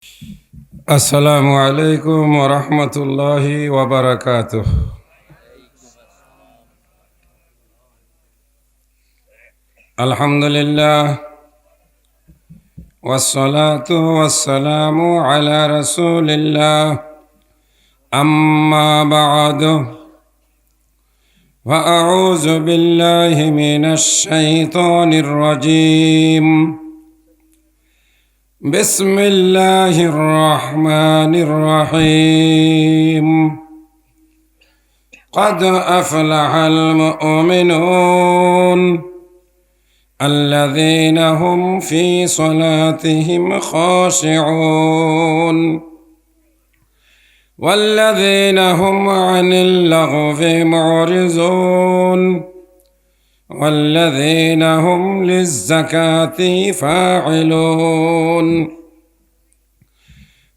আসসালামু আলাইকুম ওয়া রাহমাতুল্লাহি ওয়া বারাকাতুহু। আলহামদুলিল্লাহ ওয়াসসালাতু ওয়াসসালামু আলা রাসূলিল্লাহ আম্মা বা'দু ওয়া আউযু বিল্লাহি মিনাশ শাইতানির রাজীম। বিসমিল্লাহির রহমানির রহিম। قد أفلح المؤمنون الذين هم في صلاتهم خاشعون والذين هم عن اللغو معرضون والذين هم للزكاة فاعلون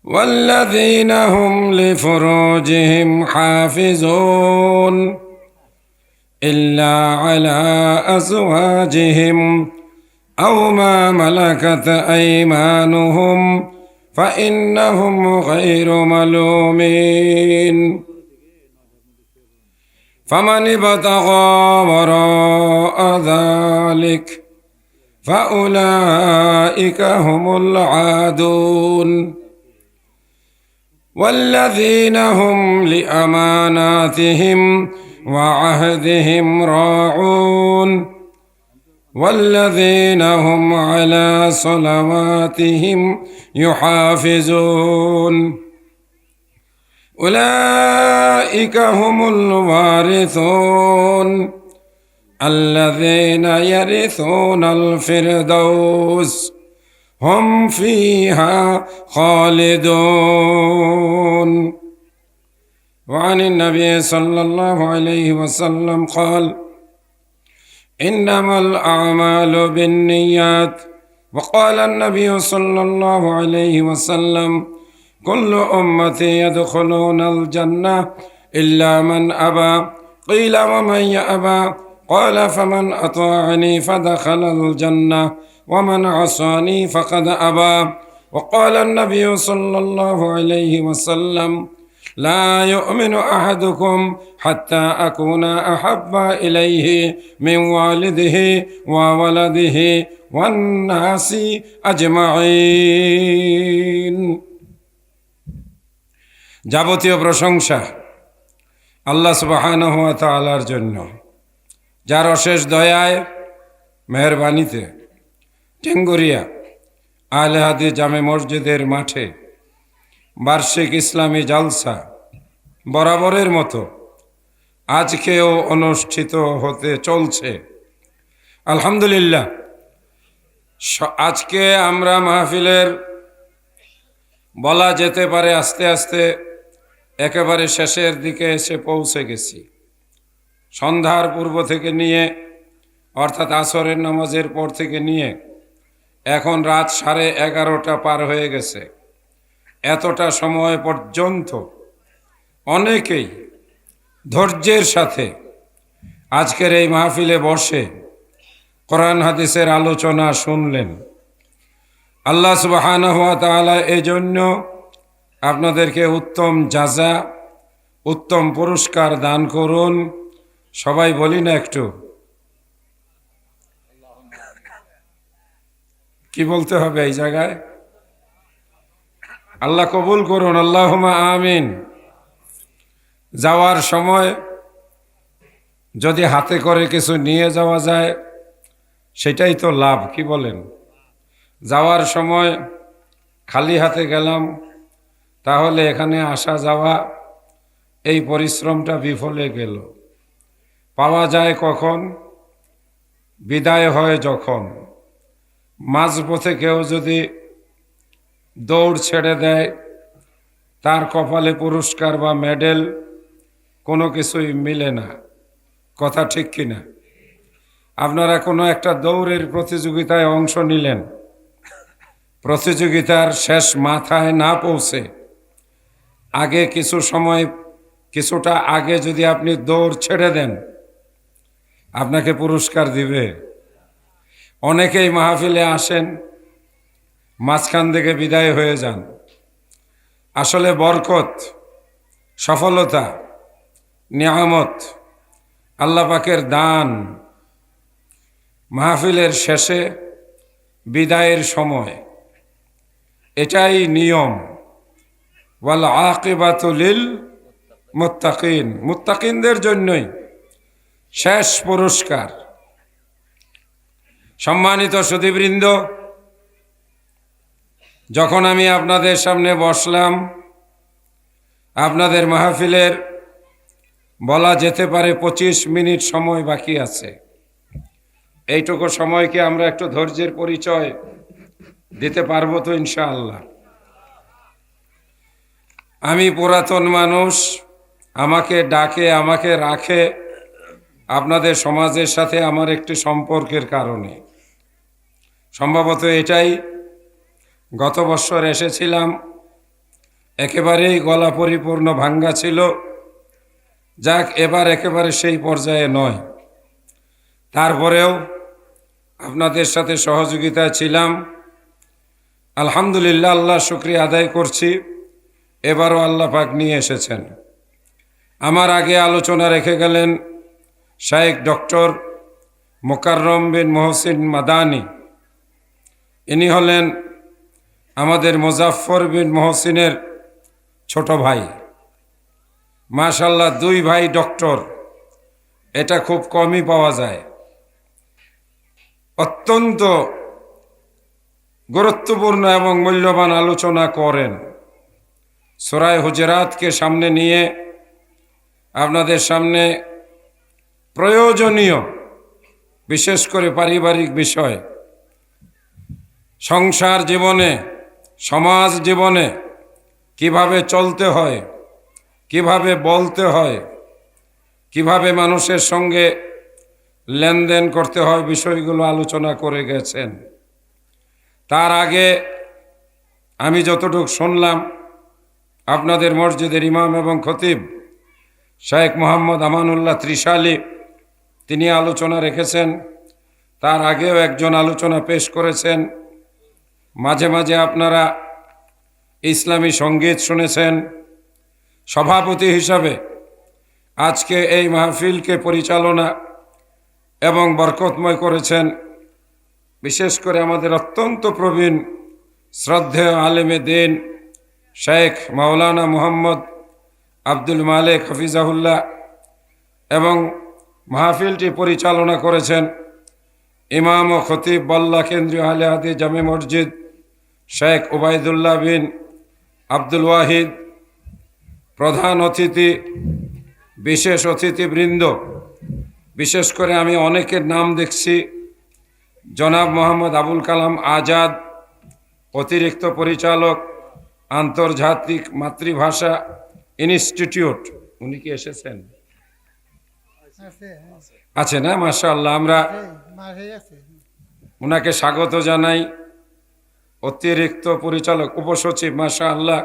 والذين هم لفروجهم حافظون إلا على أزواجهم أو ما ملكت أيمانهم فإنهم غير ملومين فمن ابتغى وراء ذلك فأولئك هم العادون والذين هم لأماناتهم وعهدهم راعون والذين هم على صلواتهم يحافظون أولئك هم الوارثون الذين يرثون الفردوس هم فيها خالدون. وعن النبي صلى الله عليه وسلم قال إنما الأعمال بالنيات. وقال النبي صلى الله عليه وسلم كل أمتي يدخلون الجنة إلا من أبى. قيل ومن يأبى؟ قال فمن أطاعني فدخل الجنة ومن عصاني فقد أبى. وقال النبي صلى الله عليه وسلم لا يؤمن أحدكم حتى أكون أحب إليه من والده وولده والناس أجمعين. যাবতীয় প্রশংসা আল্লাহ সুবহানাহু ওয়া তাআলার জন্য, যার অশেষ দয়ায় মেহেরবানিতে টেঙ্গুরিয়া আহলে হাদিস জামে মসজিদের মাঠে বার্ষিক ইসলামী জালসা বরাবরের মতো আজকেও অনুষ্ঠিত হতে চলছে। আলহামদুলিল্লাহ, আজকে আমরা মাহফিলের বলা যেতে পারে আস্তে আস্তে একেবারে শেষের দিকে এসে পৌঁছে গেছি। সন্ধ্যার পূর্ব থেকে নিয়ে অর্থাৎ আসরের নামাজের পর থেকে নিয়ে এখন রাত 11:30 পার হয়ে গেছে। এতটা সময় পর্যন্ত অনেকেই ধৈর্যের সাথে আজকের এই মাহফিলে বসে কোরআন হাদিসের আলোচনা শুনলেন। আল্লাহ সুবহানাহু ওয়া তাআলা এজন্য আপনাদেরকে উত্তম জাযা, উত্তম পুরস্কার দান করুন। সবাই বলি না একটু, কি বলতে হবে এই জায়গায়? আল্লাহ কবুল করুন, আল্লাহুম্মা আমিন। যাওয়ার সময় যদি হাতে করে কিছু নিয়ে যাওয়া যায় সেটাই তো লাভ, কি বলেন? যাওয়ার সময় খালি হাতে গেলাম তাহলে এখানে আসা যাওয়া এই পরিশ্রমটা বিফলে গেল। পাওয়া যায় কখন? বিদায় হয় যখন। মাঝপথে কেউ যদি দৌড় ছেড়ে দেয় তার কপালে পুরস্কার বা মেডেল কোনো কিছুই মিলে না। কথা ঠিক কিনা? আপনারা কোনো একটা দৌড়ের প্রতিযোগিতায় অংশ নিলেন, প্রতিযোগিতার শেষ মাথায় না পৌঁছে আগে কিছু সময় কিছুটা আগে যদি আপনি দৌড় ছেড়ে দেন আপনাকে পুরস্কার দিবে। অনেকেই মাহফিলে আসেন, মাঝখান থেকে বিদায় হয়ে যান, আসলে বরকত, সফলতা, নিয়ামত, আল্লাহ পাকের দান মাহফিলের শেষে বিদায়ের সময়, এটাই নিয়ম। ওয়াল আকিবাতু লিল মুত্তাকিন, মুত্তাকিনদের জন্যই শেষ পুরস্কার। সম্মানিত সুধীবৃন্দ, যখন আমি আপনাদের সামনে বসলাম, আপনাদের মাহফিলের বলা যেতে পারে 25 মিনিট সময় বাকি আছে। এইটুকু সময়কে আমরা একটু ধৈর্যের পরিচয় দিতে পারবো তো ইনশাআল্লাহ? আমি পুরাতন মানুষ, আমাকে ডাকে, আমাকে রাখে আপনাদের সমাজের সাথে আমার একটি সম্পর্কের কারণে। সম্ভবত এটাই, গত বছর এসেছিলাম, একেবারেই গলা পরিপূর্ণ ভাঙ্গা ছিল। যাক, এবার একেবারে সেই পর্যায়ে নয়, তারপরেও আপনাদের সাথে সহযোগিতায় ছিলাম। আলহামদুলিল্লাহ, আল্লাহ শুকরিয়া আদায় করছি, এবারও আল্লাহ পাক নিয়ে এসেছেন। আমার আগে আলোচনা রেখে গেলেন শাইখ ডক্টর মোকাররম বিন মহসিন মাদানী। ইনি হলেন আমাদের মুজাফফর বিন মহসিনের ছোট ভাই। মাশাআল্লাহ, 2 ভাই ডক্টর, এটা খুব কমই পাওয়া যায়। অত্যন্ত গুরুত্বপূর্ণ এবং মূল্যবান আলোচনা করেন। সূরা হুজুরাতকে সামনে নিয়ে আপনাদের সামনে প্রয়োজনীয়, বিশেষ করে পারিবারিক বিষয়, সংসার জীবনে, সমাজ জীবনে কিভাবে চলতে হয়, কিভাবে বলতে হয়, কিভাবে মানুষের সঙ্গে লেনদেন করতে হয়, বিষয়গুলো আলোচনা করে গেছেন। তার আগে আমি যতটুকু শুনলাম, আপনাদের মসজিদের ইমাম এবং খতিব শাইখ মোহাম্মদ আমানুল্লাহ ত্রিশালী তিনি আলোচনা রেখেছেন। তার আগেও একজন আলোচনা পেশ করেছেন। মাঝে মাঝে আপনারা ইসলামী সঙ্গীত শুনেছেন। সভাপতি হিসাবে আজকে এই মাহফিলকে পরিচালনা এবং বরকতময় করেছেন বিশেষ করে আমাদের অত্যন্ত প্রবীণ শ্রদ্ধেয় আলেমে দ্বীন শেখ মাওলানা মুহাম্মদ আব্দুল মালিক হাফিজাহুল্লাহ, এবং মাহফিলটি পরিচালনা করেছেন ইমাম ও খতিব বল্লা কেন্দ্রীয় আলে হাদিস জামে মসজিদ শেখ ওবায়দুল্লাহ বিন আব্দুল ওয়াহিদ। প্রধান অতিথি, বিশেষ অতিথিবৃন্দ, বিশেষ করে আমি অনেকের নাম দেখছি। জনাব মোহাম্মদ আবুল কালাম আজাদ, অতিরিক্ত পরিচালক আন্তর্জাতিক মাতৃভাষা ইনস্টিটিউট, উনি কি এসেছেন? আছে না? মাশাআল্লাহ, আমরা উনাকে স্বাগত জানাই। অতিরিক্ত পরিচালক উপসচিব মাশাআল্লাহ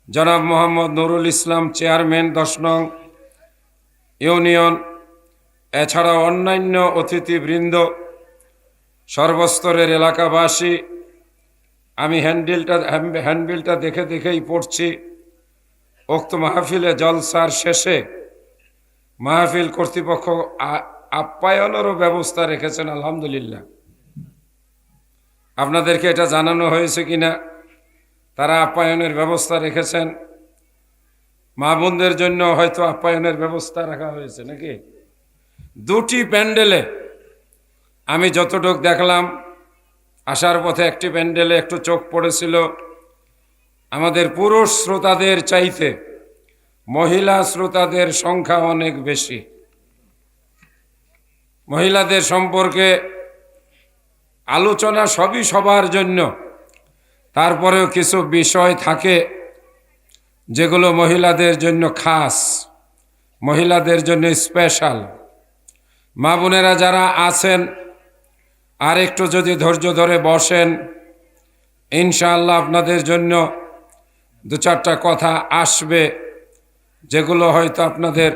জনাব মোহাম্মদ নুরুল ইসলাম, চেয়ারম্যান 10 নং ইউনিয়ন, এছাড়াও অন্যান্য অতিথিবৃন্দ, সর্বস্তরের এলাকাবাসী। আমি হ্যান্ডবিলটা দেখে দেখেই পড়ছি। উক্ত মাহফিলে জলসার শেষে মাহফিল কর্তৃপক্ষ আপ্যায়নেরও ব্যবস্থা রেখেছেন, আলহামদুলিল্লাহ। আপনাদেরকে এটা জানানো হয়েছে কিনা? তারা আপ্যায়নের ব্যবস্থা রেখেছেন। মা বোনদের জন্য হয়তো আপ্যায়নের ব্যবস্থা রাখা হয়েছে নাকি? 2টি প্যান্ডেলে আমি যতটুক দেখলাম, আসার পথে একটি প্যান্ডেলে একটু চোখ পড়েছিল, আমাদের পুরুষ শ্রোতাদের চাইতে মহিলা শ্রোতাদের সংখ্যা অনেক বেশি। মহিলাদের সম্পর্কে আলোচনা সবই সবার জন্য, তারপরেও কিছু বিষয় থাকে যেগুলো মহিলাদের জন্য খাস, মহিলাদের জন্য স্পেশাল। মা বোনেরা যারা আছেন, আর একটু যদি ধৈর্য ধরে বসেন, ইনশাআল্লাহ আপনাদের জন্য 2-4টা কথা আসবে, যেগুলো হয়তো আপনাদের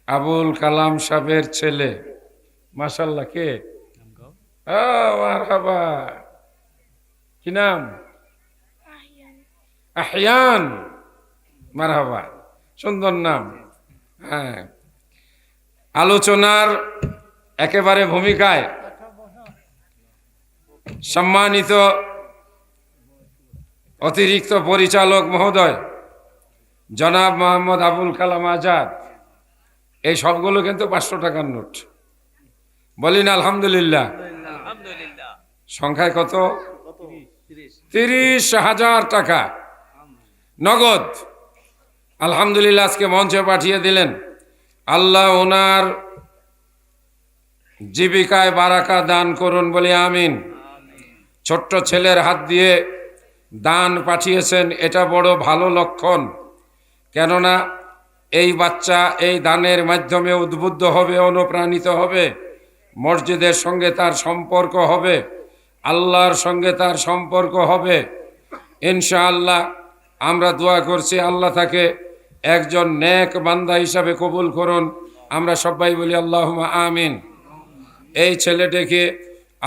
আবুল কালাম সাহেবের ছেলে, মাশাআল্লাহ। কে? মারহাবা, কি নাম? আহিয়ান। মারহাবা, সুন্দর নাম। হ্যাঁ, আলোচনার একেবারে ভূমিকায় সম্মানিত অতিরিক্ত পরিচালক মহোদয় জনাব মোহাম্মদ আবুল কালাম আজাদ। এই সবগুলো কিন্তু 500 টাকার নোট। বলিন আলহামদুলিল্লাহ। সংখ্যায় কত? 30,000 টাকা নগদ আলহামদুলিল্লাহ আজকে মঞ্চে পাঠিয়ে দিলেন। আল্লাহ ওনার জীবিকায় বারাকা দান করুন বলি আমিন। ছোট্ট ছেলের হাত দিয়ে দান পাঠিয়েছেন, এটা বড় ভালো লক্ষণ। কেননা এই বাচ্চা এই দানের মাধ্যমে উদ্বুদ্ধ হবে, অনুপ্রাণিত হবে, মসজিদের সঙ্গে তার সম্পর্ক হবে, আল্লাহর সঙ্গে তার সম্পর্ক হবে ইনশাআল্লাহ। আমরা দোয়া করছি আল্লাহ তাকে একজন নেক বান্দা হিসাবে কবুল করুন। আমরা সবাই বলি আল্লাহুম্মা আমিন। এই ছেলেটিকে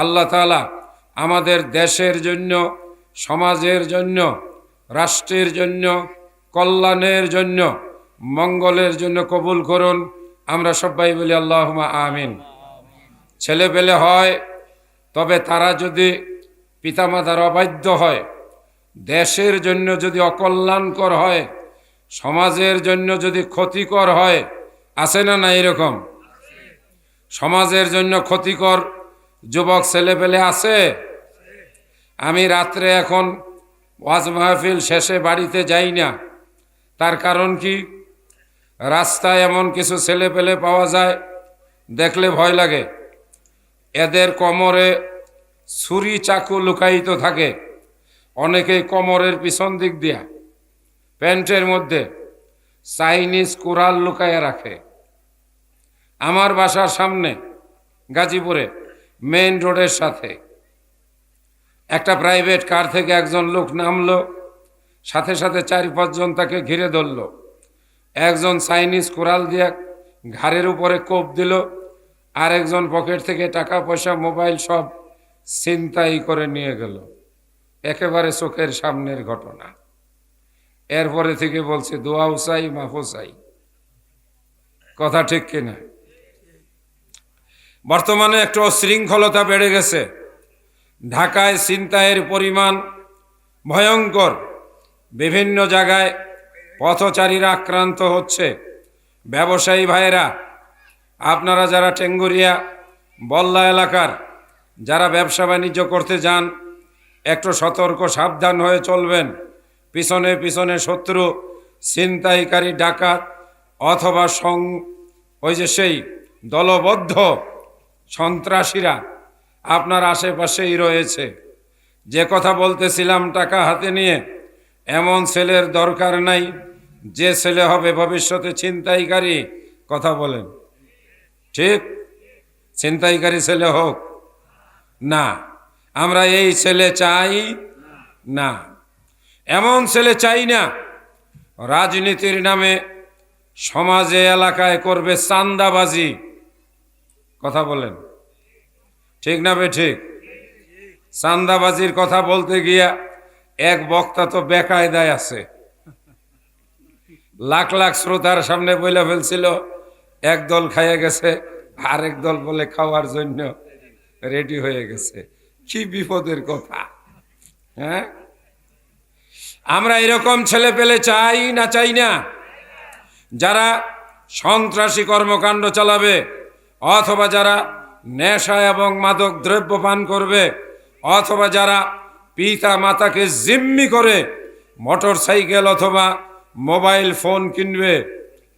আল্লাহ তাআলা আমাদের দেশের জন্য, সমাজের জন্য, রাষ্ট্রের জন্য, কল্যাণের জন্য, মঙ্গলের জন্য কবুল করুন। আমরা সবাই বলি আল্লাহুম্মা আমিন। ছেলে পেলে হয়, তবে তারা যদি পিতামাতার অবাধ্য হয়, দেশের জন্য যদি অকল্যাণকর হয়, সমাজের জন্য যদি ক্ষতিকর হয়, আছে না না এরকম? সমাজের জন্য ক্ষতিকর যুবক ছেলে পেলে আছে। আমি রাত্রে এখন ওয়াজ মাহফিল শেষে বাড়িতে যাই না। তার কারণ কি? রাস্তায় এমন কিছু ছেলে পেলে পাওয়া যায়, দেখলে ভয় লাগে। এদের কোমরে ছুরি চাকু লুকায়িত থাকে। অনেকেই কোমরের পিছন দিক দিয়া প্যান্টের মধ্যে চাইনিজ কুড়াল লুকাইয়া রাখে। আমার বাসার সামনে গাজীপুরে মেইন রোডের সাথে একটা প্রাইভেট কার থেকে একজন লোক নামলো, সাথে সাথে 4-5 জন তাকে ঘিরে ধরল। একজন চাইনিজ কুড়াল দিয়ে ঘাড়ের উপরে কোপ দিল, আর একজন পকেট থেকে টাকা পয়সা মোবাইল সব ছিনতাই করে নিয়ে গেল। একেবারে চোখের সামনের ঘটনা। এরপরে থেকে বলছে দোয়াও চাই, মাফও চাই। কথা ঠিক কিনা? বর্তমানে একটু অশৃঙ্খলতা বেড়ে গেছে। ঢাকায় ছিনতাইয়ের পরিমাণ ভয়ঙ্কর। বিভিন্ন জায়গায় পথচারীরা আক্রান্ত হচ্ছে। ব্যবসায়ী ভাইয়েরা, আপনারা যারা টেঙ্গুরিয়া বল্লা এলাকার যারা ব্যবসা বাণিজ্য করতে যান, একটু সতর্ক সাবধান হয়ে চলবেন। পিছনে পিছনে শত্রু, ছিনতাইকারী, ডাকাত অথবা ওই যে সেই দলবদ্ধ সন্ত্রাসীরা আপনার আশেপাশেই রয়েছে। যে কথা বলতেছিলাম টাকা হাতে নিয়ে, এমন ছেলের দরকার নাই যে ছেলে হবে ভবিষ্যতে ছিনতাইকারী। কথা বলেন ঠিক? ছিনতাইকারী ছেলে হোক না, আমরা এই ছেলে চাই না। এমন ছেলে চাই না রাজনীতির নামে সমাজে এলাকায় করবে চাঁদাবাজি। কথা বলেন ঠিক না বে ঠিক? চাঁদাবাজির কথা বলতে গিয়া এক বক্তা তো বেকায়দায় আছে। লাখ লাখ শ্রোতার সামনে বলে ফেলছিল এক দল খাইয়ে গেছে, আরেক দল বলে খাওয়ার জন্য রেডি হয়ে গেছে। কি বিপদের কথা! হ্যাঁ, আমরা এরকম ছেলে পেলে চাই না চাই না? যারা সন্ত্রাসী কর্মকাণ্ড চালাবে, অথবা যারা নেশা এবং মাদক দ্রব্য পান করবে, অথবা যারা পিতা মাতাকে জিম্মি করে মোটর সাইকেল অথবা মোবাইল ফোন কিনবে,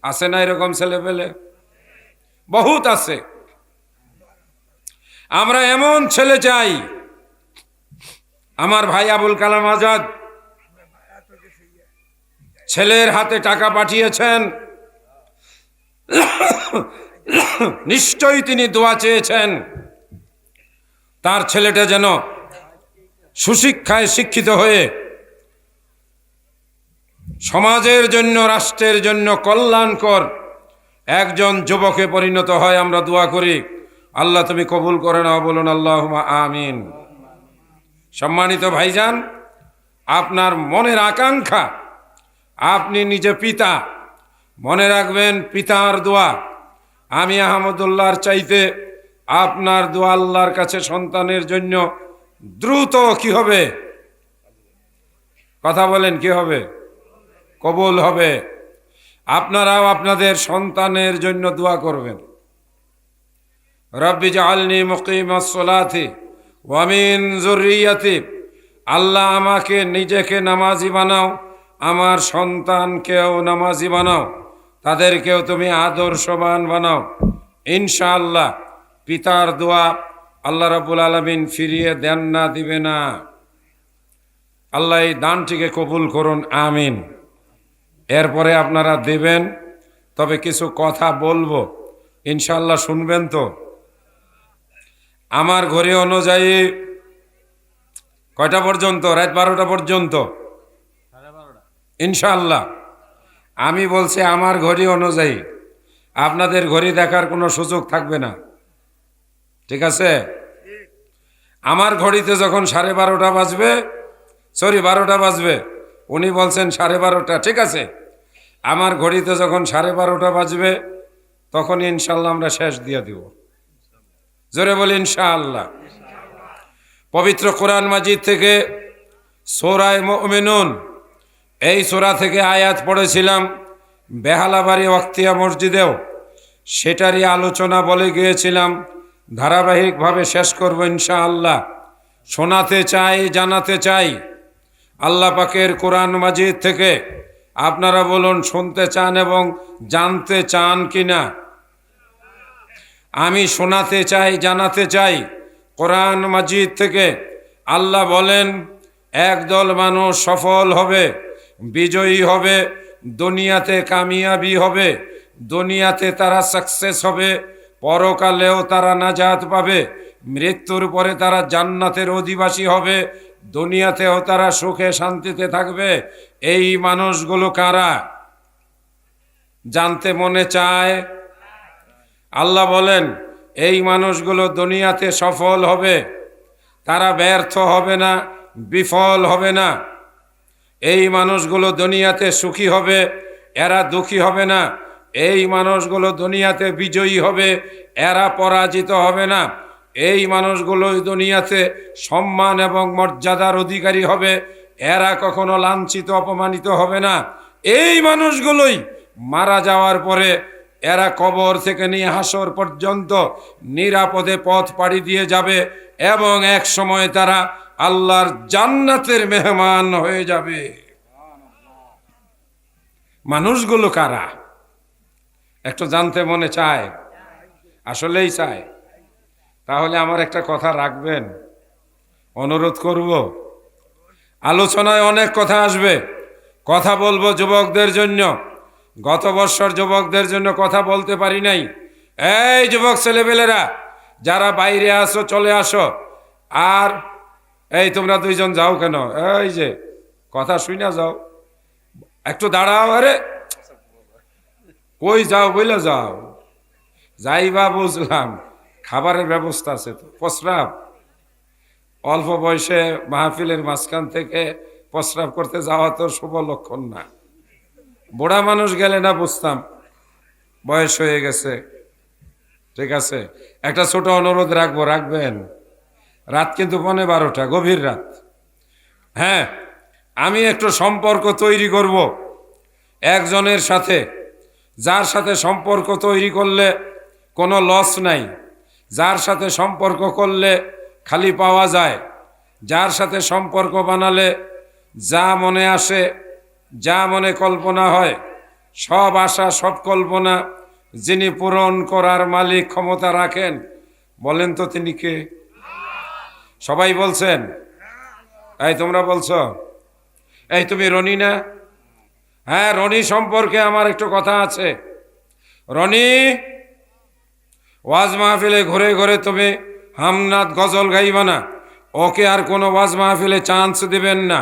আছে না এরকম ছেলে পেলে? বহুত আছে। আমরা এমন ছেলে চাই। আমার ভাই আবুল কালাম আজাদ ছেলের হাতে টাকা পাঠিয়েছেন, নিশ্চয়ই তিনি দোয়া চেয়েছেন তার ছেলেটা যেন সুশিক্ষায় শিক্ষিত হয়ে সমাজের জন্য, রাষ্ট্রের জন্য কল্যাণকর একজন যুবকে পরিণত হয়। আমরা দোয়া করি, আল্লাহ তুমি কবুল করে নাও। বলুন আল্লাহুম্মা আমিন। সম্মানিত ভাইজান, আপনার মনের আকাঙ্ক্ষা, আপনি নিজে পিতা, মনে রাখবেন পিতার দোয়া আমি আহমদুল্লাহর চাইতে আপনার দোয়া আল্লাহর কাছে সন্তানের জন্য দ্রুত কি হবে? কথা বলেন, কি হবে? কবুল হবে। আপনারাও আপনাদের সন্তানের জন্য দোয়া করবেন, রব্বি জাআলনি মুকিমাস সালাতি ওয়া মিন যুররিয়াতি, আল্লাহ আমাকে নিজেকে নামাজি বানাও, আমার সন্তানকেও নামাজি বানাও, তাদেরকেও তুমি আদর্শবান বানাও। ইনশাআল্লাহ পিতার দোয়া আল্লাহ রাব্বুল আলামিন ফিরিয়ে দেন না, দিবে না। আল্লাহ এই দানটিকে কবুল করুন, আমিন। এরপরে আপনারা দেবেন, তবে কিছু কথা বলবো, ইনশাআল্লাহ শুনবেন তো? আমার ঘড়ি অনুযায়ী কয়টা পর্যন্ত? রাত 12টা পর্যন্ত ইনশাআল্লাহ। আমি বলছি আমার ঘড়ি অনুযায়ী, আপনাদের ঘড়ি দেখার কোনো সুযোগ থাকবে না, ঠিক আছে? আমার ঘড়িতে যখন 12:30 বাজবে, 12টা বাজবে, উনি বলছেন 12:30, ঠিক আছে? আমার ঘড়িতে যখন 12:30 বাজবে তখন ইনশাআল্লাহ আমরা শেষ দিয়ে দিব। জোরে বলি ইনশাআল্লাহ। পবিত্র কোরআন মাজিদ থেকে সূরা মুমিনুন, এই সূরা থেকে আয়াত পড়েছিলাম বেহালাবাড়ি ওয়াক্তিয়া মসজিদেও, সেটারই আলোচনা বলে গিয়েছিলাম, ধারাবাহিকভাবে শেষ করব ইনশাআল্লাহ। শোনাতে চাই, জানাতে চাই আল্লাহ পাকের কোরআন মাজিদ থেকে। আপনারা বলুন শুনতে চান এবং জানতে চান কিনা? আমি শোনাতে চাই, জানাতে চাই কোরআন মাজিদ থেকে। আল্লাহ বলেন একদল মানুষ সফল হবে, বিজয়ী হবে, দুনিয়াতে কামিয়াবি হবে, দুনিয়াতে তারা সাকসেস হবে, পরকালেও তারা নাজাত পাবে, মৃত্যুর পরে তারা জান্নাতের অধিবাসী হবে, দুনিয়াতেও তারা সুখে শান্তিতে থাকবে। এই মানুষগুলো কারা? জানতে মনে চায়। আল্লাহ বলেন এই মানুষগুলো দুনিয়াতে সফল হবে, তারা ব্যর্থ হবে না, বিফল হবে না। এই মানুষগুলো দুনিয়াতে সুখী হবে, এরা দুঃখী হবে না। এই মানুষগুলো দুনিয়াতে বিজয়ী হবে, এরা পরাজিত হবে না। এই মানুষগুলো দুনিয়াতে সম্মান এবং মর্যাদার অধিকারী হবে, এরা কখনো লাঞ্ছিত অপমানিত হবে না। এই মানুষগুলোই মারা যাওয়ার পরে এরা কবর থেকে নিয়ে হাসর পর্যন্ত নিরাপদে পথ পাড়ি দিয়ে যাবে এবং এক সময় তারা আল্লাহর জান্নাতের মেহমান হয়ে যাবে। মানুষগুলো কারা? একটু জানতে মনে চায়, আসলেই চায়। তাহলে আমার একটা কথা রাখবেন, অনুরোধ করব। আলোচনায় অনেক কথা আসবে, কথা বলবো যুবকদের জন্য। গত বছর যুবকদের জন্য কথা বলতে পারি নাই। এই যুবক ছেলেপেলেরা যারা বাইরে আসো, চলে আসো। আর এই তোমরা দুইজন যাও কেন? এই যে কথা শুনে যাও, একটু দাঁড়াও। আরে কই যাও? বইলে যাও। যাইবা বুঝলাম, খাবারের ব্যবস্থা আছে তো। প্রস্রাব, অল্প বয়সে মাহফিলের মাঝখান থেকে প্রস্রাব করতে যাওয়া তো শুভ লক্ষণ না। বুড়া মানুষ গেলে না বুঝতাম, বয়স হয়ে গেছে, ঠিক আছে। একটা ছোট অনুরোধ রাখবো, রাখবেন। রাত কিন্তু 12:15, গভীর রাত। হ্যাঁ, আমি একটু সম্পর্ক তৈরি করব একজনের সাথে, যার সাথে সম্পর্ক তৈরি করলে কোনো লস নাই, যার সাথে সম্পর্ক করলে খালি পাওয়া যায়, যার সাথে সম্পর্ক বানালে যা মনে আসে, যা মনে কল্পনা হয়, সব আশা সব কল্পনা যিনি পূরণ করার মালিক ক্ষমতা রাখেন, বলেন তো তিনি কে? সবাই বলছেন। এই তোমরা বলছো? এই তুমি রনি না? হ্যাঁ, রনি সম্পর্কে আমার একটু কথা আছে। রনি, ওয়াজ মাহফিলে ঘুরে ঘুরে তুমি হামনাদ গজল গাইবা না। ওকে আর কোনো ওয়াজ মাহফিলে চান্স দিবেন না।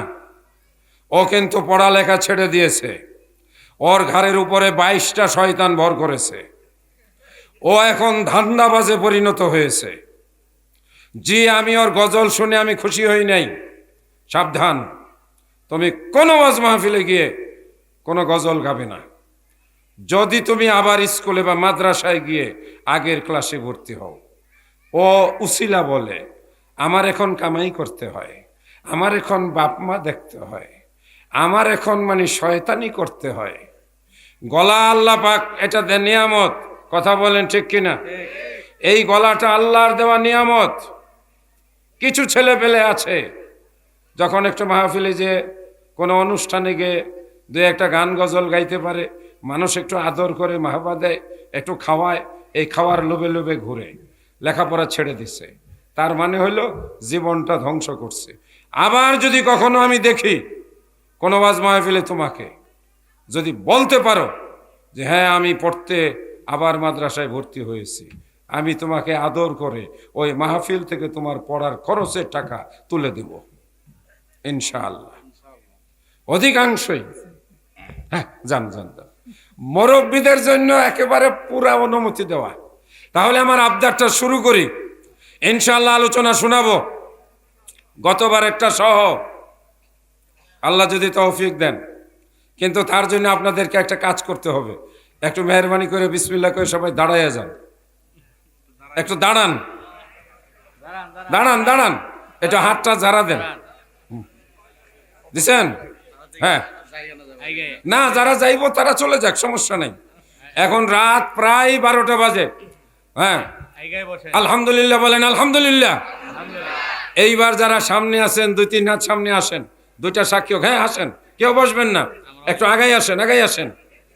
ও কিন্তু পড়ালেখা ছেড়ে দিয়েছে, ওর ঘাড়ের উপরে 22টা শয়তান ভর করেছে। ও এখন ধান্দাবাজে পরিণত হয়েছে। জি আমি ওর গজল শুনে আমি খুশি হই নাই, সাবধান, তুমি কোনো ওয়াজ মাহফিলে গিয়ে কোনো গজল গাবে না। যদি তুমি আবার স্কুলে বা মাদ্রাসায় গিয়ে আগের ক্লাসে ভর্তি হও, ও উসিলা বলে আমার এখন কামাই করতে হয়, আমার এখন বাপ মা দেখতে হয়, আমার এখন মানে শয়তানি করতে হয়। গলা আল্লাহ পাক এটা দেন নিয়ামত, কথা বলেন ঠিক কিনা? এই গলাটা আল্লাহর দেওয়া নিয়ামত। কিছু ছেলে পেলে আছে যখন একটু মাহফিলে যে কোনো অনুষ্ঠানে গিয়ে দু একটা গান গজল গাইতে পারে, মানুষ একটু আদর করে মাহবা দেয়, একটু খাওয়ায়, এই খাওয়ার লোভে লোভে ঘুরে লেখাপড়া ছেড়ে দিছে, তার মানে হলো জীবনটা ধ্বংস করছে। আবার যদি কখনো আমি দেখি কোনো ওয়াজ মাহফিলে তোমাকে যদি বলতে পারো যে হ্যাঁ আমি পড়তে আবার মাদ্রাসায় ভর্তি হয়েছি, আমি তোমাকে আদর করে ওই মাহফিল থেকে তোমার পড়ার খরচের টাকা তুলে দেব ইনশাআল্লাহ। অধিকাংশই হ্যাঁ যান যান যান, মুরব্বীদের জন্য একেবারে পুরা অনুমতি দেওয়া। তাহলে আমার আবদারটা শুরু করি, ইনশাআল্লাহ আলোচনা শোনাবো। গতবার একটা সহ আল্লাহ যদি তৌফিক দেন, কিন্তু তার জন্য আপনাদেরকে একটা কাজ করতে হবে। একটু মেহরবানি করে বিসমিল্লাহ করে সবাই দাঁড়াইয়া যান, একটু দাঁড়ান দাঁড়ান দাঁড়ান, একটু হাতটা ঝাড়া দেন। দিছেন? হ্যাঁ না, যারা যাইবো তারা চলে যাক, সমস্যা নেই। এখন রাত প্রায় 12টা বাজে। হ্যাঁ আলহামদুলিল্লাহ বলেন আলহামদুলিল্লাহ। এইবার যারা সামনে আছেন 2-3 হাত সামনে আসেন, 2টা সাক্ষী হোক। হ্যাঁ আসেন, কেউ বসবেন না, একটু আগাই আসেন আগাই আসেন।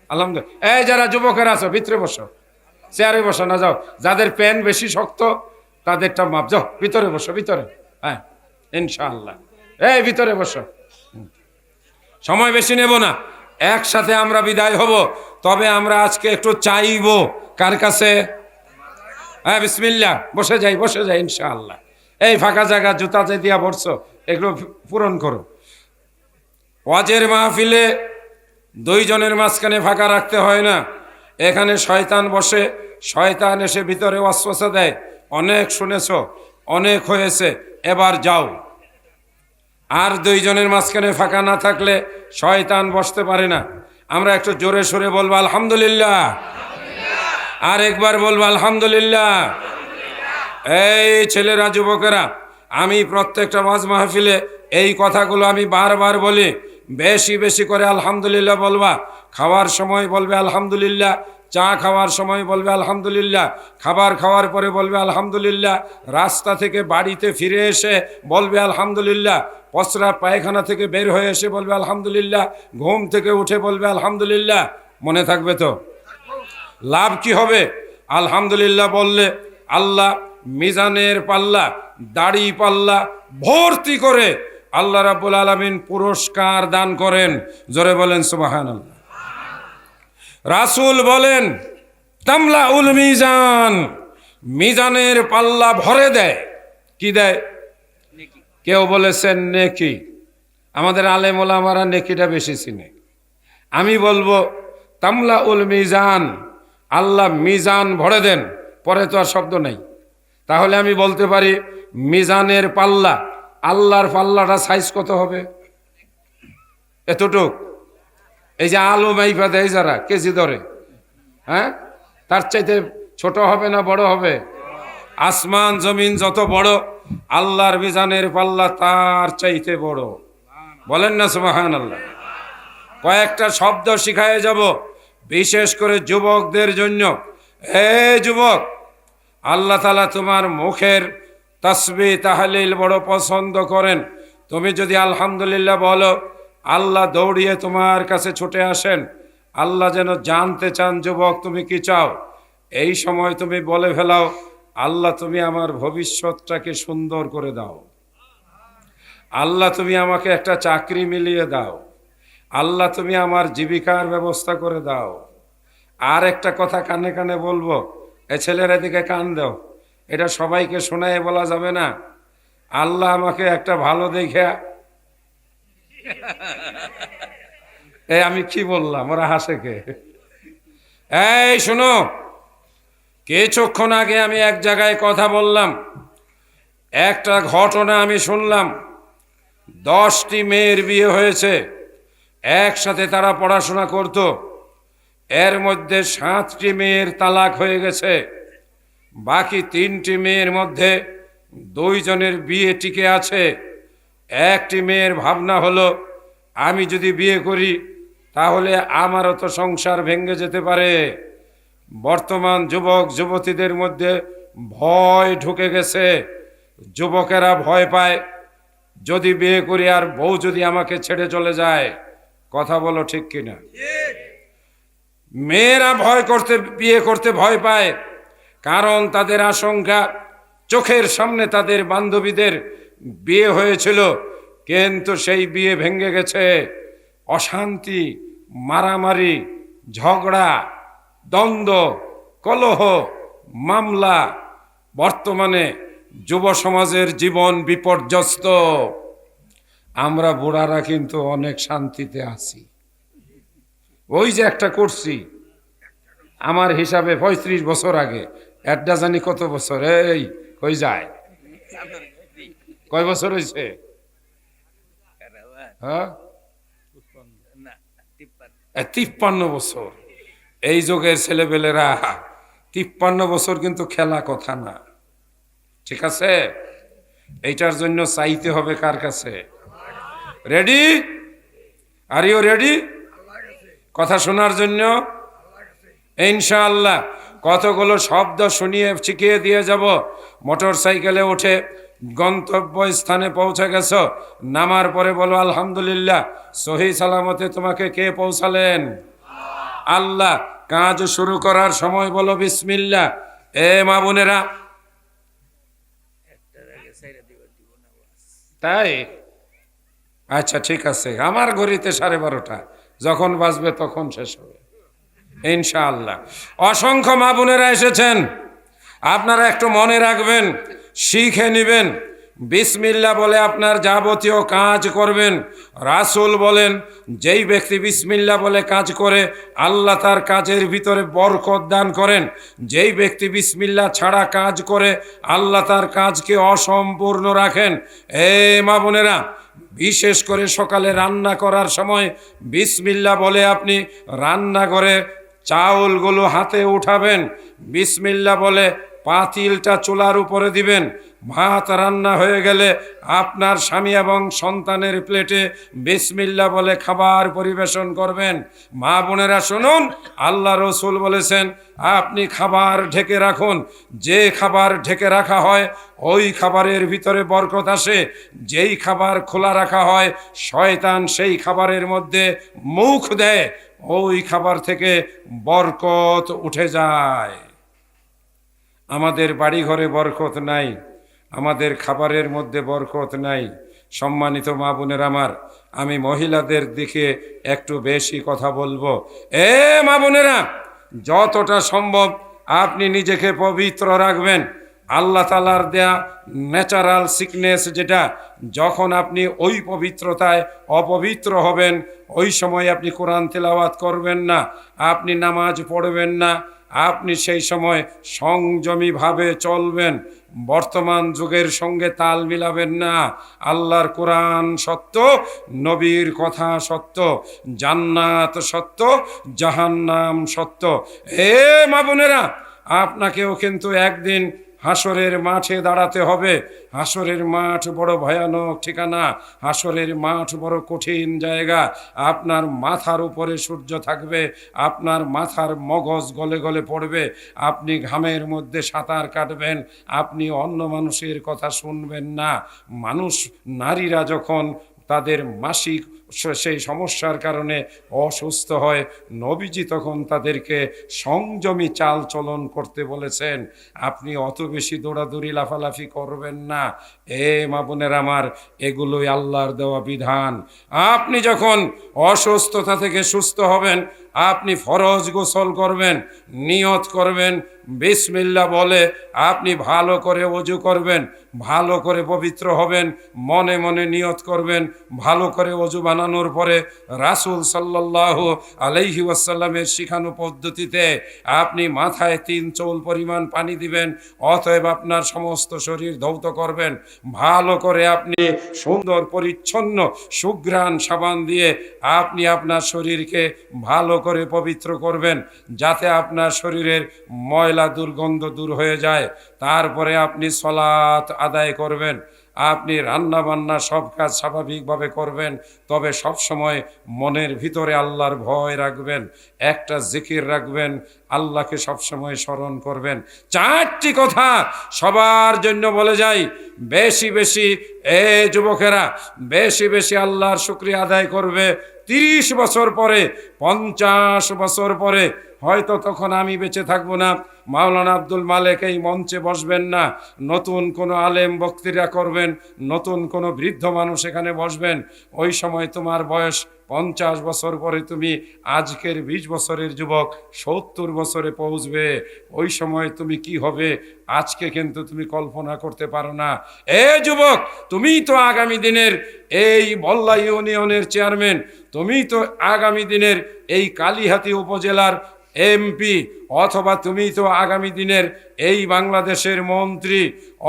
আলহামদুলিল্লাহ। এই যারা যুবকেরা আছো ভিতরে বসো, চেয়ারে বসো না, যাও যাদের প্যান বেশি শক্ত তাদেরটা মাপ, যাও ভিতরে বসো ভিতরে। হ্যাঁ ইনশাআল্লাহ, এই ভিতরে বসো। সময় বেশি নেব না, একসাথে আমরা বিদায় হব। তবে আমরা আজকে একটু চাইবো কার কাছে? হ্যাঁ বিসমিল্লাহ, বসে যাই বসে যাই ইনশাআল্লাহ। এই ফাঁকা জায়গা জুতা যে দিয়া বসছো এগুলো পূরণ করো। ওয়াজের মাহফিলে 2 জনের মাঝখানে ফাঁকা রাখতে হয় না। এখানে শয়তান বসে, শয়তান এসে ভিতরে ওয়াসওয়াসা দেয়, অনেক শুনেছো, অনেক হয়েছে, এবার যাও। আর 2 জনের মাঝখানে ফাঁকা না থাকলে শয়তান বসতে পারে না। আমরা একটু জোরে সোরে বলবো আলহামদুলিল্লাহ, আর একবার বলবো আলহামদুলিল্লাহ। এই ছেলেরা যুবকেরা, আমি প্রত্যেকটা ওয়াজ মাহফিলে এই কথাগুলো আমি বারবার বলি, বেশি বেশি করে আলহামদুলিল্লাহ বলবা। খাওয়ার সময় বলবে আলহামদুলিল্লাহ, চা খাওয়ার সময় বলবে আলহামদুলিল্লাহ, খাবার খাওয়ার পরে বলবে আলহামদুলিল্লাহ, রাস্তা থেকে বাড়িতে ফিরে এসে বলবে আলহামদুলিল্লাহ, প্রস্রাব পায়খানা থেকে বের হয়ে এসে বলবে আলহামদুলিল্লাহ, ঘুম থেকে উঠে বলবে আলহামদুলিল্লাহ। মনে থাকবে তো? লাভ কি হবে? আলহামদুলিল্লাহ বললে আল্লাহ মিজানের পাল্লা, দাড়ি পাল্লা ভর্তি করে আল্লাহ রাব্বুল আলামিন পুরস্কার দান করেন। জোরে বলেন সুবহানাল্লাহ। রাসূল বলেন তামলাউল মিজান, মিজানের পাল্লা ভরে দেয়। কি দেয়? কেউ বলেছেন নেকি। আমাদের আলেম ওলামারা নেকিটা বেশি চিনে। আমি বলবো তামলাউল মিজান, আল্লাহ মিজান ভরে দেন, পরে তো আর শব্দ নেই। তাহলে আমি বলতে পারি মিজানের পাল্লা, আল্লাহর পাল্লাটা সাইজ কত হবে? এতটুক। এই যে আলু মাইফা দেয় যারা কেজি ধরে, হ্যাঁ, তার চাইতে ছোট হবে না বড় হবে? আসমান জমিন যত বড়, আল্লাহর মিজানের পাল্লা তার চাইতে বড়। বলেন না সুবহানাল্লাহ। কয়েকটা শব্দ শিখায় যাব, বিশেষ করে যুবকদের জন্য। হে যুবক, আল্লাহ তাআলা তোমার মুখের তাসবিহ তাহলিল বড় পছন্দ করেন। তুমি যদি আলহামদুলিল্লাহ বলো, আল্লাহ দৌড়িয়ে তোমার কাছে ছুটে আসেন। আল্লাহ যেন জানতে চান যুবক তুমি কি চাও। এই সময় তুমি বলে ফেলাও, আল্লাহ তুমি আমার ভবিষ্যৎটাকে সুন্দর করে দাও, আল্লাহ তুমি আমাকে একটা চাকরি মিলিয়ে দাও, আল্লাহ তুমি আমার জীবিকার ব্যবস্থা করে দাও। আর একটা কথা কানে কানে বলবো, এ ছেলেরা দিকে কান দাও, এটা সবাইকে শোনায় বলা যাবে না। আল্লাহ আমাকে একটা ভালো দেখে, এই আমি কি বললাম, ওরা হাসে কে? এই শোনো, কিছুক্ষণ আগে আমি এক জায়গায় কথা বললাম, একটা ঘটনা আমি শুনলাম, 10টি মেয়ের বিয়ে হয়েছে, একসাথে তারা পড়াশোনা করত, এর মধ্যে 7টি মেয়ের তালাক হয়ে গেছে, বাকি 3টি মেয়ের মধ্যে 2 জনের বিয়ে টিকে আছে। একটি মেয়ের ভাবনা হলো, আমি যদি বিয়ে করি তাহলে আমারও তো সংসার ভেঙে যেতে পারে। বর্তমান যুবক যুবতীদের মধ্যে ভয় ঢুকে গেছে, যুবকেরা ভয় পায় যদি বিয়ে করি আর বউ যদি আমাকে ছেড়ে চলে যায়। কথা বলো ঠিক কিনা? মেয়েরা বিয়ে করতে ভয় পায়, কারণ তাদের আশঙ্কা চোখের সামনে তাদের বান্ধবীদের বিয়ে হয়েছিল, কিন্তু সেই বিয়ে ভেঙে গেছে। অশান্তি, মারামারি, ঝগড়া, দ্বন্দ্ব, কলহ, মামলা, বর্তমানে যুব সমাজের জীবন বিপর্যস্ত। আমরা বুড়ারা কিন্তু অনেক শান্তিতে আছি। ওই যে একটা করছি, আমার হিসাবে 35 বছর আগে, একটা জানি কত বছর, এই কই যায়, কয় বছর হয়েছে? হ্যাঁ, 53 বছর। এই যুগের ছেলেপেলেরা 53 বছর কিন্তু খেলা কথা না, ঠিক আছে? এইটার জন্য চাইতে হবে কার কাছে? রেডি? আর ইউ রেডি কথা শোনার জন্য? ইনশাআল্লাহ কতগুলো শব্দ শুনিয়ে শিখিয়ে দিয়ে যাব। মোটর সাইকেলে উঠে গন্তব্য স্থানে পৌঁছে গেছো, নামার পরে বলো আলহামদুলিল্লাহ। সহি সালামতে তোমাকে কে পৌঁছালেন? আল্লাহ। কাজ শুরু করার সময় বলো বিসমিল্লাহ। এ মা বোনেরা, তাই? আচ্ছা ঠিক আছে, আমার ঘড়িতে 12:30, যখন বাজবে তখন শেষ হবে ইনশাআল্লাহ। অসংখ্য মা বোনেরা এসেছেন, আপনারা একটু মনে রাখবেন, শিখে নেবেন। বিসমিল্লাহ বলে আপনার যাবতীয় কাজ করবেন। রাসূল বলেন, যেই ব্যক্তি বিসমিল্লাহ বলে কাজ করে আল্লাহ তার কাজের ভিতরে বরকত দান করেন। যেই ব্যক্তি বিসমিল্লাহ ছাড়া কাজ করে আল্লাহ তার কাজকে অসম্পূর্ণ রাখেন। এ মা বোনেরা, বিশেষ করে সকালে রান্না করার সময় বিসমিল্লাহ বলে আপনি রান্নাঘরে চাউলগুলো হাতে উঠাবেন, বিসমিল্লাহ বলে পাতিলটা চুলার উপরে দিবেন। ভাত রান্না হয়ে গেলে আপনার স্বামী এবং সন্তানের প্লেটে বিসমিল্লাহ বলে খাবার পরিবেশন করবেন। মা বোনেরা শুনুন, আল্লাহ রসুল বলেছেন আপনি খাবার ঢেকে রাখুন। যে খাবার ঢেকে রাখা হয় ওই খাবারের ভিতরে বরকত আসে। যেই খাবার খোলা রাখা হয় শয়তান সেই খাবারের মধ্যে মুখ দেয়, ওই খাবার থেকে বরকত উঠে যায়। আমাদের বাড়ি ঘরে বরকত নাই, আমাদের খাবারের মধ্যে বরকত নাই। সম্মানিত মা বোনের আমার, আমি মহিলাদের দিকে একটু বেশি কথা বলবো। এ মা বোনেরা, যতটা সম্ভব আপনি নিজেকে পবিত্র রাখবেন। আল্লাহ তাআলার দেয়া ন্যাচারাল সিকনেস যেটা, যখন আপনি ওই পবিত্রতায় অপবিত্র হবেন ওই সময় আপনি কোরআন তেলাওয়াত করবেন না, আপনি নামাজ পড়বেন না, আপনি সেই সময় সংযমীভাবে চলবেন। বর্তমান যুগের সঙ্গে তাল মিলাবেন না। আল্লাহর কোরআন সত্য, নবীর কথা সত্য, জান্নাত সত্য, জাহান্নাম সত্য। হে মা বোনেরা, আপনাকেও কিন্তু একদিন হাসরের মাঠে দাঁড়াতে হবে। হাসরের মাঠ বড় ভয়ানক ঠিকানা, হাসরের মাঠ বড় কঠিন জায়গা। আপনার মাথার উপরে সূর্য থাকবে, আপনার মাথার মগজ গলে গলে পড়বে, আপনি ঘামের মধ্যে সাঁতার কাটবেন, আপনি অন্য মানুষের কথা শুনবেন না। নারীরা যখন তাদের মাসিক সেই সমস্যার কারণে অসুস্থ হয়, নবীজি তখন তাদেরকে সংযমী চাল চলন করতে বলেছেন। আপনি অত বেশি দৌড়াদৌড়ি লাফালাফি করবেন না। এ মা বোনের আমার, এগুলোই আল্লাহর দেওয়া বিধান। আপনি যখন অসুস্থতা থেকে সুস্থ হবেন আপনি ফরজ গোসল করবেন, নিয়ত করবেন, বিসমিল্লাহ বলে আপনি ভালো করে ওযু করবেন, ভালো করে পবিত্র হবেন, মনে মনে নিয়ত করবেন, ভালো করে ওযু বানাবেন। বানানোর পরে রাসূল সাল্লাল্লাহু আলাইহি ওয়াসাল্লামের শিখানো পদ্ধতিতে আপনি মাথায় 3 চৌল পরিমাণ পানি দিবেন, অতএব আপনার সমস্ত শরীর ধৌত করবেন। ভালো করে আপনি সুন্দর পরিচ্ছন্ন সুঘ্রাণ সাবান দিয়ে আপনি আপনার শরীরকে ভালো করে পবিত্র করবেন, যাতে আপনার শরীরের ময়লা দুর্গন্ধ দূর হয়ে যায়। তারপরে আপনি সালাত আদায় করবেন, আপনি রান্না বান্না সব কাজ স্বাভাবিকভাবে করবেন। তবে সব সময় মনের ভিতরে আল্লাহর ভয় রাখবেন, একটা জিকির রাখবেন, আল্লাহকে সব সময় স্মরণ করবেন। 4টি কথা সবার জন্য বলে যাই, বেশি বেশি যুবকেরা বেশি বেশি আল্লাহর শুকরিয়া আদায় করবে। 30 বছর পরে, 50 বছর পরে হয়তো তখন আমি বেঁচে থাকবো না, মাওলানা আব্দুল মালেক এই মঞ্চে বসবেন না, নতুন কোনো আলেম বক্তৃতা করবেন, নতুন কোনো বৃদ্ধ মানুষ এখানে বসবেন। ওই সময় তোমার বয়স 50 বছর পরে তুমি আজকের 20 বছরের যুবক 70 বছরে পৌঁছবে। ওই সময় তুমি কি হবে আজকে কিন্তু তুমি কল্পনা করতে পারো না। যুবক, তুমি তো আগামী দিনের এই বল্লা ইউনিয়নের চেয়ারম্যান, তুমি তো আগামী দিনের এই কালিহাতী উপজেলার এমপি, অথবা তুমি তো আগামী দিনের এই বাংলাদেশের মন্ত্রী,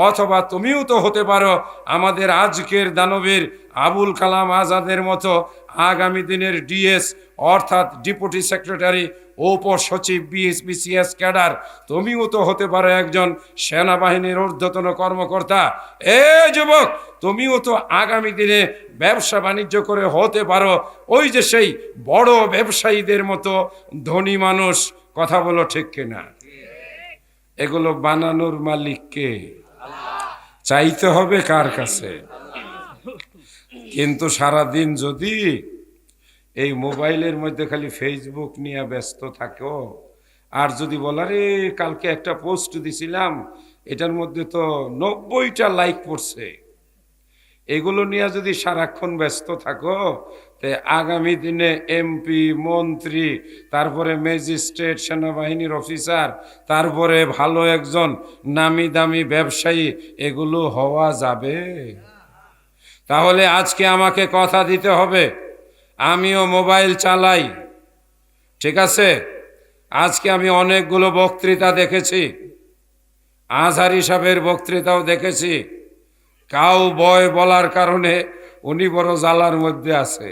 অথবা তুমিও তো হতে পারো আমাদের আজকের দানবীর আবুল কালাম আজাদের মতো আগামী দিনের ডিএস অর্থাৎ ডেপুটি সেক্রেটারি, উপসচিব, বিসিএস ক্যাডার। তুমিও তো হতে পারো একজন সেনাবাহিনীর ঊর্ধ্বতন কর্মকর্তা। যুবক, তুমিও তো আগামী দিনে ব্যবসা বাণিজ্য করে হতে পারো ওই যে সেই বড় ব্যবসায়ীদের মতো ধনী মানুষ। কথা বলো ঠিক কিনা? এগুলো বানানোর মালিককে, চাইতে হবে কার কাছে? কিন্তু সারাদিন যদি এই মোবাইলের মধ্যে খালি ফেসবুক নিয়ে ব্যস্ত থাকো, আর যদি বলা রে কালকে একটা পোস্ট দিছিলাম এটার মধ্যে তো 90টা লাইক পড়ছে, এগুলো নিয়ে যদি সারাক্ষণ ব্যস্ত থাকো, তে আগামী দিনে এমপি, মন্ত্রী, তারপরে ম্যাজিস্ট্রেট, সেনাবাহিনীর অফিসার, তারপরে ভালো একজন নামি দামি ব্যবসায়ী, এগুলো হওয়া যাবে? তাহলে আজকে আমাকে কথা দিতে হবে, আমিও মোবাইল চালাই, ঠিক আছে? আজকে আমি অনেকগুলো বক্তৃতা দেখেছি, আজহারী সাহেবের বক্তৃতাও দেখেছি। কাউ বয় বলার কারণে উনি বড় জ্বালার মধ্যে আছে।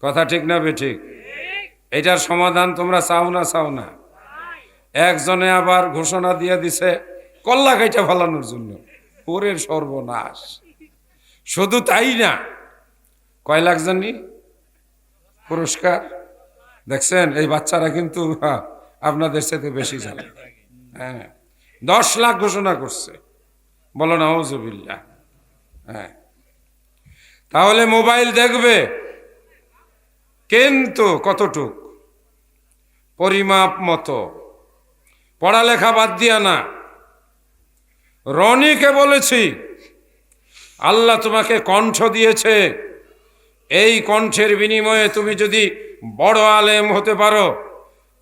কথা ঠিক না বেঠিক? এটার সমাধান তোমরা চাও না? চাও না? একজনে আবার ঘোষণা দিয়ে দিছে কল্লা কাইটা ফেলানোর জন্য। ওরের সর্বনাশ! শুধু তাই না, কয় লাখ জানি পুরস্কার দেখছেন? এই বাচ্চারা কিন্তু আপনাদের সাথে বেশি জানে। হ্যাঁ, 10 লাখ ঘোষণা করছে। বলো না আউযুবিল্লাহ। হ্যাঁ, তাহলে মোবাইল দেখবে, কিন্তু কতটুক? পরিমাপ মতো। পড়ালেখা বাদ দিয়া না। রনিকে বলেছি আল্লাহ তোমাকে কণ্ঠ দিয়েছে, এই কণ্ঠের বিনিময়ে তুমি যদি বড় আলেম হতে পারো,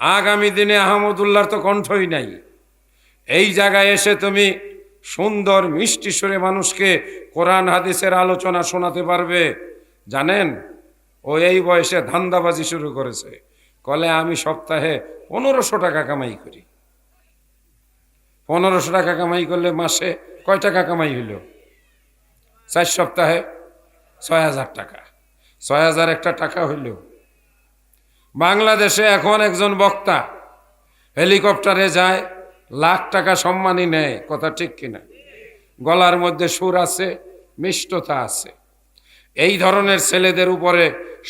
আগামী দিনে আহমদুল্লাহর তো কণ্ঠই নাই, এই জায়গায় এসে তুমি সুন্দর মিষ্টি সুরে মানুষকে কোরআন হাদিসের আলোচনা শোনাতে পারবে। জানেন, ও এই বয়সে ধান্দাবাজি শুরু করেছে। কলে আমি সপ্তাহে 1500 টাকা কামাই করি। 1500 টাকা কামাই করলে মাসে কয় টাকা কামাই হইল? 4 সপ্তাহে 6000 টাকা। 6000 একটা টাকা হইল। বাংলাদেশে এখন একজন বক্তা হেলিকপ্টারে যায়, লাখ টাকা সম্মানী নেয়। কথা ঠিক কিনা? গলার মধ্যে সুর আছে, মিষ্টতা আছে। এই ধরনের ছেলেদের উপরে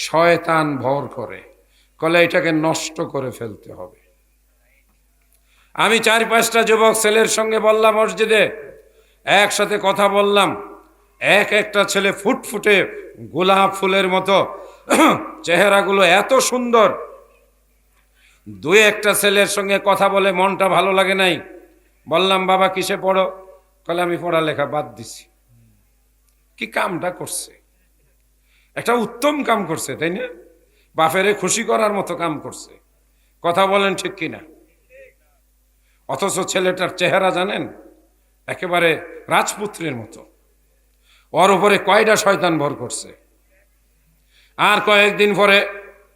শয়তান ভর করে, কলে এটাকে নষ্ট করে ফেলতে হবে। আমি 4-5টা যুবক ছেলের সঙ্গে বললাম, মসজিদে একসাথে কথা বললাম। একটা ছেলে ফুটফুটে গোলাপ ফুলের মতো, চেহারাগুলো এত সুন্দর। 2-1টা ছেলের সঙ্গে কথা বলে মনটা ভালো লাগে নাই। বললাম, বাবা কিসে পড়ো? কলে আমি পড়ালেখা বাদ দিছি। কি কামটা করছে? একটা উত্তম কাম করছে, তাই না? বাপেরে খুশি করার মতো কাম করছে। কথা বলেন ঠিক কিনা? অথচ ছেলেটার চেহারা জানেন একেবারে রাজপুত্রের মতো। ওর উপরে কয়টা শয়তান ভর করছে। আর কয়েকদিন পরে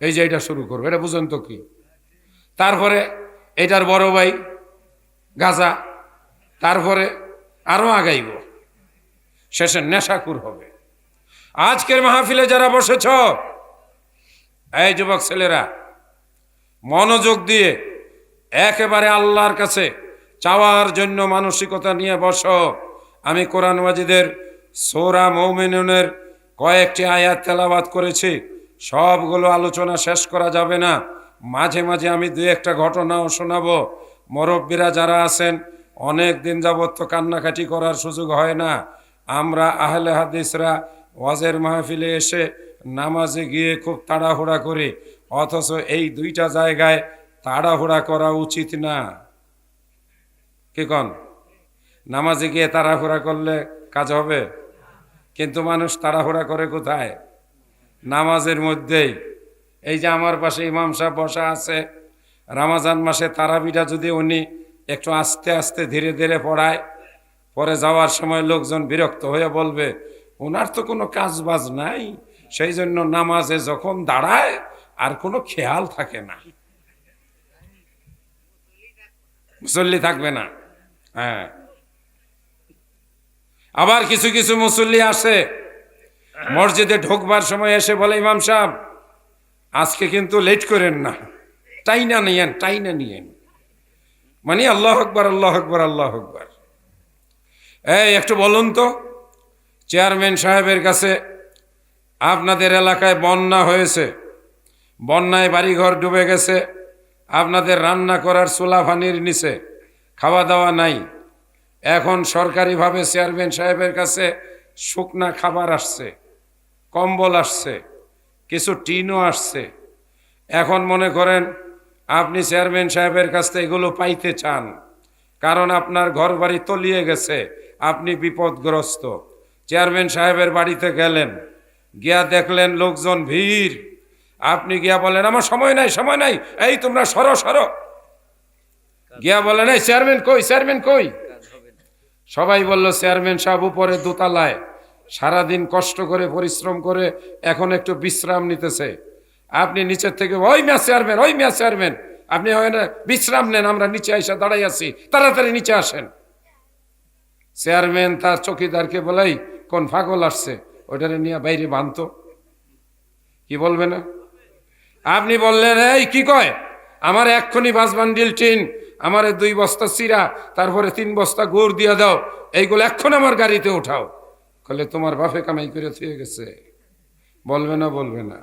এই যে এটা শুরু করবে, এটা বুঝুন তো কি। তারপরে এটার বড় ভাই গাজা, তারপরে আরো আগাইব, শেষে নেশাকুর হবে। আজকের মাহফিলে যারা বসেছ, এই যুবক ছেলেরা, মনোযোগ দিয়ে একেবারে আল্লাহর কাছে চাওয়ার জন্য মানসিকতা নিয়ে বসো। আমি কোরআন মাজিদের সূরা মুমিনুনের কয়েকটি আয়াত তেলাওয়াত করেছি, সবগুলো আলোচনা শেষ করা যাবে না। মাঝে মাঝে আমি দুই একটা ঘটনাও শোনাবো। মুরব্বীরা যারা আছেন, অনেক দিন যাবত তো কান্নাকাটি করার সুযোগ হয় না। আমরা আহলে হাদিসরা ওয়াজের মাহফিলে এসে নামাজে গিয়ে খুব তাড়াহুড়া করি, অথচ এই দুইটা জায়গায় তাড়াহুড়া করা উচিত না। কি কন? নামাজে গিয়ে তাড়াহুড়া করলে কাজ হবে? কিন্তু মানুষ তাড়াহুড়া করে কোথায়? নামাজের মধ্যেই। এই যে আমার পাশে ইমাম সাহেব বসা আছে, রমজান মাসে তারাবিটা যদি উনি একটু আস্তে আস্তে ধীরে ধীরে পড়ায়, পরে যাওয়ার সময় লোকজন বিরক্ত হয়ে বলবে ওনার তো কোনো কাজ বাজ নাই, সেই জন্য নামাজে যখন দাঁড়ায় আর কোনো খেয়াল থাকে না, মুসল্লি থাকবে না। হ্যাঁ, আবার কিছু কিছু মুসল্লি আসে মসজিদে ঢোকবার সময় এসে বলে ইমাম সাহেব আজকে কিন্তু লেট করেন না, টাইনা নিয়েন। মানে আল্লাহ আকবার, আল্লাহ আকবার, আল্লাহ আকবার। এই একটু বলুন তো, চেয়ারম্যান সাহেবের কাছে আপনাদের এলাকায় বন্যা হয়েছে, বন্যায় বাড়িঘর ডুবে গেছে, আপনাদের রান্না করার চুলা পানির নিচে, খাওয়া দাওয়া নাই। এখন সরকারিভাবে চেয়ারম্যান সাহেবের কাছে শুকনা খাবার আসছে, কম্বল আসছে, কিছু টিনও আসছে। এখন মনে করেন আপনি চেয়ারম্যান সাহেবের কাছ থেকে এগুলো পাইতে চান, কারণ আপনার ঘর বাড়ি তলিয়ে গেছে, আপনি বিপদগ্রস্ত। চেয়ারম্যান সাহেবের বাড়িতে গেলেন, গিয়া দেখলেন লোকজন ভিড়। আপনি গিয়া বলেন আমার সময় নাই, এই তোমরা সরো। গিয়া বলেন এই চেয়ারম্যান কই? সবাই বলল চেয়ারম্যান সাহেব উপরে দোতলায় সারাদিন কষ্ট করে পরিশ্রম করে এখন একটু বিশ্রাম নিতেছে। আপনি নিচের থেকে ওই মিয়া চেয়ারম্যান, আপনি বিশ্রাম নেন, আমরা নিচে এসে দাঁড়াই আছি, তাড়াতাড়ি নিচে আসেন। চেয়ারম্যান তার চৌকিদারকে বলেই কোন পাগল আসছে, ওইটারে নিয়ে বাইরে বাঁধতো। কি বলবে না? আপনি বললেন এই কি কয়, আমার এক্ষুনি 5 বান্ডিল টিন, আমার 2 বস্তা চিরা, তারপরে 3 বস্তা গুড় দিয়ে দাও, এইগুলো এখন আমার গাড়িতে উঠাও। বলে তোমার বাপে কামাই করে থুয়ে গেছে। বলবে না?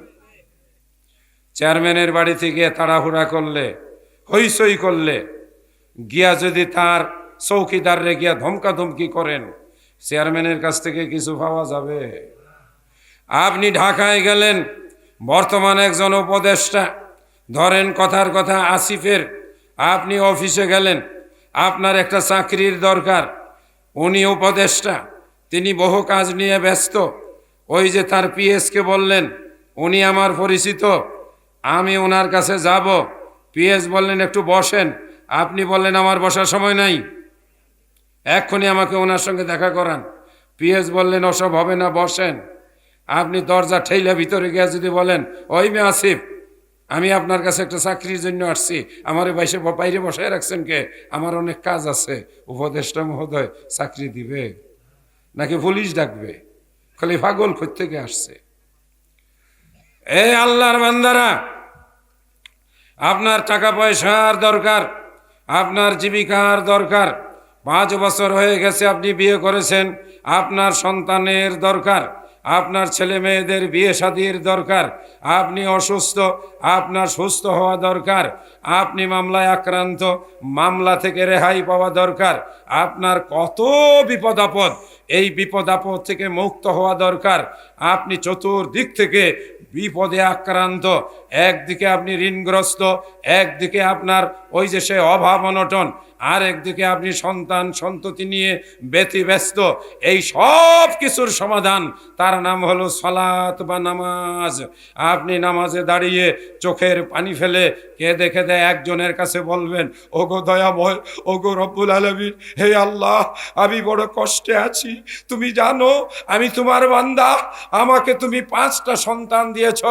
চেয়ারম্যানের বাড়িতে গিয়ে তাড়াহুড়া করলে, হইচই করলে, গিয়া যদি তার চৌকিদাররে গিয়া ধমকাধমকি করেন, চেয়ারম্যানের কাছ থেকে কিছু পাওয়া যাবে? আপনি ঢাকায় গেলেন, বর্তমান একজন উপদেষ্টা, ধরেন কথার কথা আসিফের, আপনি অফিসে গেলেন, আপনার একটা চাকরির দরকার, উনি উপদেষ্টা, তিনি বহু কাজ নিয়ে ব্যস্ত। ওই যে তার পিএসকে বললেন উনি আমার পরিচিত, আমি ওনার কাছে যাব। পিএস বললেন একটু বসেন, আপনি বললেন আমার বসার সময় নাই, এক্ষুনি আমাকে ওনার সঙ্গে দেখা করান। পিএস বললেন ওসব হবে না, বসেন। আপনি দরজা ঠেইলে ভিতরে গিয়ে যদি বলেন ওই মেয়ে আসিফ, আমি আপনার কাছে একটা চাকরির জন্য আসছি, আমার বাইরে বসায় রাখছেন কে, আমার অনেক কাজ আছে। উপদেষ্টা মহোদয় চাকরি দিবে নাকি পুলিশ ডাকবে? খালি পাগল কই থেকে আসছে? এ আল্লাহর বান্দারা, আপনার টাকা পয়সার দরকার, আপনার জীবিকার দরকার। 5 বছর হয়ে গেছে আপনি বিয়ে করেছেন, আপনার সন্তানের দরকার, আপনার ছেলে মেয়েদের বিয়ে শাদীর দরকার, আপনি অসুস্থ, আপনার সুস্থ হওয়া দরকার, আপনি মামলায় আক্রান্ত, মামলা থেকে রেহাই পাওয়া দরকার, আপনার কত বিপদ আপদ, এই বিপদ আপদ থেকে মুক্ত হওয়া দরকার। আপনি চতুর্দিক থেকে বিপদে আক্রান্ত, একদিকে আপনি ঋণগ্রস্ত, একদিকে আপনার ওই যে সে অভাব অনটন, আর একদিকে আপনি সন্তান সন্ততি নিয়ে ব্যতিব্যস্ত। এই সব কিছুর সমাধান তার নাম হলো সালাত বা নামাজ। আপনি নামাজে দাঁড়িয়ে চোখের পানি ফেলে কেঁদে কেঁদে একজনের কাছে বলবেন ওগো দয়াময়, ওগো রব্বুল আলামিন, হে আল্লাহ আমি বড় কষ্টে আছি, তুমি জানো আমি তোমার বান্দা, আমাকে তুমি 5টা সন্তান দিয়েছ,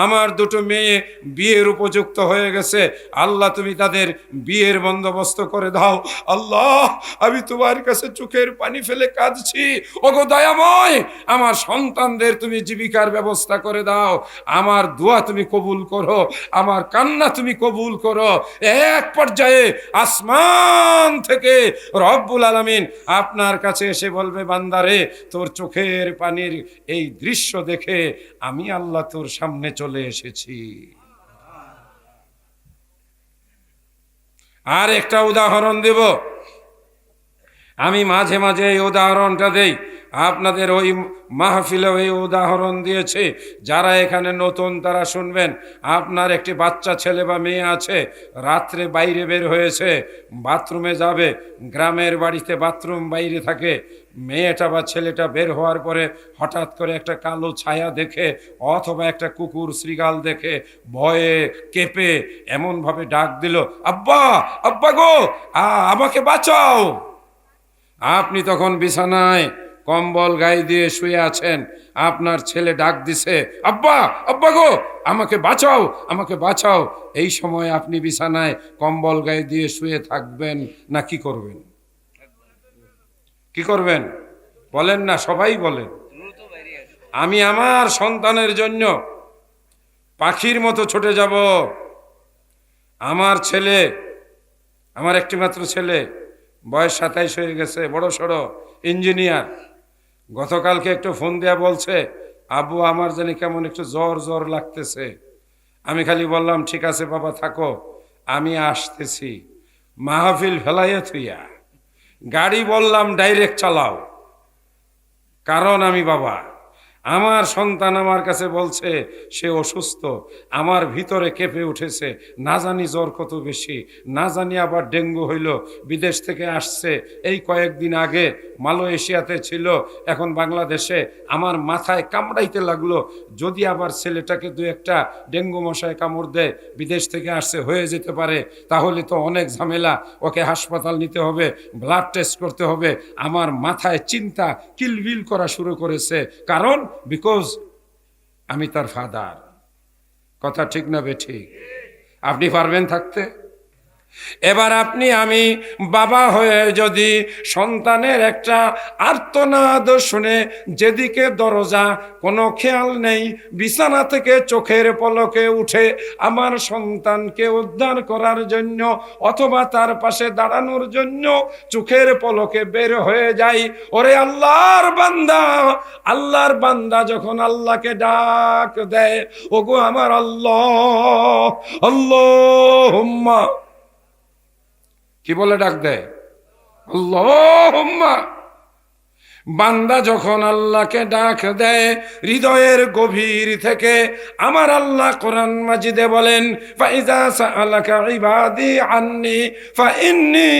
আমার 2টো মেয়ে বিয়ের উপযুক্ত হয়ে গেছে, আল্লাহ তুমি তাদের বিয়ের বন্দোবস্ত করে দাও। আল্লাহ আমি তোমার কাছে চোখের পানি ফেলে কাঁদছি, ওগো দয়াময় আমার সন্তানদের তুমি জীবিকার ব্যবস্থা করে দাও, আমার দোয়া তুমি কবুল করো, আমার কান্না তুমি কবুল করো। এক পর্যায়ে আসমান থেকে রব্বুল আলামিন আপনার কাছে এসে বলবে, বান্দারে তোর চোখের পানির এই দৃশ্য দেখে আমি আল্লাহ তোর সামনে চলে এসেছি। আর একটা উদাহরণ দেব, আমি মাঝে মাঝে এই উদাহরণটা দেই, আপনাদের ওই মাহফিলে এই উদাহরণ দিয়েছে, যারা এখানে নতুন তারা শুনবেন। আপনার একটি বাচ্চা ছেলে বা মেয়ে আছে, রাত্রে বাইরে বের হয়েছে, বাথরুমে যাবে, গ্রামের বাড়িতে বাথরুম বাইরে থাকে, মেয়েটা বা ছেলেটা বের হওয়ার পরে হঠাৎ করে একটা কালো ছায়া দেখে অথবা একটা কুকুর শ্রীগাল দেখে ভয়ে কেঁপে এমনভাবে ডাক দিল, আব্বা আব্বা গো আমাকে বাঁচাও। আপনি তখন বিছানায় কম্বল গায়ে দিয়ে শুয়ে আছেন, আপনার ছেলে ডাক দিছে, আব্বা আব্বা গো আমাকে বাঁচাও আমাকে বাঁচাও। এই সময় আপনি বিছানায় কম্বল গায়ে দিয়ে শুয়ে থাকবেন না কি করবেন? কি করবেন বলেন না, সবাই বলেন। আমি আমার সন্তানের জন্য পাখির মতো ছুটে যাব। আমার ছেলে, আমার একটি মাত্র ছেলে, বয়স 27 হয়ে গেছে, বড় সড়ো ইঞ্জিনিয়ার। গতকালকে একটু ফোন দেয়া বলছে, আব্বু আমার জানি কেমন একটু জ্বর জ্বর লাগতেছে। আমি খালি বললাম ঠিক আছে বাবা থাকো, আমি আসতেছি। মাহফিল ফেলাইয়া থুইয়া গাড়ি বললাম ডাইরেক্ট চালাও, কারণ আমি বাবা, আমার সন্তান আমার কাছে বলছে সে অসুস্থ, আমার ভিতরে কেঁপে উঠেছে, না জানি জ্বর কত বেশি, না জানি আবার ডেঙ্গু হইল, বিদেশ থেকে আসছে, এই কয়েকদিন আগে মালয়েশিয়াতে ছিল, এখন বাংলাদেশে, আমার মাথায় কামড়াইতে লাগলো, যদি আবার ছেলেটাকে 2-1টা ডেঙ্গু মশায় কামড় দেয়, বিদেশ থেকে আসছে, হয়ে যেতে পারে, তাহলে তো অনেক ঝামেলা, ওকে হাসপাতাল নিতে হবে, ব্লাড টেস্ট করতে হবে। আমার মাথায় চিন্তা কিলবিল করা শুরু করেছে, কারণ বিকজ আমি তার ফাদার। কথা ঠিক না বেঠিক? আপনি পারবেন থাকতে? এবার আপনি আমি বাবা হয়ে যদি সন্তানের একটা আর্তনাদ শুনে, যেদিকে দরজা কোনো খেয়াল নেই, বিছানা থেকে চোখের পলকে উঠে আমার সন্তানকে উদ্ধার করার জন্য অথবা তার পাশে দাঁড়ানোর জন্য চোখের পলকে বের হয়ে যাই, ওরে আল্লাহর বান্দা, আল্লাহর বান্দা যখন আল্লাহকে ডাক দেয়, ওগো আমার আল্লাহ, আল্লাহুম্মা, কি বলে ডাক দেয়? আল্লাহুম্মা। বান্দা যখন আল্লাহকে ডাক দেয় হৃদয়ের গভীর থেকে, আমার আল্লাহ কোরআন মাজিদে বলেন, ফাইজা সাআলাকা ইবাদি আন্নি ফাইন্নী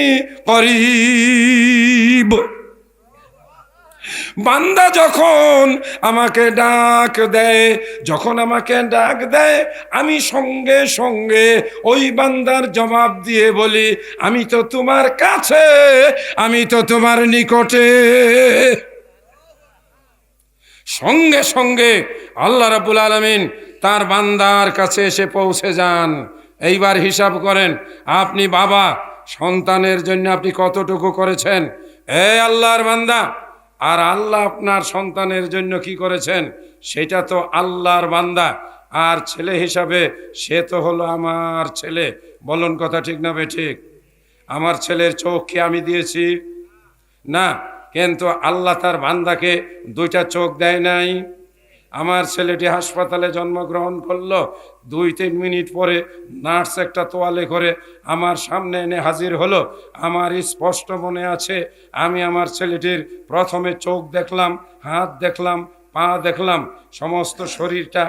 করিব। বান্দা যখন আমাকে ডাক দেয়, যখন আমাকে ডাক দেয়, আমি সঙ্গে সঙ্গে ওই বান্দার জবাব দিয়ে বলি, আমি তো তোমার কাছে, আমি তো তোমার নিকটে। সঙ্গে সঙ্গে আল্লাহ রাব্বুল আলামিন তার বান্দার কাছে এসে পৌঁছে যান। এইবার হিসাব করেন, আপনি বাবা, সন্তানের জন্য আপনি কতটুকু করেছেন? আল্লাহর বান্দা, আর আল্লাহ আপনার সন্তানের জন্য কি করেছেন সেটা তো আল্লাহর বান্দা। আর ছেলে হিসাবে সে তো হলো আমার ছেলে। বলুন কথা ঠিক না বেঠিক? আমার ছেলের চোখ কি আমি দিয়েছি? না, কিন্তু আল্লাহ তার বান্দাকে 2টা চোখ দেয় নাই। আমার ছেলেটি হাসপাতালে জন্মগ্রহণ করলো, 2-3 মিনিট পরে নার্স একটা তোয়ালে করে আমার সামনে এনে হাজির হলো। আমার স্পষ্ট মনে আছে, আমি আমার ছেলেটির প্রথমে চোখ দেখলাম, হাত দেখলাম, পা দেখলাম, সমস্ত শরীরটা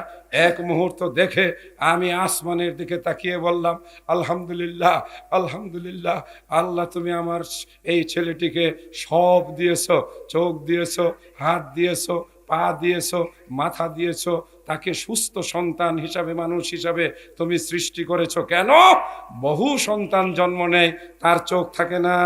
এক মুহূর্ত দেখে আমি আসমানের দিকে তাকিয়ে বললাম, আলহামদুলিল্লাহ আলহামদুলিল্লাহ, আল্লাহ তুমি আমার এই ছেলেটিকে সব দিয়েছো, চোখ দিয়েছো, হাত দিয়েছো, পা দিয়েছো, মাথা দিয়েছো, তাকে সুস্থ সন্তান হিসাবে, মানুষ হিসাবে তুমি সৃষ্টি করেছো কেন? বহু সন্তান জন্ম নেয়, তার চোখ থাকে না।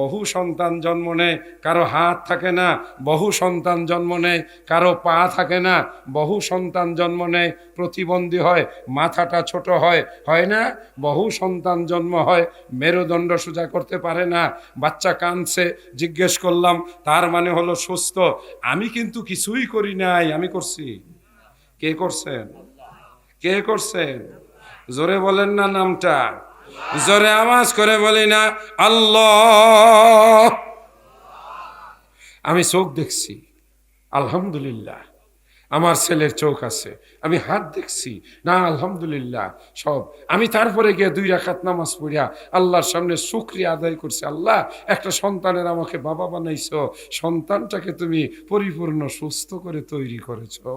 বহু সন্তান জন্ম নেয়, কারো হাত থাকে না। বহু সন্তান জন্ম নেয়, কারো পা থাকে না। বহু সন্তান জন্ম নেয়, প্রতিবন্ধী হয়, মাথাটা ছোট হয়, হয় না? বহু সন্তান জন্ম হয়, মেরুদণ্ড সোজা করতে পারে না। বাচ্চা কাঁদছে, জিজ্ঞেস করলাম, তার মানে হলো সুস্থ। আমি কিন্তু কিছুই করি নাই। আমি করছি? কে করছেন? কে করছেন? জোরে বলেন না নামটা, জোরে আওয়াজ করে বলি না আল্লাহ। আমি চোখ দেখছি, আলহামদুলিল্লাহ। আমার ছেলের চোখ আছে। আমি হাত দেখছি, না আলহামদুলিল্লাহ সব। আমি তারপরে গিয়ে 2 রাকাত নামাজ পড়িয়া আল্লাহর সামনে শুকরিয়া আদায় করছি, আল্লাহ একটা সন্তানের আমাকে বাবা বানাইছো, সন্তানটাকে তুমি পরিপূর্ণ সুস্থ করে তৈরি করেছো।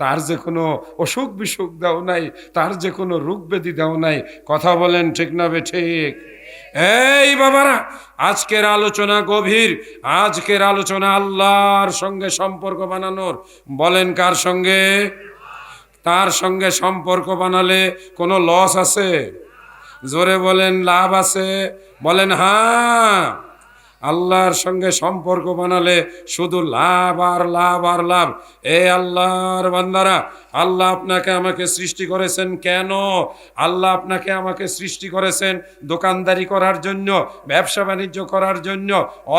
তার যে কোনো অসুখ বিসুখ দাও নাই, তার যে কোনো রোগ ব্যাধি দাও নাই। কথা বলেন ঠিক না বেঠিক? এই বাবারা, আজকের আলোচনা গভীর। আজকের আলোচনা আল্লাহর সঙ্গে সম্পর্ক বানানোর। বলেন কার সঙ্গে? তার সঙ্গে সম্পর্ক বানালে কোনো লস আছে? জোরে বলেন লাভ আছে? বলেন হ্যাঁ। আল্লাহর সঙ্গে সম্পর্ক বানালে শুধু লাভ আর লাভ আর লাভ। এ আল্লাহর বান্দারা, আল্লাহ আপনাকে আমাকে সৃষ্টি করেছেন কেন? আল্লাহ আপনাকে আমাকে সৃষ্টি করেছেন দোকানদারি করার জন্য, ব্যবসা বাণিজ্য করার জন্য,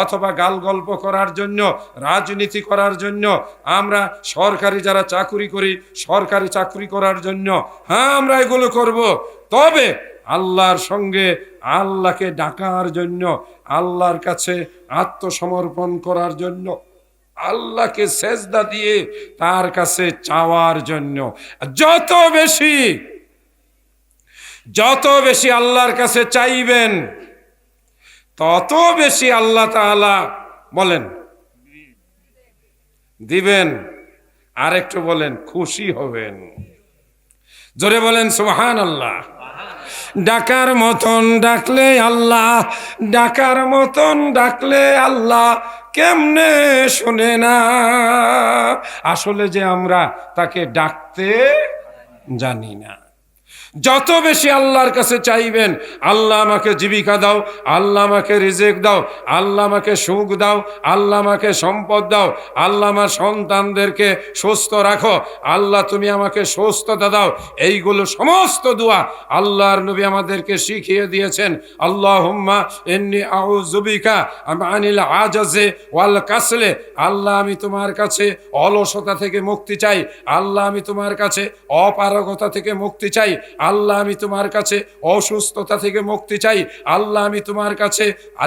অথবা গাল গল্প করার জন্য, রাজনীতি করার জন্য। আমরা সরকারি যারা চাকুরি করি, সরকারি চাকুরি করার জন্য। হ্যাঁ, আমরা এগুলো করব, তবে আল্লাহর সঙ্গে আল্লাহকে ডাকার জন্য, আল্লাহর কাছে আত্মসমর্পণ করার জন্য, আল্লাহকে সেজদা দিয়ে তার কাছে চাওয়ার জন্য। যত বেশি আল্লাহর কাছে চাইবেন, তত বেশি আল্লাহ তাআলা বলেন দিবেন। আর একটু বলেন খুশি হবেন। জোরে বলেন সুবহানাল্লাহ। ডাকার মতন ডাকলে আল্লাহ, ডাকার মতন ডাকলে আল্লাহ কেমনে শোনে না। আসলে যে আমরা তাকে ডাকতে জানি না। যত বেশি আল্লাহর কাছে চাইবেন, আল্লাহ আমাকে জীবিকা দাও, আল্লাহ আমাকে রিজিক দাও, আল্লাহ আমাকে সুখ দাও, আল্লাহ আমাকে সম্পদ দাও, আল্লাহ আমার সন্তানদেরকে সুস্থ রাখো, আল্লাহ তুমি আমাকে সুস্থতা দাও, এইগুলো সমস্ত দোয়া আল্লাহর নবী আমাদেরকে শিখিয়ে দিয়েছেন। আল্লাহুম্মা ইন্নী আউযু বিকা আনিল আজাজে ওয়াল কাসলে। আল্লাহ আমি তোমার কাছে অলসতা থেকে মুক্তি চাই, আল্লাহ আমি তোমার কাছে অপারগতা থেকে মুক্তি চাই, আল্লাহ আমি তোমার কাছে অসুস্থতা থেকে মুক্তি চাই, আল্লাহ আমি তোমার কাছে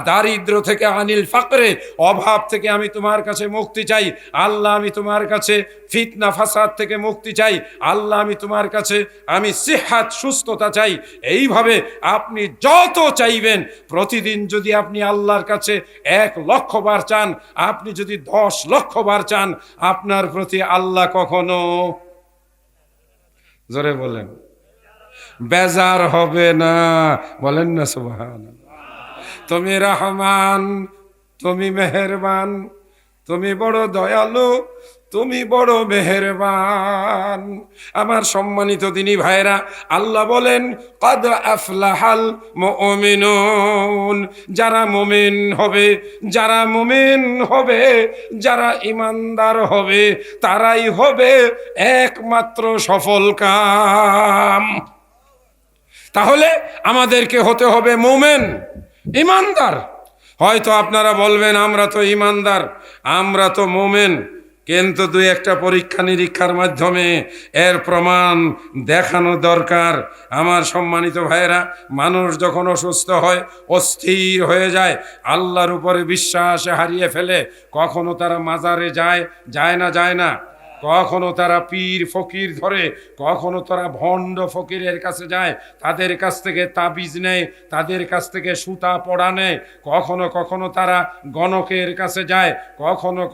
দারিদ্র থেকে, আনিল ফাকরে অভাব থেকে আমি তোমার কাছে মুক্তি চাই, আল্লাহ আমি তোমার কাছে ফিতনা ফাসাদ থেকে মুক্তি চাই, আল্লাহ আমি তোমার কাছে আমি সিহাত সুস্থতা চাই। এইভাবে আপনি যত চাইবেন, প্রতিদিন যদি আপনি আল্লাহর কাছে 1,00,000 বার চান, আপনি যদি 10 লক্ষ বার চান, আপনার প্রতি আল্লাহ কখনো, জোরে বলেন, বেজার হবে না। বলেন না সুবহানাল্লাহ। তুমি রহমান, তুমি মেহেরবান, তুমি বড় দয়ালু, তুমি বড় মেহেরবান। আমার সম্মানিত দিনী ভাইরা, আল্লাহ বলেন ক্বাদ আফলাহাল মুমিনুন। যারা মুমিন হবে, যারা মুমিন হবে, যারা ইমানদার হবে, তারাই হবে একমাত্র সফল কাম। তাহলে আমাদেরকে হতে হবে মুমিন, ইমানদার। হয়তো আপনারা বলবেন আমরা তো ইমানদার, আমরা তো মুমিন, কিন্তু 2-1টা পরীক্ষা নিরীক্ষার মাধ্যমে এর প্রমাণ দেখানো দরকার। আমার সম্মানিত ভাইয়েরা, মানুষ যখন অসুস্থ হয়, অস্থির হয়ে যায়, আল্লাহর উপরে বিশ্বাস হারিয়ে ফেলে, কখনো তারা মাজারে যায় না, কখনো তারা পীর ফকির ধরে, কখনো তারা ভণ্ড ফকিরের কাছে যায়, তাদের কাছ থেকে তাবিজ নেয়, তাদের কাছ থেকে সুতা পড়া নেয়, কখনো তারা গণকের কাছে যায়,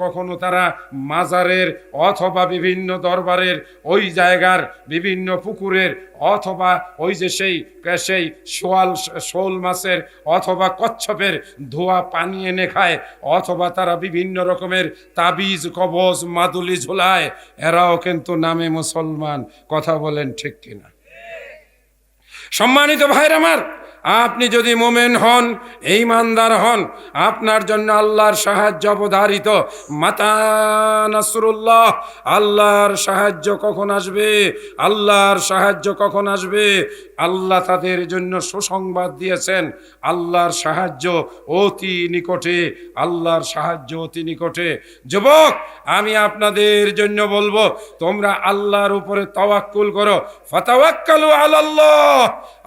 কখনো তারা মাজারের অথবা বিভিন্ন দরবারের ওই জায়গার বিভিন্ন পুকুরের অথবা ওই যে সেই শোল মাছের অথবা কচ্ছপের ধোয়া পানি এনে খায়, অথবা তারা বিভিন্ন রকমের তাবিজ কবজ মাদুলি ঝোলায়, এরাও কিন্তু নামে মুসলমান। কথা বলেন ঠিক কিনা? সম্মানিত ভাইরা আমার, আপনি যদি মোমেন হন, ঈমানদার হন, আপনার জন্য আল্লাহর সাহায্য অবধারিত। মাতা নাসরুল্লাহ, আল্লাহর সাহায্য কখন আসবে? আল্লাহর সাহায্য কখন আসবে? আল্লাহ তাদের জন্য সুসংবাদ দিয়েছেন, আল্লাহর সাহায্য অতি নিকটে, আল্লাহর সাহায্য অতি নিকটে। যুবক, আমি আপনাদের জন্য বলবো, তোমরা আল্লাহর উপরে তাওয়াক্কুল করো। ফাতাওয়াক্কালু আলাল্লাহ,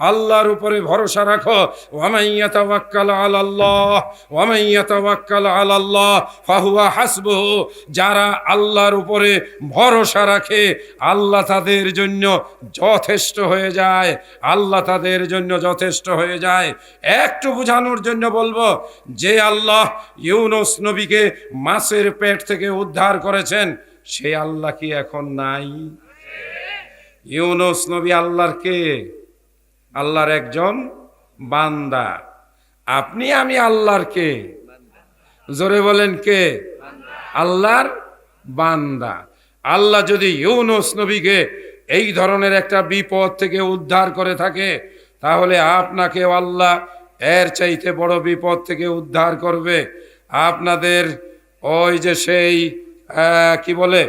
আল্লাহর উপরে ভরসা রাখো। ওয়ামান ইয়াতাওয়াক্কাল আলাল্লাহ ওয়ামান ইয়াতাওয়াক্কাল আলাল্লাহ ফাহুয়া হাসবুহু, যারা আল্লাহর উপরে ভরসা রাখে আল্লাহ তাদের জন্য যথেষ্ট হয়ে যায়, আল্লাহ তাদের জন্য যথেষ্ট হয়ে যায়। একটু বোঝানোর জন্য বলবো, যে আল্লাহ ইউনুস নবীকে মাছের পেট থেকে উদ্ধার করেছেন, সে আল্লাহ কি এখন নাই? ইউনুস নবী আল্লাহর কে? আল্লাহর একজন বান্দা। আপনি আমি আল্লাহর কে? জোরে বলেন কে? আল্লাহর বান্দা। আল্লাহ যদি ইউনুস নবীকে এই ধরনের একটা বিপদ থেকে উদ্ধার করে থাকে, তাহলে আপনাকেও আল্লাহ এর চাইতে বড় বিপদ থেকে উদ্ধার করবে। আপনাদের ওই যে সেই কি বলে,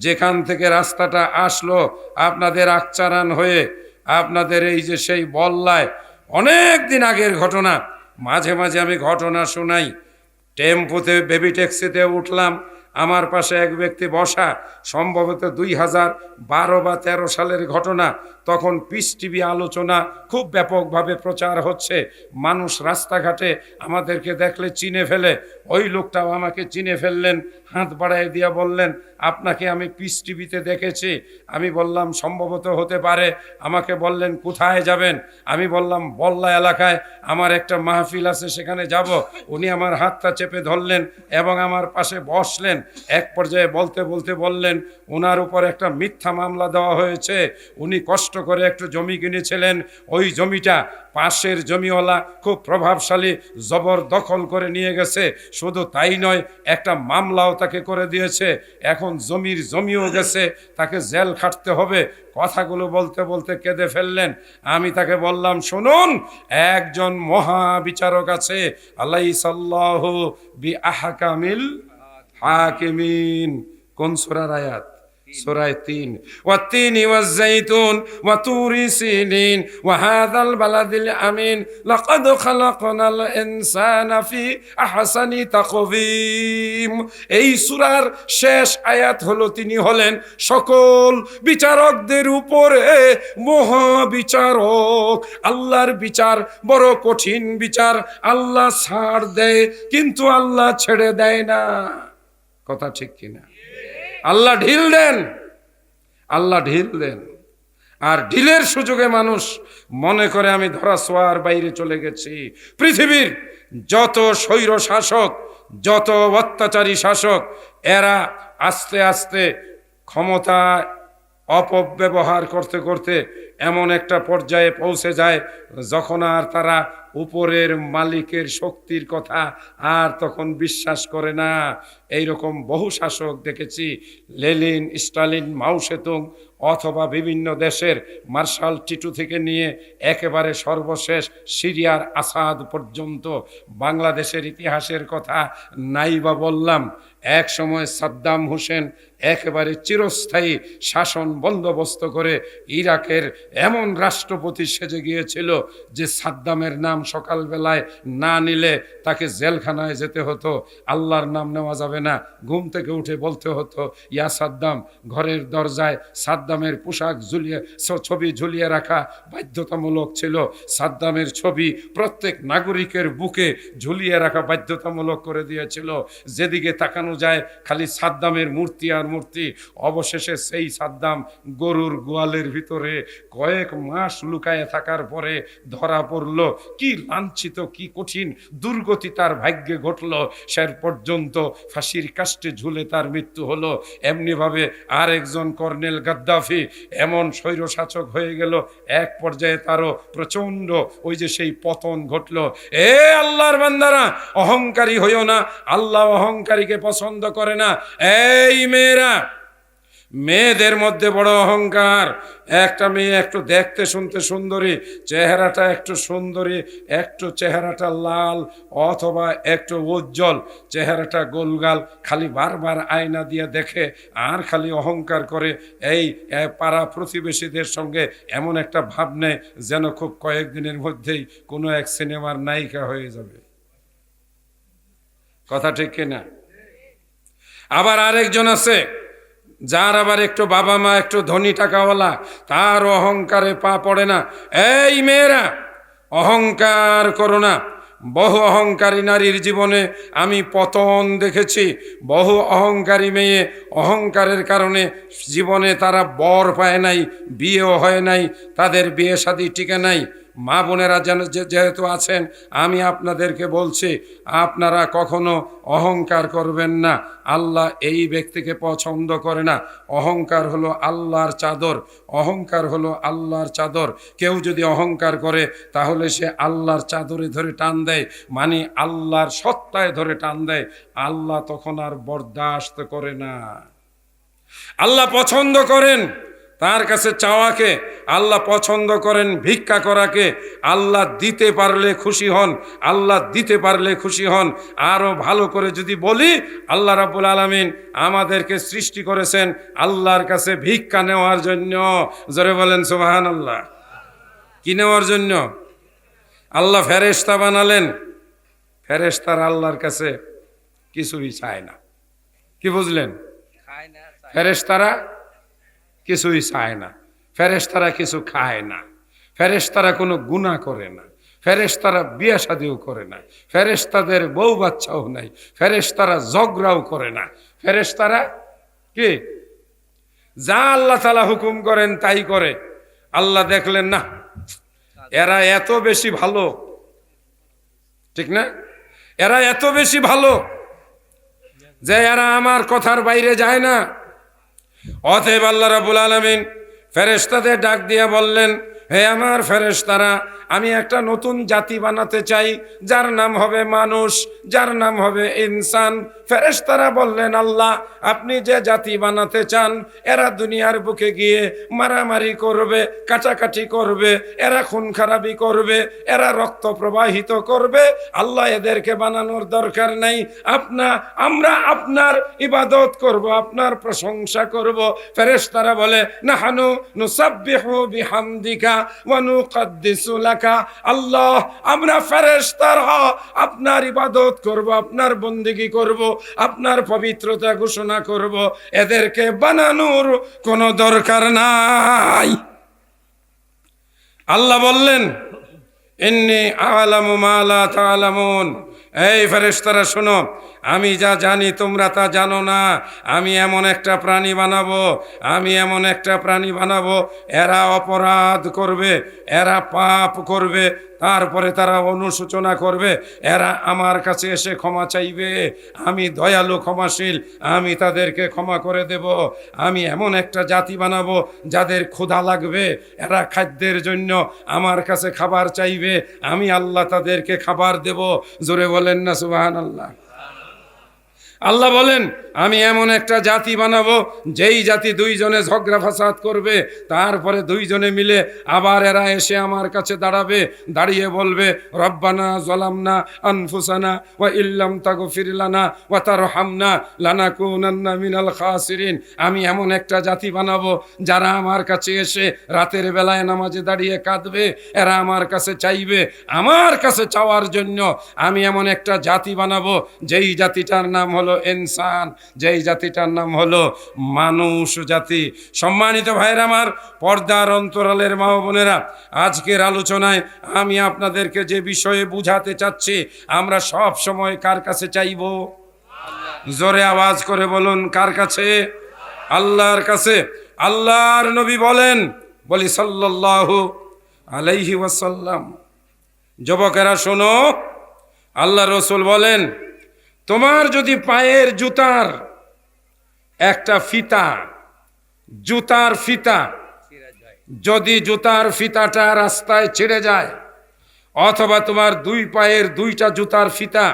যেখান থেকে রাস্তাটা আসলো আপনাদের আকচারান হয়ে, আপনাদের এই যে সেই বল্লায়, অনেক দিন আগের ঘটনা, মাঝে মাঝে আমি ঘটনা শোনাই। টেম্পোতে, বেবি ট্যাক্সিতে উঠলাম, আমার পাশে এক ব্যক্তি বসা, সম্ভবত 2012 বা 13 সালের ঘটনা। তখন পিস টিভি আলোচনা খুব ব্যাপকভাবে প্রচার হচ্ছে। মানুষ রাস্তাঘাটে আমাদেরকে দেখলে চিনে ফেলে। ওই লোকটাও আমাকে চিনে ফেললেন, হাত বাড়ায় দিয়া বললেন, আপনাকে আমি পিস টিভিতে দেখেছি। আমি বললাম সম্ভবত হতে পারে। আমাকে বললেন কোথায় যাবেন? আমি বললাম বল্লা এলাকায় আমার একটা মাহফিল আছে, সেখানে যাব। উনি আমার হাতটা চেপে ধরলেন এবং আমার পাশে বসলেন। এক পর্যায়ে বলতে বলতে বললেন ওনার উপর একটা মিথ্যা মামলা দেওয়া হয়েছে। উনি কষ্ট করে একটু জমি কিনেছিলেন, ওই জমিটা পাশের জমিওয়ালা খুব প্রভাবশালী জবরদখল করে নিয়ে গেছে। শুধু তাই নয়, একটা মামলাও তাকে করে দিয়েছে। এখন জমিও গেছে, তাকে জেল খাটতে হবে। কথাগুলো বলতে বলতে কেঁদে ফেললেন। আমি তাকে বললাম, শুনুন, একজন মহাবিচারক আছে, আলাইসাল্লাহু বিআহকামিল হাকিমিন। কোন সূরার আয়াত? সূরা ৩। ওয়াত-তিনি ওয়াজ-যাইতুন ওয়া তুরি সিনিন ওয়া হাযাল বালাদিল আমিন লাকাদ খালাকনাল ইনসানা ফি আহসানি তাকওয়িম। এই সূরার শেষ আয়াত হলো, তিনি হলেন সকল বিচারকদের উপরে মহাবিচারক। আল্লাহর বিচার বড় কঠিন বিচার। আল্লাহ ছাড় দেয়, কিন্তু আল্লাহ ছেড়ে দেয় না। কথা ঠিক কিনা? আল্লাহ ঢিল দেন, আল্লাহ ঢিল দেন। আর ঢিলের সুযোগে মানুষ মনে করে আমি ধরা ছোঁয়ার বাইরে চলে গেছি। পৃথিবীর যত স্বৈর শাসক, যত অত্যাচারী শাসক, এরা আস্তে আস্তে ক্ষমতা অপব্যবহার করতে করতে এমন একটা পর্যায়ে পৌঁছে যায়, যখন আর তারা উপরের মালিকের শক্তির কথা আর তখন বিশ্বাস করে না। এইরকম বহু শাসক দেখেছি। লেনিন, স্টালিন, মাও সেতুং, অথবা বিভিন্ন দেশের মার্শাল টিটু থেকে নিয়ে একেবারে সর্বশেষ সিরিয়ার আসাদ পর্যন্ত। বাংলাদেশের ইতিহাসের কথা নাই বা বললাম। এক সময় সাদ্দাম হোসেন একেবারে চিরস্থায়ী শাসন বন্দোবস্ত করে ইরাকের এমন রাষ্ট্রপতি সেজে গিয়েছিল যে সাদ্দামের নাম সকালবেলায় না নিলে তাকে জেলখানায় যেতে হতো। আল্লাহর নাম নেওয়া যাবে না, ঘুম থেকে উঠে বলতে হতো ইয়া সাদ্দাম। ঘরের দরজায় সাদ্দামের পোশাক ছবি ঝুলিয়ে রাখা বাধ্যতামূলক ছিল। সাদ্দামের ছবি প্রত্যেক নাগরিকের বুকে ঝুলিয়ে রাখা বাধ্যতামূলক করে দিয়েছিল। যেদিকে তাকানো যায় খালি সাদ্দামের মূর্তি আর মূর্তি। অবশেষে সেই সাদ্দাম গরুর গোয়ালের ভিতরে কয়েক মাস লুকায়ে থাকার পরে ধরা পড়ল। কি লাঞ্ছিত, কি কঠিন দুর্গতি তার ভাগ্যে ঘটল। শেষ পর্যন্ত ফাঁসির কাস্টে ঝুলে তার মৃত্যু হলো। এমনিভাবে আর একজন কর্নেল গাদ্দাফি এমন স্বৈরশাসক হয়ে গেল, এক পর্যায়ে তারও প্রচন্ড ওই যে সেই পতন ঘটল। এ আল্লাহর বান্দারা, অহংকারী হইও না, আল্লাহ অহংকারীকে পছন্দ করে না। এই মেয়েরা, মেয়েদের মধ্যে বড় অহংকার। একটা মেয়ে একটু দেখতে শুনতে সুন্দরী, চেহারাটা একটু সুন্দরী, একটু চেহারাটা লাল অথবা একটু উজ্জ্বল, চেহারাটা গোলগাল, খালি বারবার আয়না দিয়ে দেখে আর খালি অহংকার করে। এই পাড়া প্রতিবেশীদের সঙ্গে এমন একটা ভাব নেয় যেন খুব কয়েকদিনের মধ্যেই কোনো এক সিনেমার নায়িকা হয়ে যাবে। কথা ঠিক কিনা? আবার আরেকজন আছে যার আবার একটু বাবা মা একটু ধনী টাকাওয়ালা, তার অহংকারে পা পড়ে না। এই মেয়েরা, অহংকার করো না। বহু অহংকারী নারীর জীবনে আমি পতন দেখেছি। বহু অহংকারী মেয়ে অহংকারের কারণে জীবনে তারা বর পায় নাই, বিয়েও হয় নাই, তাদের বিয়ে শাদী টিকে নাই। মা বোনেরা যেহেতু আছেন, আমি আপনাদেরকে বলছি, আপনারা কখনো অহংকার করবেন না। আল্লাহ এই ব্যক্তিকে পছন্দ করে না। অহংকার হলো আল্লাহর চাদর, অহংকার হলো আল্লাহর চাদর। কেউ যদি অহংকার করে তাহলে সে আল্লাহর চাদরে ধরে টান দেয়, মানে আল্লাহর সত্তায় ধরে টান দেয়। আল্লাহ তখন আর বরদাস্ত করে না। আল্লাহ পছন্দ করেন তার কাছে চাওয়াকে, আল্লাহ পছন্দ করেন ভিক্ষা করাকে। আল্লাহ দিতে পারলে খুশি হন, আল্লাহ দিতে পারলে খুশি হন। আরও ভালো করে যদি বলি, আল্লাহ রাব্বুল আলামিন আমাদেরকে সৃষ্টি করেছেন আল্লাহর কাছে ভিক্ষা নেওয়ার জন্য। জোরে বলেন সুবহানাল্লাহ। কি নেওয়ার জন্য? আল্লাহ ফেরেশতা বানালেন, ফেরেশতারা আল্লাহর কাছে কিছুই চায় না। কি বুঝলেন? ফেরেশতারা কিছুই চায় না, ফেরেশতারা কিছু খায় না, ফেরেশতারা কোনো গুনাহ করে না, ফেরেশতারা বিয়ে শাদীও করে না, ফেরেশতাদের বউ বাচ্চাও নাই, ফেরেশতারা ঝগড়াও করে না। ফেরেশতারা কি? যা আল্লাহ তাআলা হুকুম করেন তাই করে। আল্লাহ দেখলেন না, এরা এত বেশি ভালো, ঠিক না? এরা এত বেশি ভালো যে এরা আমার কথার বাইরে যায় না। অতএব আল্লাহ রাব্বুল আলামিন ফেরেশতাদের ডাক দিয়ে বললেন, হে আমার ফেরেশতারা, আমি একটা নতুন জাতি বানাতে চাই, যার নাম হবে মানুষ, যার নাম হবে ইনসান। ফেরেশতারা বললেন, আল্লাহ আপনি যে জাতি বানাতে চান, এরা দুনিয়ার বুকে গিয়ে মারামারি করবে, কাটাকাটি করবে, এরা খুন খারাপি করবে, এরা রক্ত প্রবাহিত করবে। আল্লাহ এদেরকে বানানোর দরকার নাই। আমরা আপনার ইবাদত করব, আপনার প্রশংসা করব। ফেরেশতারা বলে, নাহানু নুসাব্বিহু বিহামদিকা ওয়া নুকদ্দিসু লাকা। আল্লাহ আমরা ফেরেশতারা আপনার ইবাদত করব, আপনার বন্দেগী করব, আপনার পবিত্রতা ঘোষণা করব। এদেরকে বানানোর কোনো দরকার নাই। আল্লাহ বললেন, ইন্নী আ'লামু মা লা তা'লামুন। এই ফেরেশতারা শোনো, আমি যা জানি তোমরা তা জানো না। আমি এমন একটা প্রাণী বানাবো, আমি এমন একটা প্রাণী বানাবো, এরা অপরাধ করবে, এরা পাপ করবে, তারপরে তারা অনুশোচনা করবে, এরা আমার কাছে এসে ক্ষমা চাইবে। আমি দয়ালু ক্ষমাশীল, আমি তাদেরকে ক্ষমা করে দেব। আমি এমন একটা জাতি বানাবো যাদের ক্ষুধা লাগবে, এরা খাদ্যের জন্য আমার কাছে খাবার চাইবে, আমি আল্লাহ তাদেরকে খাবার দেব। জোরে বলেন না সুবহানাল্লাহ। আল্লাহ বলেন, আমি এমন একটা জাতি বানাবো যেই জাতি দুইজনে ঝগড়া ফাসাদ করবে, তারপরে দুইজনে মিলে আবার এরা এসে আমার কাছে দাঁড়াবে, দাঁড়িয়ে বলবে, রব্বানা যালামনা আনফুসানা ওয়া ইল্লাম তাগফির লানা ওয়া তারহামনা লানাকুনান্না মিনাল খাসিরিন। আমি এমন একটা জাতি বানাবো যারা আমার কাছে এসে রাতের বেলায় নামাজে দাঁড়িয়ে কাঁদবে, এরা আমার কাছে চাইবে। আমার কাছে চাওয়ার জন্য আমি এমন একটা জাতি বানাবো যেই জাতিটার নাম হলো ইনসান, যেই জাতিটার নাম হলো মানুষ জাতি। সম্মানিত ভাইরা আমার, পর্দার অন্তরালের মা ও বোনেরা, আজকের আলোচনায় আমি আপনাদেরকে যে বিষয়ে বুঝাতে চাচ্ছি, আমরা সব সময় কার কাছে চাইব? জোরে আওয়াজ করে বলুন, কার কাছে? আল্লাহর কাছে। আল্লাহর নবী বলেন, বলি সাল্লাল্লাহু আলাইহি ওয়াসাল্লাম, যুবকেরা শোনো, আল্লাহ রসুল বলেন, তোমার যদি পায়ের জুতার একটা ফিতা, জুতার ফিতা, যদি জুতার ফিতাটা রাস্তায় ছিঁড়ে যায়, অথবা তোমার দুই পায়ের দুইটা জুতার ফিতা,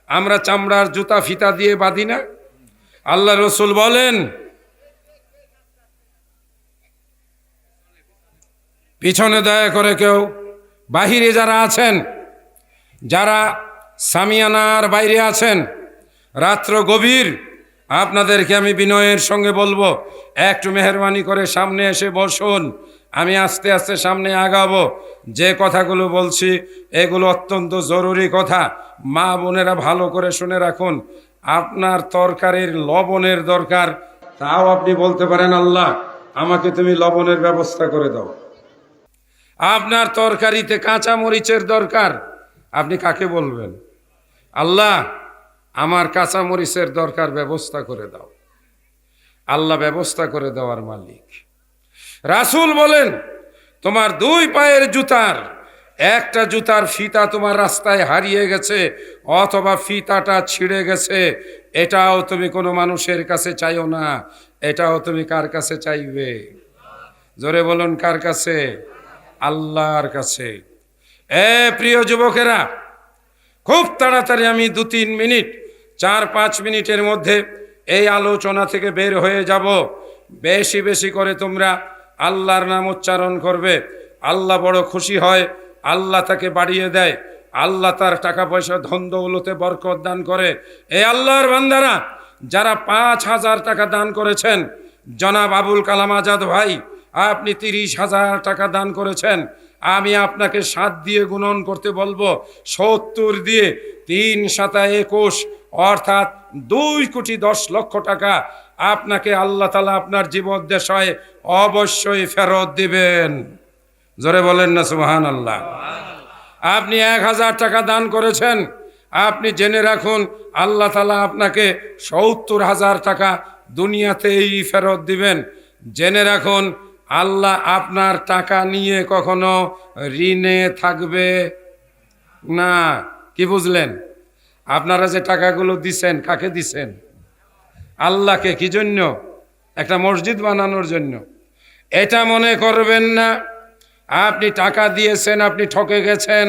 আমরা চামড়ার জুতা ফিতা দিয়ে বাঁধি না? আল্লাহ রসুল বলেন, পিছনে দয়া করে কেউ বাহিরে যারা আছেন, যারা সামিয়ানার বাইরে আছেন, রাত্র গভীর, আপনাদেরকে আমি বিনয়ের সঙ্গে বলবো একটু মেহরবানি করে সামনে এসে বসুন। আমি আস্তে আস্তে সামনে আগাবো। যে কথাগুলো বলছি এগুলো অত্যন্ত জরুরি কথা। মা বোনেরা ভালো করে শুনে রাখুন। আপনার তরকারির লবণের দরকার, তাও আপনি বলতে পারেন আল্লাহ আমাকে তুমি লবণের ব্যবস্থা করে দাও। আপনার তরকারিতে কাঁচা মরিচের দরকার, আপনি কাকে বলবেন? আল্লাহ আমার কাঁচা মরিচের দরকার, ব্যবস্থা করে দাও। আল্লাহ ব্যবস্থা করে দেওয়ার মালিক। রাসূল বলেন তোমার দুই পায়ের জুতার একটা জুতার ফিতা তোমার রাস্তায় হারিয়ে গেছে অথবা ফিতাটা ছিঁড়ে গেছে, এটাও তুমি কোনো মানুষের কাছে চাইও না, এটাও তুমি কার কাছে চাইবে? জোরে বলুন, কার কাছে? আল্লাহর কাছে। প্রিয় যুবকেরা, খুব তাড়াতাড়ি আমি 2-3 মিনিট 4-5 মিনিটের মধ্যে এই আলোচনা থেকে বের হয়ে যাব। বেশি বেশি করে তোমরা আল্লাহর নাম উচ্চারণ করবে। আল্লাহ বড় খুশি হয়, আল্লাহ তাকে বাড়িয়ে দেয়, আল্লাহ তার টাকা পয়সা ধন দৌলতে বরকত দান করে। এই আল্লাহর বান্দারা যারা 5,000 টাকা দান করেছেন, জনাব আবুল কালাম আজাদ ভাই আপনি 30,000 টাকা দান করেছেন, আমি আপনাকে 7 দিয়ে গুণন করতে বলবো। 70 দিয়ে 3 7 21 অর্থাৎ 2,10,00,000 টাকা আপনাকে আল্লাহ তাআলা আপনার জীবদ্দশায় অবশ্যই ফেরত দিবেন। জোরে বলেন না সুবহানাল্লাহ। আপনি 1,000 টাকা দান করেছেন, আপনি জেনে রাখুন আল্লাহ তাআলা আপনাকে 70,000 টাকা দুনিয়াতেই ফেরত দিবেন। জেনে রাখুন আল্লাহ আপনার টাকা নিয়ে কখনো ঋণে থাকবে না। কি বুঝলেন? আপনারা যে টাকাগুলো দিছেন, কাকে দিছেন? আল্লাহকে। কি জন্য? একটা মসজিদ বানানোর জন্য। এটা মনে করবেন না আপনি টাকা দিয়েছেন আপনি ঠকে গেছেন।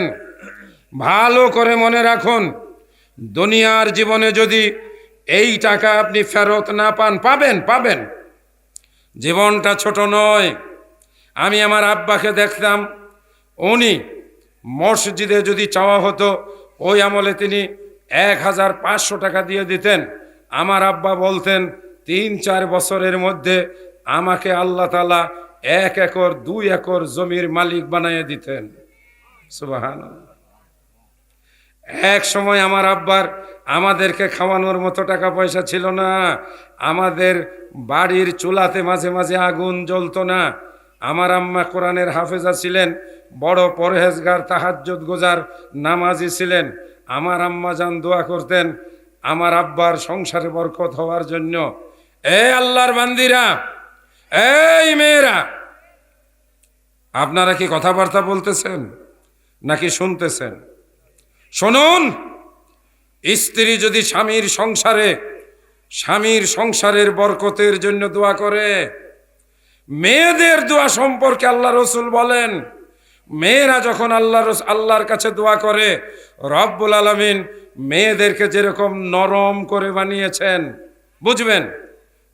ভালো করে মনে রাখুন, দুনিয়ার জীবনে যদি এই টাকা আপনি ফেরত না পান, পাবেন। জীবনটা ছোট নয়। আমি আমার আব্বাকে দেখতাম, উনি মসজিদে যদি চাওয়া হতো ওই আমলে তিনি 1,500 টাকা দিয়ে দিতেন। আমার আব্বা বলতেন 3-4 বছরের মধ্যে আমাকে আল্লাহ তাআলা 1 একর 2 একর জমির মালিক বানিয়ে দিতেন। সুবহানাল্লাহ। এক সময় আমার আব্বার আমাদেরকে খাওয়ানোর মতো টাকা পয়সা ছিল না। আমাদের বাড়ির চুলাতে মাঝে মাঝে আগুন জ্বলতো না। আমার আম্মা কোরআনের হাফেজা ছিলেন, বড় পরহেজগার, তাহাজ্জুদ গোজার, নামাজি ছিলেন। আমার আম্মা জান দোয়া করতেন আমার আব্বার সংসারে বরকত হওয়ার জন্য। আল্লাহর বান্দিরা, এই মেয়েরা, আপনারা কি কথাবার্তা বলতেছেন নাকি শুনতেছেন? শুনুন, স্ত্রী যদি স্বামীর সংসারের বরকতের জন্য দোয়া করে, মেয়েদের দোয়া সম্পর্কে আল্লাহ রসুল বলেন মেয়েরা যখন আল্লাহর কাছে দোয়া করে, রব্বুল আলামিন মেয়েদেরকে যেরকম নরম করে বানিয়েছেন, বুঝবেন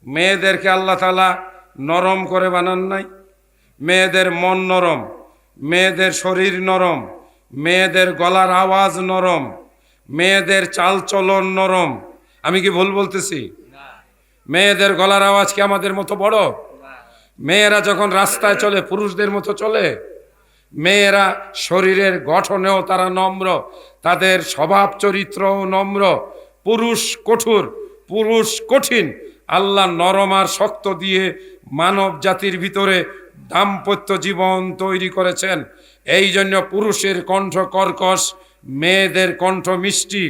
মেয়েদেরকে আল্লাহ তাআলা নরম করে বানান নাই। মেয়েদের মন নরম, মেয়েদের শরীর নরম, মেয়েদের গলার আওয়াজ নরম, মেয়েদের চালচলন নরম। আমি কি ভুল বলতেছি? মেয়েদের গলার আওয়াজ কি আমাদের মতো বড়? মেয়েরা যখন রাস্তায় চলে পুরুষদের মতো চলে। মেয়েরা শরীরের গঠনেও তারা নম্র, তাদের স্বভাব চরিত্রও নম্র। পুরুষ কঠোর, পুরুষ কঠিন। আল্লাহ নরম আর শক্ত দিয়ে মানব জাতির ভিতরে দাম্পত্য জীবন তৈরি করেছেন। এই জন্য পুরুষের কণ্ঠ কর্কশ, মেয়েদের কণ্ঠ মিষ্টি।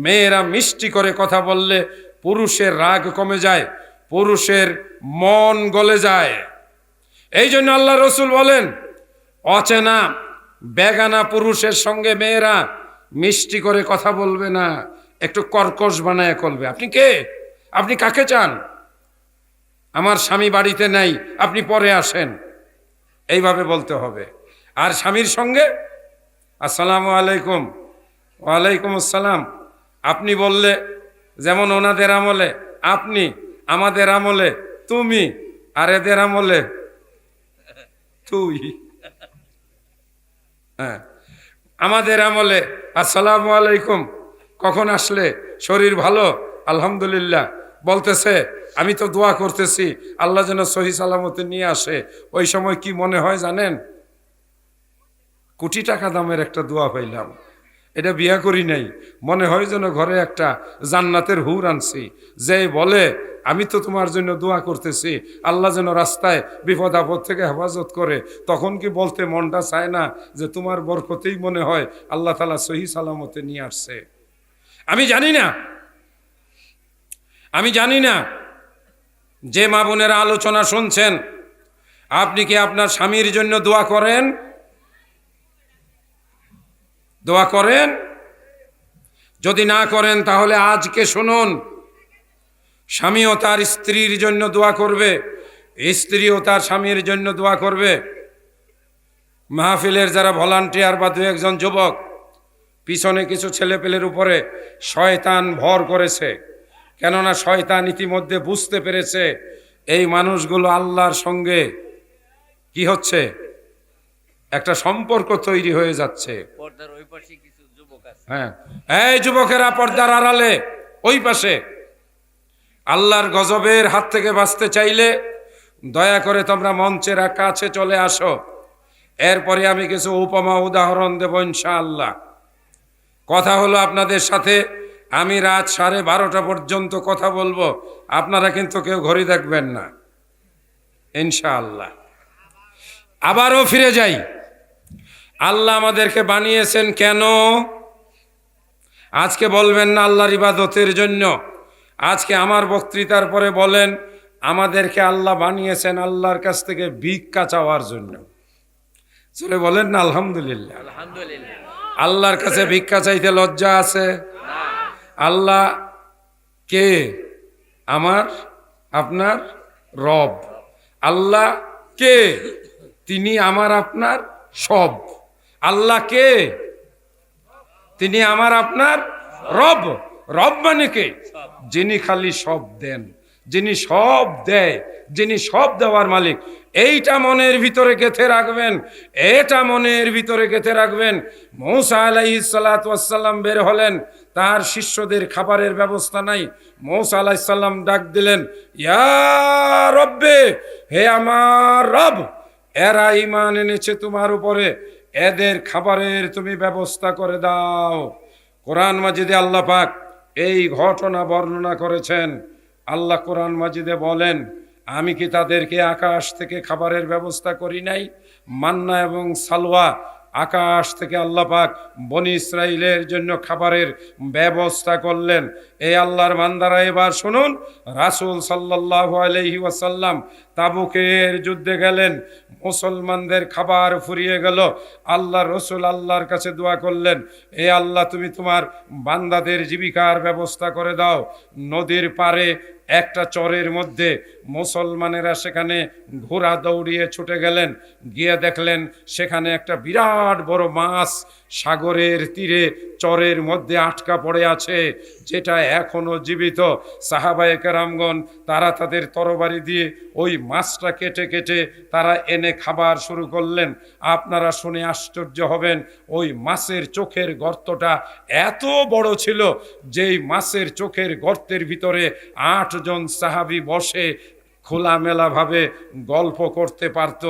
মেয়েরা মিষ্টি করে কথা বললে পুরুষের রাগ কমে যায়, পুরুষের মন গলে যায়। এই জন্য আল্লাহ রসুল বলেন অচেনা বেগানা পুরুষের সঙ্গে মেয়েরা মিষ্টি করে কথা বলবে না, একটু কর্কশ বানায় করবে। আপনি কে? আপনি কাকে চান? আমার স্বামী বাড়িতে নাই, আপনি পরে আসেন, এইভাবে বলতে হবে। আর স্বামীর সঙ্গে আসসালামু আলাইকুম, ওয়ালাইকুম আসসালাম আপনি বললে, যেমন ওনাদের আমলে আপনি, আমাদের আমলে তুমি, আর এদের আমলে তুই। হ্যাঁ, আমাদের আমলে আসসালামু আলাইকুম, কখন আসলে, শরীর ভালো, আলহামদুলিল্লাহ বলতেছে, আমি তো দোয়া করতেছি আল্লাহ যেন সহি সালামতে নিয়ে আসে। ওই সময় কি মনে হয় জানেন? কোটি টাকা দামের একটা দোয়া পাইলাম, এটা বিয়া করি নাই, মনে হয় যেন ঘরে একটা জান্নাতের হুর আনছি। যে বলে আমি তো তোমার জন্য দোয়া করতেছি আল্লাহ যেন রাস্তায় বিপদ আপদ থেকে হেফাজত করে, তখন কি বলতে মনটা চায় না যে তোমার বরকতেই মনে হয় আল্লাহ তাআলা সহি সালামতে নিয়ে আসছে? আমি জানি না যে মা বোনেরা আলোচনা শুনছেন, আপনি কি আপনার স্বামীর জন্য দোয়া করেন? যদি না করেন তাহলে আজকে শুনুন, স্বামীও তার স্ত্রীর জন্য দোয়া করবে, স্ত্রীও তার স্বামীর জন্য দোয়া করবে। মাহফিলের যারা ভলান্টিয়ার বা দু একজন যুবক, পিছনে কিছু ছেলেপেলের উপরে শয়তান ভর করেছে, কেননা শয়তান ইতিমধ্যে বুঝতে পেরেছে এই মানুষগুলো আল্লাহর সঙ্গে কি হচ্ছে, একটা সম্পর্ক তৈরি হয়ে যাচ্ছে। হ্যাঁ, এই যুবকেরা পর্দার আড়ালে ওই পাশে, আল্লাহর গজবের হাত থেকে বাঁচতে চাইলে দয়া করে তোমরা মঞ্চের কাছে চলে আসো। এরপরে আমি কিছু উপমা উদাহরণ দেব ইনশাআল্লাহ। কথা হলো আপনাদের সাথে আমি রাত 12:30 পর্যন্ত কথা বলবো, আপনারা কিন্তু কেউ ঘড়ি দেখবেন না ইনশাআল্লাহ। আবারও ফিরে যাই, আল্লাহ আমাদেরকে বানিয়েছেন কেন? আজকে বলবেন না আল্লাহর ইবাদতের জন্য, আজকে আমার বক্তৃতার পরে বলেন আমাদেরকে আল্লাহ বানিয়েছেন আল্লাহর কাছ থেকে ভিক্ষা চাওয়ার জন্য। চলে বলেন না আলহামদুলিল্লাহ। আল্লাহর কাছে ভিক্ষা চাইতে লজ্জা আছে? আল্লাহ কে? আমার আপনার রব। আল্লাহ কে? তিনি আমার আপনার সব। আল্লাহ কে? তিনি আমার আপনার রব। রব মানে কে? যিনি খালি সব দেন, যিনি সব দেয়, যিনি সব দেওয়ার মালিক। এইটা মনের ভিতরে গেঁথে রাখবেন, এটা মনের ভিতরে গেঁথে রাখবেন। মূসা আলাইহিস সালাতু ওয়াস সালাম বের হলেন, তার শিষ্যদের খাবারের ব্যবস্থা নাই। মূসা আলাইহিস সালাম ডাক দিলেন, ইয়া রব্বে, হে আমার রব, এরা ঈমান এনেছে তোমার উপরে, এদের খাবারের তুমি ব্যবস্থা করে দাও। কোরআন মাজিদে আল্লাহ পাক এই ঘটনা বর্ণনা করেছেন। আল্লাহ কোরআন মাজিদে বলেন, আমি কি তাদেরকে আকাশ থেকে খাবারের ব্যবস্থা করি নাই? মান্না এবং সালওয়া আকাশ থেকে আল্লাহ পাক বনি ইসরাইলের জন্য খাবারের ব্যবস্থা করলেন। এই আল্লাহর বান্দারা এবার শুনুন, রাসূল সাল্লাল্লাহু আলাইহি ওয়াসাল্লাম তাবুকের যুদ্ধে গেলেন, মুসলমানদের খাবার ফুরিয়ে গেল। আল্লাহ রসুল আল্লাহর কাছে দোয়া করলেন, এ আল্লাহ তুমি তোমার বান্দাদের জীবিকার ব্যবস্থা করে দাও। নদীর পারে একটা চরের মধ্যে মুসলমানেরা সেখানে ঘোড়া দৌড়িয়ে ছুটে গেলেন, গিয়ে দেখলেন সেখানে একটা বিরাট বড় মাছ সাগরের তীরে চরের মধ্যে আটকা পড়ে আছে, যেটা এখনো জীবিত। সাহাবায়ে কেরামগণ তারা তাদের তরবারি দিয়ে ওই মাছটা কেটে কেটে তারা এনে খাবার শুরু করলেন। আপনারা শুনে আশ্চর্য হবেন, ওই মাছের চোখের গর্তটা এত বড় ছিল, যেই মাছের চোখের গর্তের ভিতরে 8 জন সাহাবী বসে খোলামেলা ভাবে গল্প করতে পারত।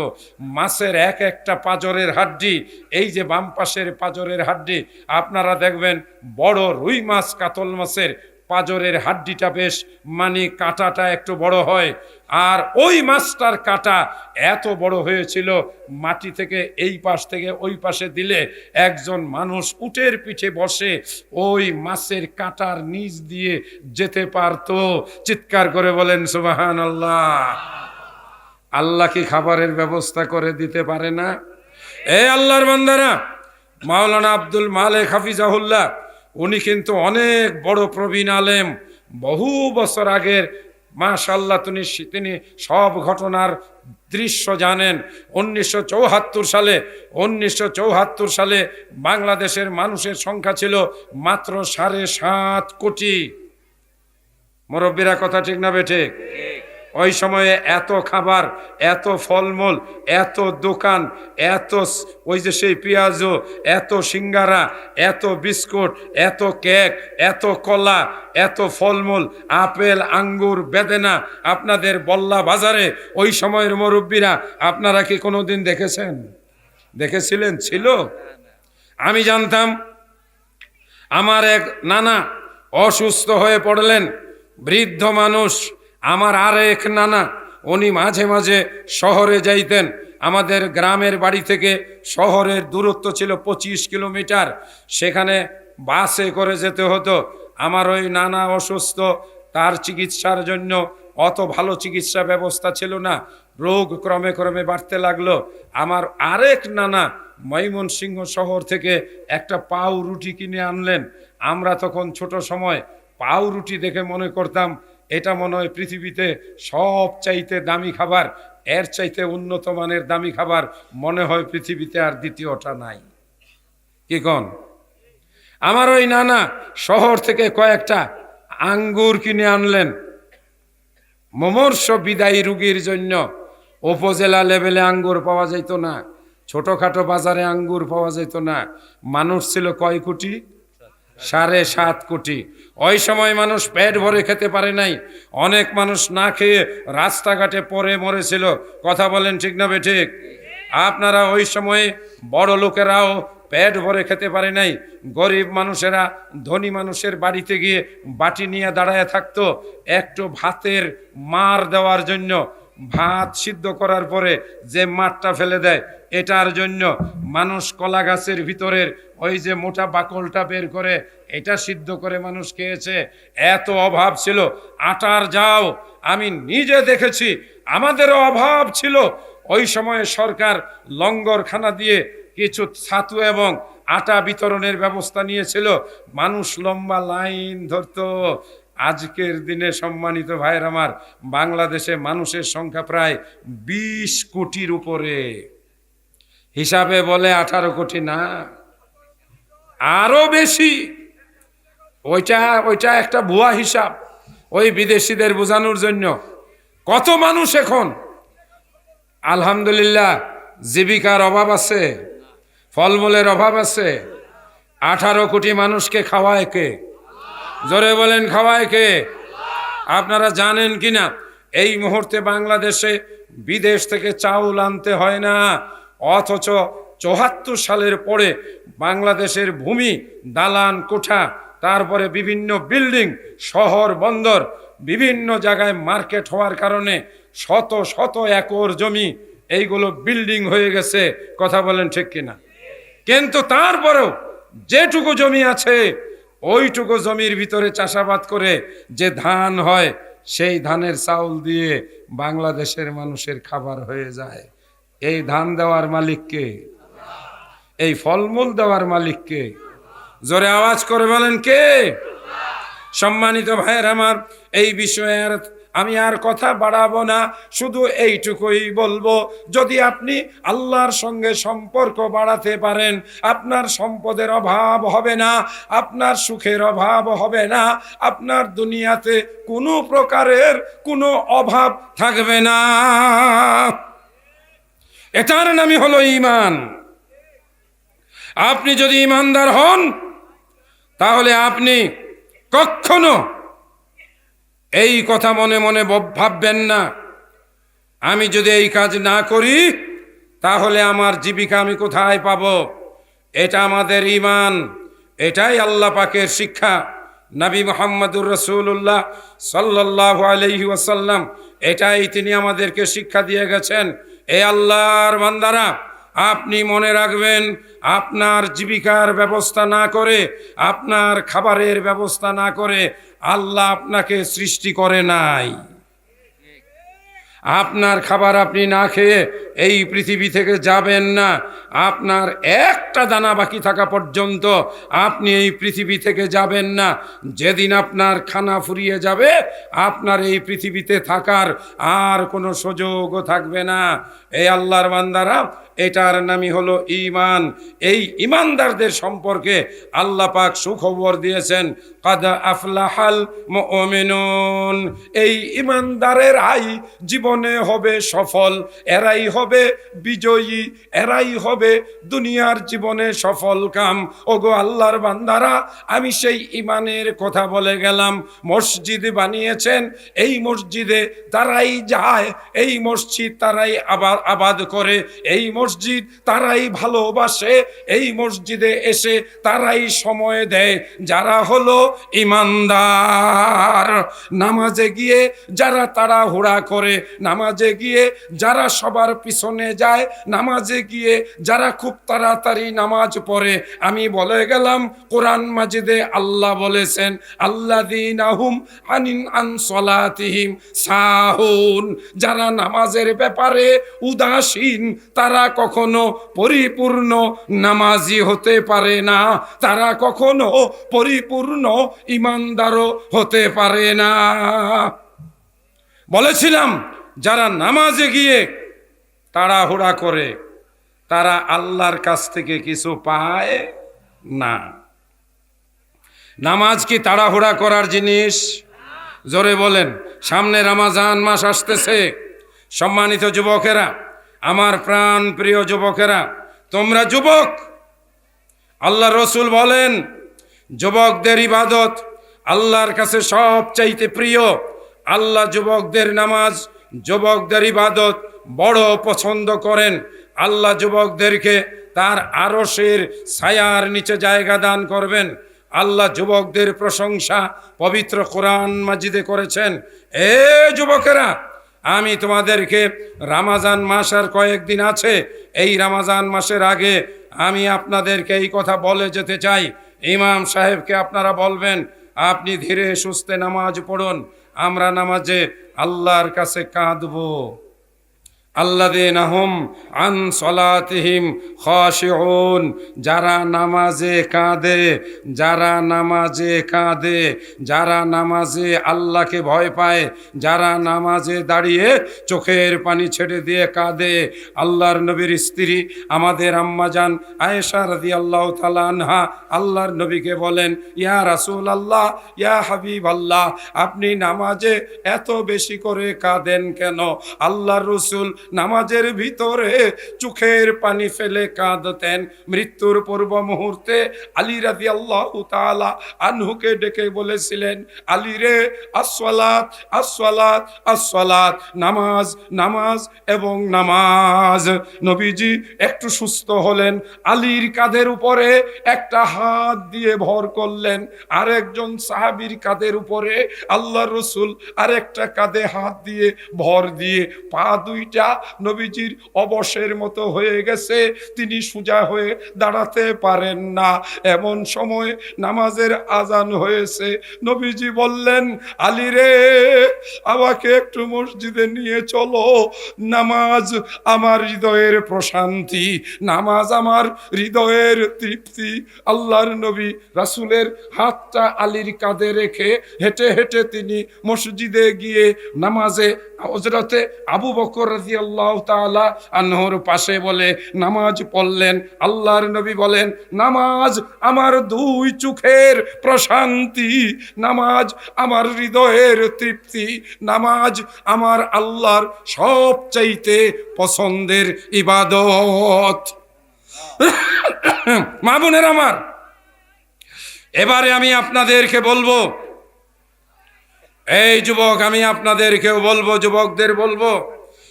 মাছের এক একটা পাঁজরের হাড্ডি, এই যে বাম পাশের পাঁজরের হাড্ডি, আপনারা দেখবেন বড় রুই মাছ কাতল মাছের পাঁজরের হাড্ডিটা বেশ মানে কাঁটাটা একটু বড় হয়, আর ওই মাছটার কাঁটা এত বড় হয়েছিল, মাটি থেকে এই পাশ থেকে ওই পাশে দিলে একজন মানুষ উটের পিঠে বসে ওই মাছের কাঁটার নিচ দিয়ে যেতে পারত। চিৎকার করে বলেন সুবহানাল্লাহ। আল্লাহ কি খাবারের ব্যবস্থা করে দিতে পারে না? এই আল্লাহর বান্দারা, মাওলানা আব্দুল মালেক হাফিজাহুল্লাহ উনি কিন্তু অনেক বড় প্রবীণ আলেম, বহু বছর আগের, মাশাআল্লাহ তিনি সব ঘটনার দৃশ্য জানেন। 1974 সালে বাংলাদেশের মানুষের সংখ্যা ছিল মাত্র 7.5 কোটি। মুরব্বীরা কথা ঠিক না বেঠিক? ওই সময়ে এত খাবার, এত ফলমূল, এত দোকান, এত ওই যে সেই পেঁয়াজু, এত সিঙ্গারা, এত বিস্কুট, এত কেক, এত কলা, এত ফলমূল, আপেল, আঙ্গুর, বেদেনা আপনাদের বল্লা বাজারে ওই সময়ের মুরব্বীরা আপনারা কি কোনোদিন দেখেছেন? দেখেছিলেন? ছিল? আমি জানতাম আমার এক নানা অসুস্থ হয়ে পড়লেন, বৃদ্ধ মানুষ। আমার আরেক নানা উনি মাঝে মাঝে শহরে যাইতেন। আমাদের গ্রামের বাড়ি থেকে শহরের দূরত্ব ছিল 25 কিলোমিটার, সেখানে বাসে করে যেতে হতো। আমার ওই নানা অসুস্থ, তার চিকিৎসার জন্য অত ভালো চিকিৎসা ব্যবস্থা ছিল না, রোগ ক্রমে ক্রমে বাড়তে লাগলো। আমার আরেক নানা ময়মনসিংহ শহর থেকে একটা পাউরুটি কিনে আনলেন। আমরা তখন ছোট সময় পাউরুটি দেখে মনে করতাম এটা মনে হয় পৃথিবীতে সব চাইতে দামি খাবার, এর চাইতে উন্নত মানের দামি খাবার মনে হয় পৃথিবীতে আর দ্বিতীয়টা নাই। কি কন? আমার ওই নানা শহর থেকে কয়েকটা আঙ্গুর কিনে আনলেন মুমূর্ষ বিদায়ী রুগীর জন্য। উপজেলা লেভেলে আঙ্গুর পাওয়া যেত না, ছোটখাটো বাজারে আঙ্গুর পাওয়া যেত না। মানুষ ছিল কয় কোটি? 7.5 কোটি। ওই সময় মানুষ পেট ভরে খেতে পারে নাই, অনেক মানুষ না খেয়ে রাস্তাঘাটে পড়ে মরেছিল। কথা বলেন ঠিক না বেঠিক? আপনারা ওই সময়ে বড় লোকেরাও পেট ভরে খেতে পারে নাই। গরিব মানুষেরা ধনী মানুষের বাড়িতে গিয়ে বাটি নিয়ে দাঁড়ায় থাকতো একটু ভাতের মার দেওয়ার জন্য। ভাত সিদ্ধ করার পরে যে মারটা ফেলে দেয় এটার জন্য মানুষ কলা গাছের ভিতরের ওই যে মোটা বাকলটা বের করে এটা সিদ্ধ করে মানুষ খেয়েছে। এত অভাব ছিল। আটার যাও আমি নিজে দেখেছি, আমাদেরও অভাব ছিল। ওই সময়ে সরকার লঙ্গরখানা দিয়ে কিছু ছাতু এবং আটা বিতরণের ব্যবস্থা নিয়েছিল। মানুষ লম্বা লাইন ধরতো। আজকের দিনে সম্মানিত ভাইয়ের আমার, বাংলাদেশে মানুষের সংখ্যা প্রায় 20 কোটির উপরে। হিসাবে বলে 18 কোটি না, আরো বেশি। ওইটা একটা ভুয়া হিসাব, ওই বিদেশিদের বোঝানোর জন্য। কত মানুষ এখন আলহামদুলিল্লাহ জীবিকার অভাব আছে, ফলমূলের অভাব আছে। 18 কোটি মানুষকে খাওয়ায় কে? জোরে বলেন, খাওয়ায় কে? আপনারা জানেন কিনা এই মুহূর্তে বাংলাদেশে বিদেশ থেকে চাউল আনতে হয় না, অথচ 74 সালের পরে বাংলাদেশের ভূমি, দালান কোঠা, তারপরে বিভিন্ন বিল্ডিং, শহর বন্দর, বিভিন্ন জায়গায় মার্কেট হওয়ার কারণে শত শত একর জমি এইগুলো বিল্ডিং হয়ে গেছে। কথা বলেন ঠিক কিনা? কিন্তু তারপরেও যেটুকু জমি আছে ওইটুকু জমির ভিতরে চাষাবাদ করে যে ধান হয় সেই ধানের চাউল দিয়ে বাংলাদেশের মানুষের খাবার হয়ে যায়। এই ধান দেওয়ার মালিক কে? এই ফলমূল দেওয়ার মালিক কে? জোরে আওয়াজ করে বলেন কে? সম্মানিত ভাইয়ের আমার, এই বিষয়ে আমি আর কথা বাড়াবো না, শুধু এইটুকুই বলবো, যদি আপনি আল্লাহর সঙ্গে সম্পর্ক বাড়াতে পারেন আপনার সম্পদের অভাব হবে না, আপনার সুখের অভাব হবে না, আপনার দুনিয়াতে কোনো প্রকারের কোনো অভাব থাকবে না। এটার নামই হলো ঈমান। আপনি যদি ঈমানদার হন তাহলে আপনি কখনো এই কথা মনে মনে ভাববেন না আমি যদি এই কাজ না করি তাহলে আমার জীবিকা আমি কোথায় পাবো। এটা আমাদের ঈমান, এটাই আল্লাহ পাকের শিক্ষা। নবী মুহাম্মদুর রাসূলুল্লাহ সাল্লাল্লাহু আলাইহি ওয়াসাল্লাম এটাই তিনি আমাদেরকে শিক্ষা দিয়ে গেছেন। এ আল্লাহর বান্দারা, আপনি মনে রাখবেন, আপনার জীবিকার ব্যবস্থা না করে, আপনার খাবারের ব্যবস্থা না করে আল্লাহ আপনাকে সৃষ্টি করে নাই। আপনার খাবার আপনি না খেয়ে এই পৃথিবী থেকে যাবেন না। আপনার একটা দানা বাকি থাকা পর্যন্ত আপনি এই পৃথিবী থেকে যাবেন না। যেদিন আপনার খানা ফুরিয়ে যাবে, আপনার এই পৃথিবীতে থাকার আর কোনো সুযোগও থাকবে না। এই আল্লাহর বান্দারা, এটার নামই হলো ঈমান। এই ঈমানদারদের সম্পর্কে আল্লাহ পাক সুখবর দিয়েছেন, কাদ আফলাহাল মুমিনুন। এই ঈমানদারেরাই জীবনে হবে সফল, এরাই হবে বিজয়ী, এরাই হবে দুনিয়ার জীবনে সফল কাম। ওগো আল্লাহর বান্দারা, আমি সেই ঈমানের কথা বলে গেলাম। মসজিদ বানিয়েছেন, এই মসজিদে তারাই যায়, এই মসজিদ তারাই আবাদ করে, এই মসজিদ তারাই ভালোবাসে, এই মসজিদে এসে তারাই সময় দেয় যারা হলো ঈমানদার। নামাজে গিয়ে যারা তাড়াহুড়া করে, নামাজে গিয়ে যারা সবার পিছনে যায়, নামাজে গিয়ে যারা খুব তাড়াতাড়ি নামাজ পড়ে, আমি বলে গেলাম কোরআন মাজিদে আল্লাহ বলেছেন, আল্লাযীনা হুম আন সলাতিহিম সাহুন। যারা নামাজের ব্যাপারে উদাসীন, তারা কখনো পরিপূর্ণ নামাজি হতে পারে না, তারা কখনো পরিপূর্ণ ঈমানদারও হতে পারে না। বলেছিলাম, যারা নামাজে গিয়ে তাড়াহুড়া করে, তারা আল্লাহর কাছ থেকে কিছু পায় না। নামাজ কি তাড়াহুড়া করার জিনিস? জোরে বলেন। সামনে রমজান মাস আসতেছে। সম্মানিত যুবকেরা, আমার প্রাণ প্রিয় যুবকেরা, তোমরা যুবক, আল্লাহ রসুল বলেন যুবকদের ইবাদত আল্লাহর কাছে সবচাইতে প্রিয়। আল্লাহ যুবকদের নামাজ, যুবকদের ইবাদত বড় পছন্দ করেন। আল্লাহ যুবকদেরকে তার আরশের ছায়ার নিচে জায়গা দান করবেন। আল্লাহ যুবকদের প্রশংসা পবিত্র কোরআন মাজিদে করেছেন। এ যুবকেরা, আমি তোমাদেরকে রমজান মাস আর কয়েকদিন আছে, এই রমজান মাসের আগে আমি আপনাদেরকে এই কথা বলে যেতে চাই। ইমাম সাহেবকে আপনারা বলবেন, আপনি ধীরে সুস্থে নামাজ পড়ুন। আমরা নামাজে আল্লাহর কাছে কাঁদবো। আল্লাযীনা হুম আন সলাতিহিম খাশিউন। যারা নামাজে কাঁদে, যারা নামাজে কাঁদে, যারা নামাজে আল্লাহকে ভয় পায়, যারা নামাজে দাঁড়িয়ে চোখের পানি ছেড়ে দিয়ে কাঁদে। আল্লাহর নবীর স্ত্রী আমাদের আম্মাজান আয়েশা রাদিয়াল্লাহু তাআলা আনহা আল্লাহর নবীকে বলেন, ইয়া রাসূলুল্লাহ, ইয়া হাবিবাল্লাহ, আপনি নামাজে এত বেশি করে কাঁদেন কেন? আল্লাহর রাসূল নামাজের ভিতরে চোখের পানি ফেলে কাঁদতেন। মৃত্যুর পূর্ব মুহূর্তে আলী রাদিয়াল্লাহু তাআলা আনহুকে ডেকে বলেছিলেন, আলী রে, আসসালাত আসসালাত আসসালাত, নামাজ নামাজ এবং নামাজ। নবীজি একটু সুস্থ হলেন, আলীর কাঁধের উপরে একটা হাত দিয়ে ভর করলেন, আরেকজন সাহাবীর কাঁধের উপরে আল্লাহর রাসূল আরেকটা কাঁধে হাত দিয়ে ভর দিয়ে পা দুইটা নবীজির অবশের মতো হয়ে গেছে, তিনি সোজা হয়ে দাঁড়াতে পারেন না। এমন সময় নামাজের আজান হয়েছে। নবীজি বললেন, আলী রে, আমাকে একটু মসজিদে নিয়ে চলো। নামাজ আমার হৃদয়ের প্রশান্তি, নামাজ আমার হৃদয়ের তৃপ্তি। আল্লাহর নবী রাসূলের হাতটা আলীর কাঁধে রেখে হেঁটে হেঁটে তিনি মসজিদে গিয়ে নামাজে হযরতে আবু বকর রাদিয়াল্লাহু তাআলা আনহুর পাশে বলে নামাজ পড়লেন। আল্লাহর নবী বলেন, নামাজ আমার দুই চোখের প্রশান্তি, নামাজ আমার হৃদয়ের তৃপ্তি, নামাজ আমার আল্লাহর সবচাইতে পছন্দের ইবাদত। মা বোনের আমার, এবারে আমি আপনাদেরকে বলবো, এই যুবক, আমি আপনাদেরকেও বলবো, যুবকদের বলবো,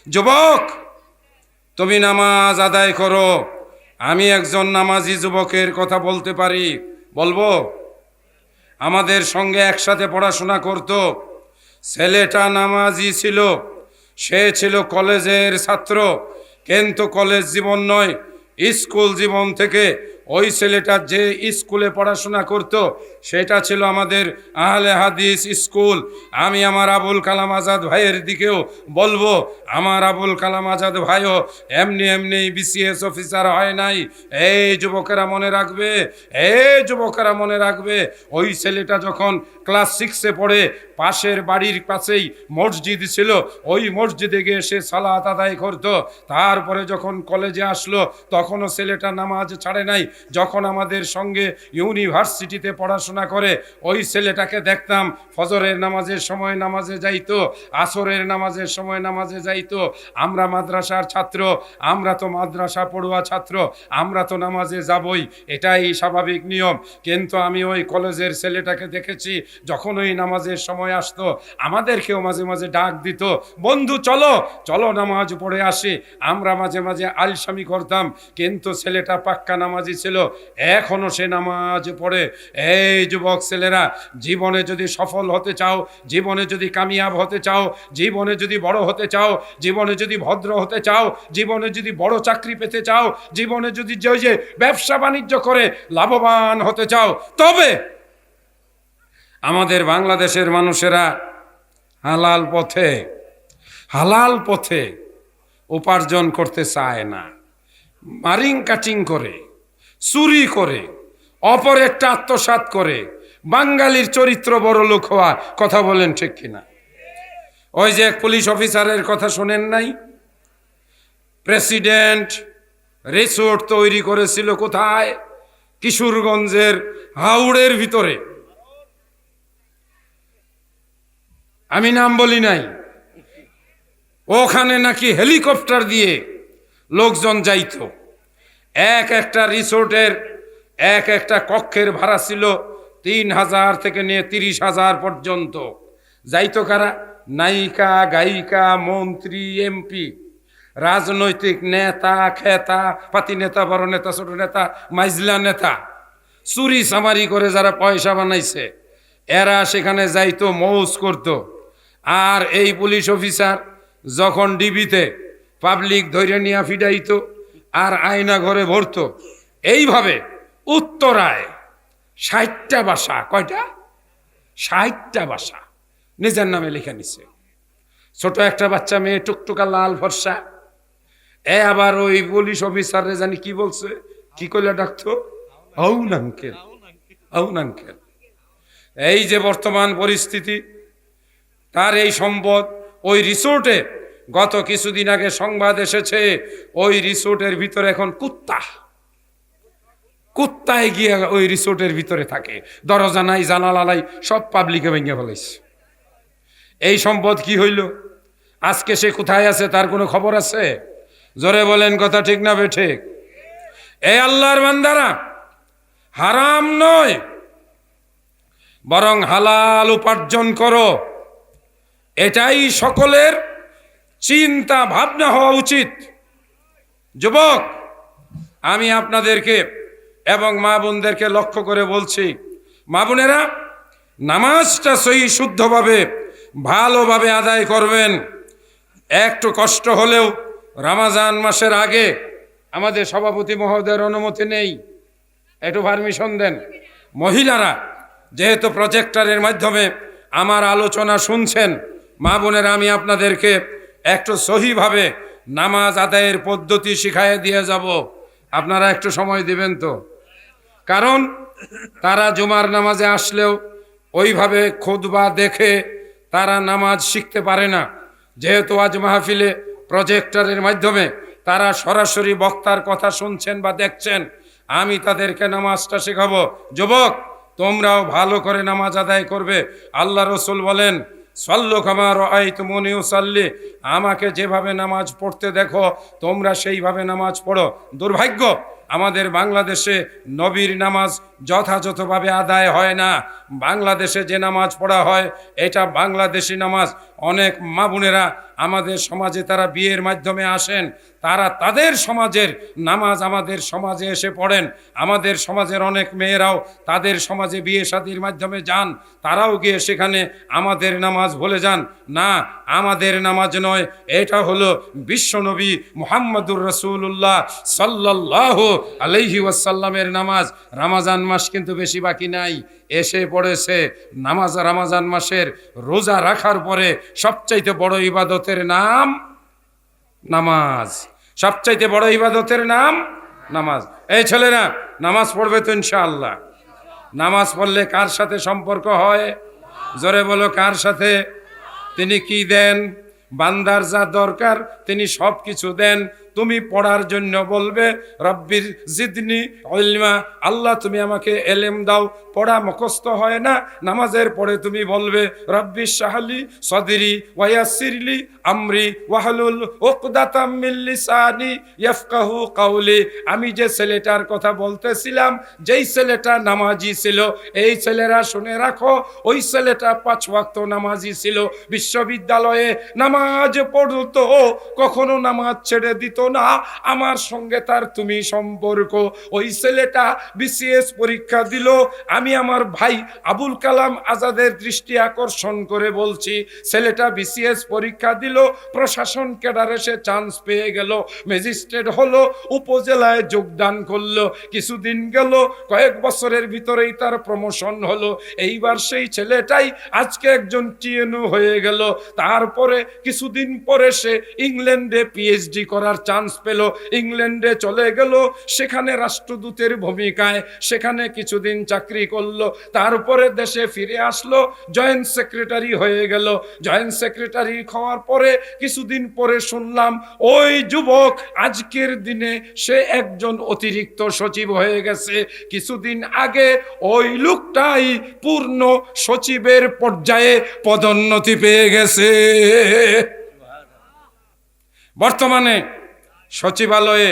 যুবক তুমি নামাজ আদায় করো। আমি একজন নামাজি যুবকের কথা বলতে পারি, বলবো। আমাদের সঙ্গে একসাথে পড়াশোনা করত। ছেলেটা নামাজি ছিল, সে ছিল কলেজের ছাত্র, কিন্তু কলেজ জীবন নয়, স্কুল জীবন থেকে ওই ছেলেটা যে স্কুলে পড়াশোনা করত সেটা ছিল আমাদের আহলে হাদিস স্কুল। আমি আমার আবুল কালাম আজাদ ভাইয়ের দিকেও বলবো, আমার আবুল কালাম আজাদ ভাইও এমনি এমনি বিসিএস অফিসার হয় নাই। এই যুবকেরা মনে রাখবে, যুবকেরা মনে রাখবে, ওই ছেলেটা যখন ক্লাস 6-এ পড়ে, পাশের বাড়ির কাছেই মসজিদ ছিল, ওই মসজিদে গিয়ে সে সালাত আদায় করত। তারপরে যখন কলেজে আসলো তখনও ছেলেটা নামাজ ছাড়ে নাই। যখন আমাদের সঙ্গে ইউনিভার্সিটিতে পড়াশোনা করে ওই ছেলেটাকে দেখতাম ফজরের নামাজের সময় নামাজে যাইতো, আসরের নামাজের সময় নামাজে যাইতো। আমরা মাদ্রাসার ছাত্র, আমরা তো মাদ্রাসা পড়ুয়া ছাত্র, আমরা তো নামাজে যাবই, এটাই স্বাভাবিক নিয়ম। কিন্তু আমি ওই কলেজের ছেলেটাকে দেখেছি, যখন ওই নামাজের সময় আসতো আমাদেরকেও মাঝে মাঝে ডাক দিত, বন্ধু চলো চলো নামাজ পড়ে আসি। আমরা মাঝে মাঝে আলসামি করতাম, কিন্তু ছেলেটা পাক্কা নামাজি ছিল, এখনো সে নামাজ পড়ে। এই যুবক ছেলেরা, জীবনে যদি সফল হতে চাও, জীবনে যদি কামিয়াব হতে চাও, জীবনে যদি বড় হতে চাও, জীবনে যদি ভদ্র হতে চাও, জীবনে যদি বড় চাকরি পেতে চাও, জীবনে যদি যে ব্যবসা বাণিজ্য করে লাভবান হতে চাও, তবে আমাদের বাংলাদেশের মানুষেরা হালাল পথে উপার্জন করতে চায় না। মারিং কাটিং করে, চুরি করে, অপরেরটা আত্মসাৎ করে বাঙালির চরিত্র বড় লোক হওয়া। কথা বলেন ঠিক কিনা? ওই যে এক পুলিশ অফিসারের কথা শোনেন নাই? প্রেসিডেন্ট রিসোর্ট তৈরি করেছিল কোথায়? কিশোরগঞ্জের হাওড়ের ভিতরে। আমি নাম বলি নাই। ওখানে নাকি হেলিকপ্টার দিয়ে লোকজন যাইতো। একটা রিসোর্টের একটা কক্ষের ভাড়া ছিল 3,000 থেকে নিয়ে 30,000 পর্যন্ত। যাইতো কারা? নায়িকা, গায়িকা, মন্ত্রী, এমপি, রাজনৈতিক নেতা, খেতা, পাতি নেতা, বড় নেতা, ছোট নেতা, মাইজলা নেতা, চুরি চামারি করে যারা পয়সা বানাইছে এরা সেখানে যাইতো, মৌজ করত। আর এই পুলিশ অফিসার যখন ডিবিতে পাবলিক ধৈর্য নিয়ে ফিডাইতো আর আয়না ঘরে ভরত। এইভাবে উত্তরায় 60টা বাসা, কয়টা? 60টা বাসা নিজের নামে লিখে নিছে। ছোট একটা বাচ্চা মেয়ে, টুকটুকা লাল ফর্সা, আবার ওই পুলিশ অফিসারে জানি কি বলছে, কি কইলে ডাকতো, আউন আঙ্কেল, আউন আঙ্কেল। এই যে বর্তমান পরিস্থিতি, তার এই সম্পদ ওই রিসোর্টে। গত কিছুদিন আগে সংবাদ এসেছে ওই রিসোর্টের ভিতরে এখন কুত্তায় গিয়ে ওই রিসোর্টের ভিতরে থাকে, দরজা নাই, জানালা নাই, সব পাবলিকে ভেঙে ফেলেছে। এই সম্পদ কি হইল? আজকে সে কোথায় আছে তার কোনো খবর আছে? জোরে বলেন, কথা ঠিক না বেঠিক? এই আল্লাহর বান্দারা, হারাম নয় বরং হালাল উপার্জন করো, এটাই সকলের চিন্তা ভাবনা হওয়া উচিত। যুবক, আমি আপনাদেরকে এবং মা বোনদেরকে লক্ষ্য করে বলছি, মা বোনেরা, নামাজটা সহি শুদ্ধভাবে ভালোভাবে আদায় করবেন। একটু কষ্ট হলেও রমজান মাসের আগে, আমাদের সভাপতি মহোদয়ের অনুমতি নেই, একটু পারমিশন দেন। মহিলারা যেহেতু প্রজেক্টরের মাধ্যমে আমার আলোচনা শুনছেন, মা বোনেরা, আমি আপনাদেরকে একটু সহিভাবে নামাজ আদায়ের পদ্ধতি শিখাইয়ে দিয়ে যাব। আপনারা একটু সময় দিবেন তো? কারণ তারা জুমার নামাজে আসলেও ওইভাবে খুতবা দেখে তারা নামাজ শিখতে পারে না। যেহেতু আজ মাহফিলে প্রজেক্টরের মাধ্যমে তারা সরাসরি বক্তার কথা শুনছেন বা দেখছেন, আমি তাদেরকে নামাজটা শেখাবো। যুবক, তোমরাও ভালো করে নামাজ আদায় করবে। আল্লাহ রসুল বলেন, সাল্লু কামা রাআইতুমুনি উসাল্লি, আমাকে যেভাবে নামাজ পড়তে দেখো তোমরা সেইভাবে নামাজ পড়ো। দুর্ভাগ্য, আমাদের বাংলাদেশে নবীর নামাজ যথাযথভাবে আদায় হয় না। বাংলাদেশে যে নামাজ পড়া হয় এটা বাংলাদেশি নামাজ। অনেক মা বোনেরা আমাদের সমাজে তারা বিয়ের মাধ্যমে আসেন, তারা তাদের সমাজের নামাজ আমাদের সমাজে এসে পড়েন। আমাদের সমাজের অনেক মেয়েরাও তাদের সমাজে বিয়ে শাদীর মাধ্যমে যান, তারাও গিয়ে সেখানে আমাদের নামাজ ভুলে যান। না, আমাদের নামাজ নয়, এটা হলো বিশ্বনবী মুহাম্মদুর রাসূলুল্লাহ সাল্লাল্লাহু আলাইহি ওয়াসাল্লামের নামাজ। রমজান মাস কিন্তু বেশি বাকি নাই, এসে পড়েছে। রমজান মাসের রোজা রাখার পরে সবচাইতে বড় ইবাদতের নাম নামাজ। সবচাইতে বড় ইবাদতের নাম নামাজ। এই ছেলেরা, নামাজ পড়বে তো ইনশাআল্লাহ? নামাজ পড়লে কার সাথে সম্পর্ক হয়? জোরে বলো, কার সাথে? তিনি কি দেন? বান্দার যা দরকার তিনি সব কিছু দেন। তুমি পড়ার জন্য বলবে রব্বির জিদনি ইলমা, আল্লাহ তুমি আমাকে এলেম দাও। পড়া মুখস্থ হয় না, নামাজের পরে তুমি বলবে রব্বিশ শাহলি সদরি ওয়ায়াসসিরলি আমরি ওয়াহলুল উকদাতাম মিন লিসানি ইয়াফকাহু কাওলি। আমি যে ছেলেটার কথা বলতেছিলাম, যেই ছেলেটা নামাজি ছিল, এই ছেলেরা শুনে রাখো, ওই ছেলেটা 5 ওয়াক্ত নামাজি ছিল। বিশ্ববিদ্যালয়ে নামাজ পড়তো, কখনো নামাজ ছেড়ে দিত না। আমার সঙ্গে তার তুমি সম্পর্ক। ওই ছেলেটা বিসিএস পরীক্ষা দিল। আমি আমার ভাই আবুল কালাম আজাদের দৃষ্টি আকর্ষণ করে বলছি, ছেলেটা বিসিএস পরীক্ষা দিল, প্রশাসন ক্যাডারে সে চান্স পেয়ে গেল, ম্যাজিস্ট্রেট হলো, উপজেলায় যোগদান করলো। কিছুদিন গেল, কয়েক বছরের ভিতরেই তার প্রমোশন হলো। এইবার সেই ছেলেটাই আজকে একজন টিএনও হয়ে গেল। তারপরে কিছুদিন পরে সে ইংল্যান্ডে পিএইচডি করার চান্স পেল, ইংল্যান্ডে চলে গেল, সেখানে রাষ্ট্রদূতের ভূমিকায় সেখানে কিছুদিন চাকরি করলো। তারপরে দেশে ফিরে আসলো, জয়েন্ট সেক্রেটারি হয়ে গেল। জয়েন্ট সেক্রেটারি হওয়ার পরে কিছুদিন পরে শুনলাম ওই যুবক আজকের দিনে সে একজন অতিরিক্ত সচিব হয়ে গেছে। কিছুদিন আগে ওই লোকটাই পূর্ণ সচিবের পর্যায়ে পদোন্নতি পেয়ে গেছে। বর্তমানে সচিবালয়ে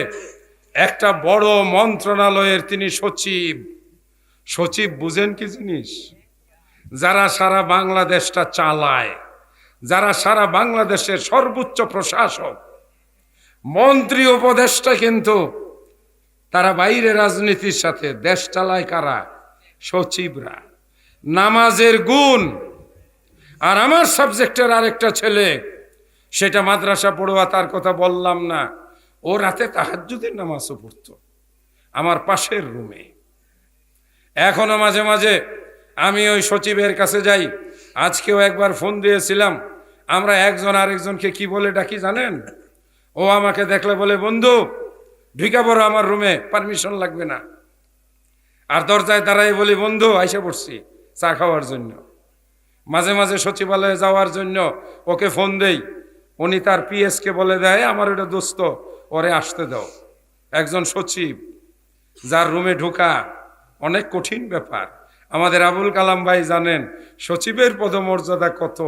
একটা বড় মন্ত্রণালয়ের তিনি সচিব। সচিব বুঝেন কি জিনিস? যারা সারা বাংলাদেশটা চালায়, যারা সারা বাংলাদেশের সর্বোচ্চ প্রশাসক, মন্ত্রী উপদেষ্টা, কিন্তু তারা বাইরে রাজনীতির সাথে। দেশ চালায় কারা? সচিবরা। নামাজের গুণ। আর আমার সাবজেক্টের আরেকটা ছেলে, সেটা মাদ্রাসা পড়ুয়া, তার কথা বললাম না, ও রাতে তাহাজ্জুদের নামাজও পড়তো আমার পাশের রুমে। এখনো মাঝে মাঝে আমি ওই সচিবের কাছে যাই। আজকেও একবার ফোন দিয়েছিলাম। আমরা একজন আরেকজনকে কি বলে ডাকি জানেন? ও আমাকে দেখলে বলে, বন্ধু ঢুকে পড়ো আমার রুমে, পারমিশন লাগবে না। আর দরজায় দাঁড়াই বলি, বন্ধু আইসা পড়ছি চা খাওয়ার জন্য। মাঝে মাঝে সচিবালয়ে যাওয়ার জন্য ওকে ফোন দেই, উনি তার পিএসকে বলে দেয়, আমার ওটা দোস্ত, ওরে আসতে দাও। একজন সচিব, যার রুমে ঢোকা অনেক কঠিন ব্যাপার। আমাদের আবুল কালাম ভাই জানেন সচিবের পদমর্যাদা কত।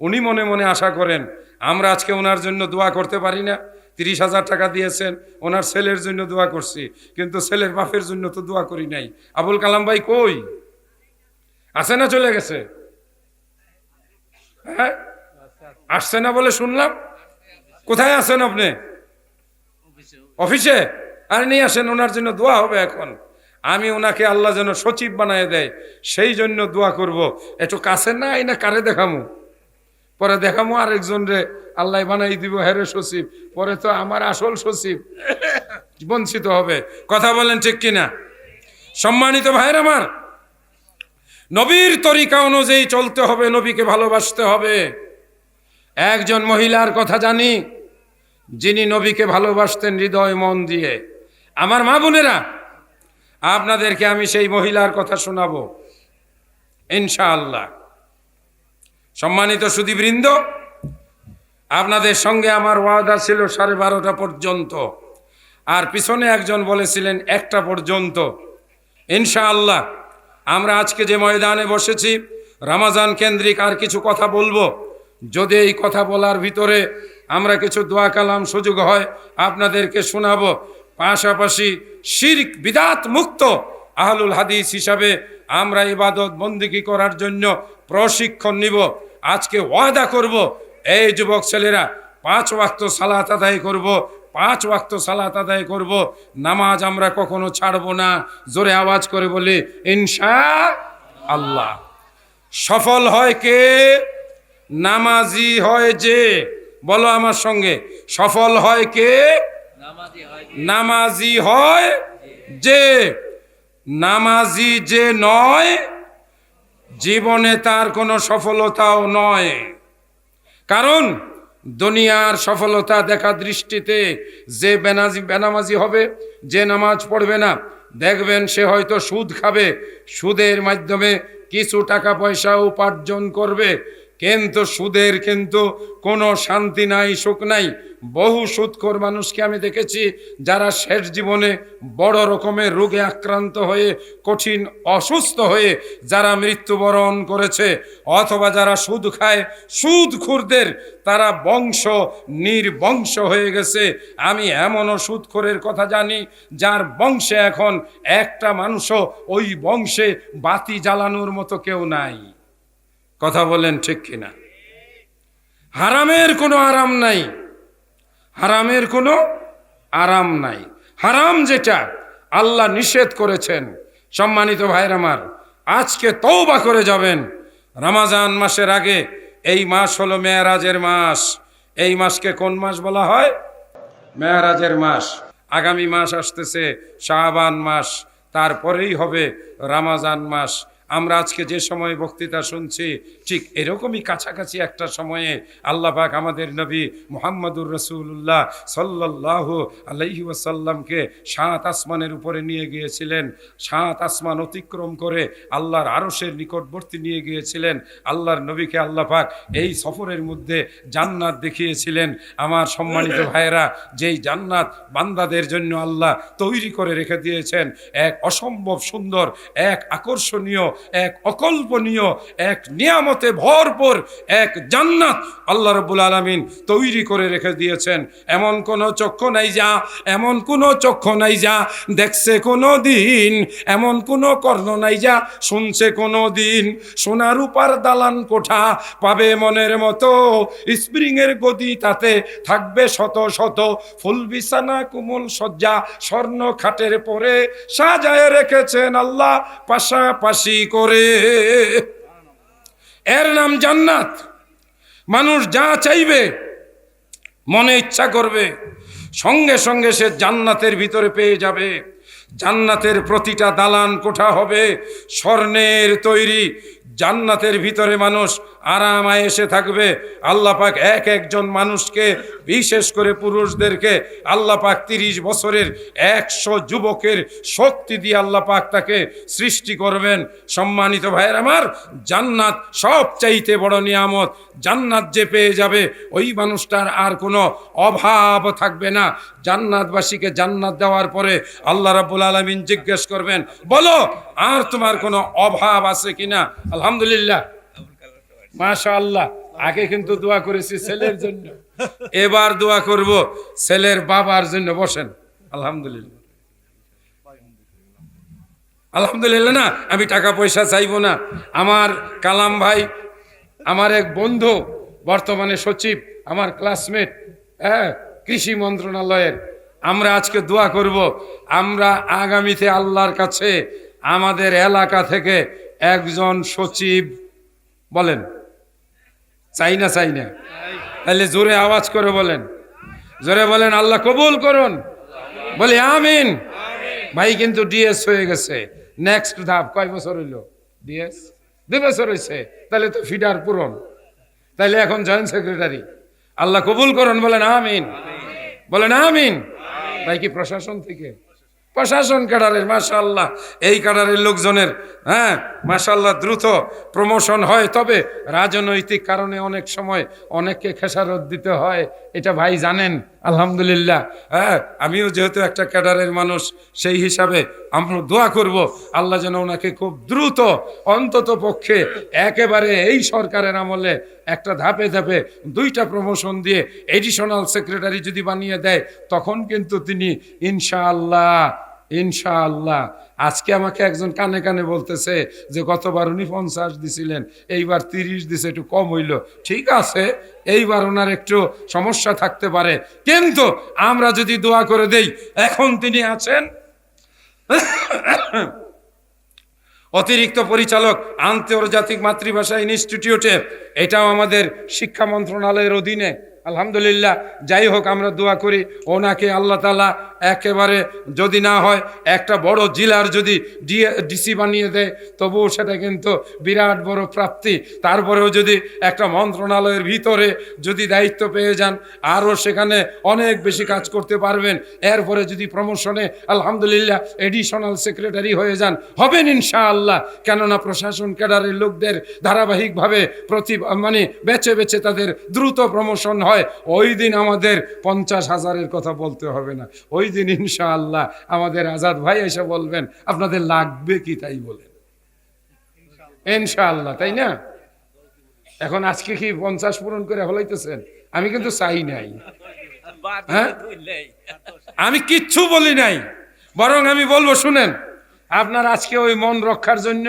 উনি মনে মনে আশা করেন আমরা আজকে ওনার জন্য দোয়া করতে পারি না। 30,000 টাকা দিয়েছেন, ওনার ছেলের জন্য দোয়া করছি, কিন্তু ছেলের বাপের জন্য তো দোয়া করি নাই। আবুল কালাম ভাই কই আছে? না চলে গেছে? হ্যাঁ, আসছে না বলে শুনলাম। কোথায় আছেন আপনি? অফিসে? আর নিয়ে আসেন, ওনার জন্য দোয়া হবে। এখন আমি ওনাকে আল্লাহ যেন সচিব বানায় দেয়, সেই জন্য দোয়া করব। একটু কাছে না না কারে দেখামু? পরে দেখামু আরেকজন রে আল্লাহ বানাই দিব হেরে সচিব, পরে তো আমার আসল সচিব বঞ্চিত হবে। কথা বলেন ঠিক কিনা? সম্মানিত ভাইয়ের আমার, নবীর তরিকা অনুযায়ী চলতে হবে, নবীকে ভালোবাসতে হবে। একজন মহিলার কথা জানি, যিনি নবীকে ভালোবাসতেন হৃদয় মন দিয়ে। আমার মা বোনেরা, আপনাদেরকে আমি সেই মহিলার কথা শোনাবো ইনশাআল্লাহ। সম্মানিত সুধীবৃন্দ, আপনাদের সঙ্গে আমার ওয়াদা ছিল 12:30 পর্যন্ত, আর পিছনে একজন বলেছিলেন 1টা পর্যন্ত। ইনশাআল্লাহ আমরা আজকে যে ময়দানে বসেছি রমজান কেন্দ্রিক আর কিছু কথা বলবো। যদি এই কথা বলার ভিতরে আমরা কিছু দোয়া কালাম সুযোগ হয় আপনাদেরকে শোনাবো। পাশাপাশি শিরক বিদাত মুক্ত আহলুল হাদিস হিসাবে আমরা ইবাদত বন্দেগী করার জন্য প্রশিক্ষণ নিব। আজকে ওয়াদা করব, এই যুবক ছেলেরা 5 ওয়াক্ত সালাত আদায় করব, 5 ওয়াক্ত সালাত আদায় করব। নামাজ আমরা কখনো ছাড়বো না। জোরে আওয়াজ করে বলি ইনশাআল্লাহ। সফল হয় কে? নামাজি হয় যে। বলো আমার সঙ্গে, সফল হয় কে? নামাজি হয় যে নামাজি যে নয়, জীবনে তার কোনো সফলতাও নয়। কারণ দুনিয়ার সফলতা দেখা দৃষ্টিতে যে বেনামাজি হবে, যে নামাজ পড়বে না, দেখবেন সে হয়তো সুদ খাবে, সুদের মাধ্যমে কিছু টাকা পয়সা উপার্জন করবে, কিন্তু সুদের কিন্তু কোনো শান্তি নাই, সুখ নাই। বহু সুদখোর মানুষকে আমি দেখেছি যারা শেষ জীবনে বড় রকমের রোগে আক্রান্ত হয়ে কঠিন অসুস্থ হয়ে যারা মৃত্যুবরণ করেছে, অথবা যারা সুদ খায়, সুদখোরদের তারা বংশ নির্বংশ হয়ে গেছে। আমি এমনও সুদখোরের কথা জানি যার বংশে এখন একটা মানুষও ওই বংশে বাতি জ্বালানোর মতো কেউ নাই। কথা বলেন ঠিক কিনা? হারামের কোনো আরাম নাই, হারামের কোনো আরাম নাই। হারাম যেটা আল্লাহ নিষেধ করেছেন, সম্মানিত ভাইরা আমার, আজকে তওবা করে যাবেন। রমজান মাসের আগে এই মাস হলো মেরাজের মাস। এই মাসকে কোন মাস বলা হয়? মেরাজের মাস। আগামী মাস আসতেছে শাবান মাস, তারপরেই হবে রমজান মাস। আমরা আজকে যে সময় বক্তৃতা শুনছি ঠিক এরকমই কাছাকাছি একটা সময়ে আল্লাহ পাক আমাদের নবী মুহাম্মদুর রাসূলুল্লাহ সাল্লাল্লাহু আলাইহি ওয়াসাল্লামকে 7 আসমানের উপরে নিয়ে গিয়েছিলেন। 7 আসমান অতিক্রম করে আল্লাহর আরশের নিকটবর্তী নিয়ে গিয়েছিলেন। আল্লাহর নবীকে আল্লাহ পাক এই সফরের মধ্যে জান্নাত দেখিয়েছিলেন। আমার সম্মানিত ভাইয়েরা, যেই জান্নাত বান্দাদের জন্য আল্লাহ তৈরি করে রেখে দিয়েছেন, এক অসম্ভব সুন্দর, এক আকর্ষণীয়, এক অকল্পনীয়, এক নিয়ামতে ভরপুর এক জান্নাত আল্লাহ রাব্বুল আলামিন তৈরি করে রেখে দিয়েছেন। এমন কোন চক্ষু নাই যা, এমন কোন চক্ষু নাই যা দেখছে কোনো দিন, এমন কোন কর্ণ নাই যা শুনছে কোনো দিন। সোনার উপর দালান কোঠা পাবে মনের মতো, স্প্রিং এর গদি তাতে থাকবে শত শত, ফুল বিছানা কোমল সজ্জা স্বর্ণ খাটের পরে সাজায় রেখেছেন আল্লাহ পাশাপাশি করে। এর নাম জান্নাত। মানুষ যা চাইবে, মনে ইচ্ছা করবে, সঙ্গে সঙ্গে সে জান্নাতের ভিতরে পেয়ে যাবে। জান্নাতের প্রতিটা দালান কোঠা হবে স্বর্ণের তৈরি। জান্নাতের ভিতরে মানুষ আরাম আয়েশে থাকবে। আল্লাহ পাক এক একজন মানুষকে, বিশেষ করে পুরুষদেরকে আল্লাহ পাক 30 বছরের 100 যুবকের শক্তি দিয়ে আল্লাহ পাক তাকে সৃষ্টি করবেন। সম্মানিত ভাইয়ের আমার, জান্নাত সবচাইতে বড় নিয়ামত। জান্নাত যে পেয়ে যাবে ওই মানুষটার আর কোনো অভাব থাকবে না। জান্নাতবাসীকে জান্নাত দেওয়ার পরে আল্লাহ রাব্বুল আলামিন জিজ্ঞেস করবেন, বলো আর তোমার কোনো অভাব আছে কিনা? আলহামদুলিল্লাহ, মাশাআল্লাহ। আগে কিন্তু দোয়া করেছি ছেলের জন্য, এবার দোয়া করব ছেলের বাবার জন্য। বসেন। আলহামদুলিল্লাহ, আলহামদুলিল্লাহ। না, আমি টাকা পয়সা চাইবো না। আমার কালাম ভাই, আমার এক বন্ধু, বর্তমানে সচিব, আমার ক্লাসমেট, কৃষি মন্ত্রণালয়ের। আমরা আজকে দোয়া করব, আমরা আগামীতে আল্লাহর কাছে আমাদের এলাকা থেকে একজন সচিব, বলেন চাই না? চাই না? তাহলে জোরে আওয়াজ করে বলেন, জোরে বলেন, আল্লাহ কবুল করুন। বলি আমিন। ভাই কিন্তু ডিএস হয়ে গেছে। নেক্সট ধাপ কয় বছর হইল? ডিএস 2 বছর হয়েছে। তাহলে তো ফিডার পূরণ, তাহলে এখন জয়েন্ট সেক্রেটারি। আল্লাহ কবুল করুন, বলেন আমিন, বলেন আমিন। ভাই কি প্রশাসন থেকে? প্রশাসন ক্যাডারের, মাশাআল্লাহ। এই ক্যাডারের লোকজনের মাশাআল্লাহ দ্রুত প্রমোশন হয়। তবে রাজনৈতিক কারণে অনেক সময় অনেককে খেসারত দিতে হয়, এটা ভাই জানেন। আলহামদুলিল্লাহ, আমিও যেহেতু একটা ক্যাডারের মানুষ, সেই হিসাবে আমরা দোয়া করব আল্লাহ যেন ওনাকে খুব দ্রুত, অন্তত পক্ষে একেবারে এই সরকারের আমলে একটা ধাপে ধাপে 2টা প্রমোশন দিয়ে এডিশনাল সেক্রেটারি যদি বানিয়ে দেয়, তখন কিন্তু তিনি ইনশাআল্লাহ, ইনশাআল্লাহ। আজকে আমাকে একজন কানে কানে বলতেছে যে গতবার উনি 50 দিছিলেন, এইবার 30 দিছে, একটু কম হইল। ঠিক আছে, এইবার ওনার একটু সমস্যা থাকতে পারে, কিন্তু আমরা যদি দোয়া করে দেই, এখন তিনি আছেন অতিরিক্ত পরিচালক আন্তর্জাতিক মাতৃভাষা ইনস্টিটিউটে। এটাও আমাদের শিক্ষা মন্ত্রণালয়ের অধীনে। আলহামদুলিল্লাহ। যাই হোক, আমরা দোয়া করি ওনাকে আল্লাহ তাআলা একেবারে যদি না হয় একটা বড় জেলার যদি ডিসি বানিয়ে দেয় তবুও সেটা কিন্তু বিরাট বড় প্রাপ্তি। তারপরেও যদি একটা মন্ত্রণালয়ের ভিতরে যদি দায়িত্ব পেয়ে যান আরও সেখানে অনেক বেশি কাজ করতে পারবেন। এরপরে যদি প্রমোশনে আলহামদুলিল্লাহ এডিশনাল সেক্রেটারি হয়ে যান, হবেন ইনশাআল্লাহ। কেননা প্রশাসন ক্যাডারের লোকদের ধারাবাহিকভাবে বেছে বেছে তাদের দ্রুত প্রমোশন হয়। ওই দিন আমাদের 50,000-এর কথা বলতে হবে না। ওই দিন ইনশাআল্লাহ আমাদের আজাদ ভাই এসে বলবেন আপনাদের লাগবে কি, তাই বলেন ইনশাআল্লাহ, তাই না? এখন আজকে কি 50 পূরণ করে হলাইতেছেন? আমি কিন্তু চাই নাই, হ্যাঁ, আমি কিচ্ছু বলি নাই, বরং আমি বলবো শুনেন, আপনার আজকে ওই মন রক্ষার জন্য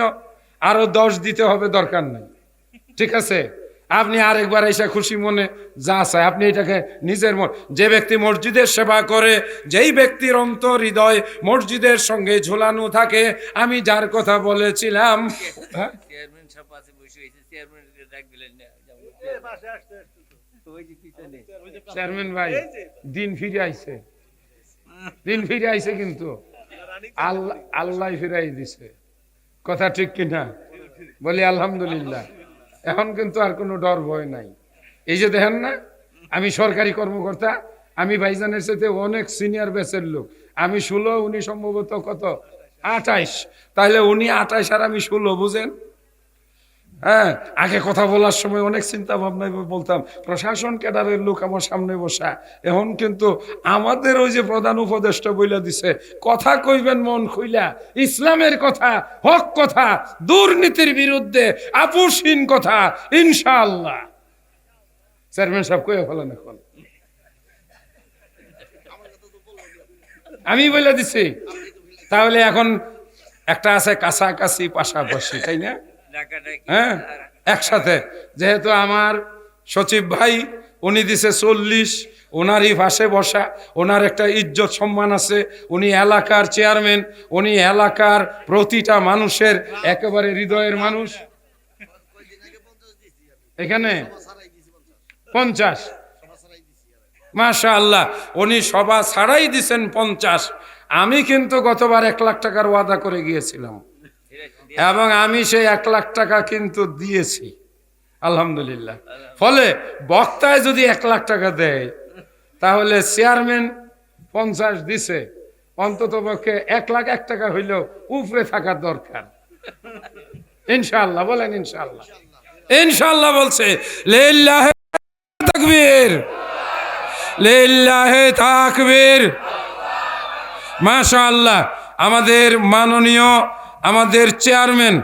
আরো 10 দিতে হবে, দরকার নাই, ঠিক আছে? আপনি আরেকবার এসে খুশি মনে যা চায় আপনি এটাকে নিজের মন। যে ব্যক্তি মসজিদের সেবা করে, যেই ব্যক্তির অন্তর হৃদয় মসজিদের সঙ্গে ঝুলানো থাকে, আমি যার কথা বলেছিলাম, চেয়ারম্যান ভাই দিন ফিরে আইছে, দিন ফিরে আইছে, কিন্তু আল্লাহ ফিরাই দিছে, কথা ঠিক কিনা বলি? আলহামদুলিল্লাহ। এখন কিন্তু আর কোনো ডর ভয় নাই। এই যে দেখেন না, আমি সরকারি কর্মকর্তা, আমি ভাইজানের সাথে অনেক সিনিয়র ব্যাচের লোক। আমি 16, উনি সম্ভবত কত 28, তাহলে উনি 28 আর আমি 16, বুঝেন? হ্যাঁ, আগে কথা বলার সময় অনেক চিন্তা ভাবনায় বলতাম, প্রশাসন ক্যাডারের লোক আমার সামনে বসা। এখন কিন্তু আমাদের ওই যে প্রধান উপদেষ্টা বইলা দিছে, কথা কইবেন মন খুইলা, ইসলামের কথা, হক কথা, দুর্নীতির বিরুদ্ধে আপোষহীন কথা, ইনশাআল্লাহ। চেয়ারম্যান সাহেব কইয়া ফেলেন, এখন আমি বলে দিছি। তাহলে এখন একটা আছে কাছাকাছি পাশাপাশি, তাই না? হ্যাঁ, একসাথে। যেহেতু আমার সচিব ভাই উনি দিছে 40, ওনারই পাশে বসা, ওনার একটা ইজ্জত সম্মান আছে, উনি এলাকার চেয়ারম্যান, উনি এলাকার প্রতিটা মানুষের একেবারে হৃদয়ের মানুষ। এখানে 50, মাশাআল্লাহ, উনি সভা ছাড়াই দিছেন 50। আমি কিন্তু গতবার 1 লাখ টাকার ওয়াদা করে গিয়েছিলাম এবং আমি সেই 1 লাখ টাকা কিন্তু দিয়েছি, আলহামদুলিল্লাহ। ফলে বক্তায় যদি 1 লাখ টাকা দেয়, তাহলে চেয়ারম্যান 50 দিছে, অন্তত পক্ষে 1 লাখ 1 টাকা হইলেও উপরে থাকার দরকার, ইনশাআল্লাহ। বলেন ইনশাআল্লাহ। ইনশাআল্লাহ বলছে, লিল্লাহি তাকবীর, লিল্লাহি তাকবীর, মাশাআল্লাহ। আমাদের মাননীয় আমাদের চেয়ারম্যান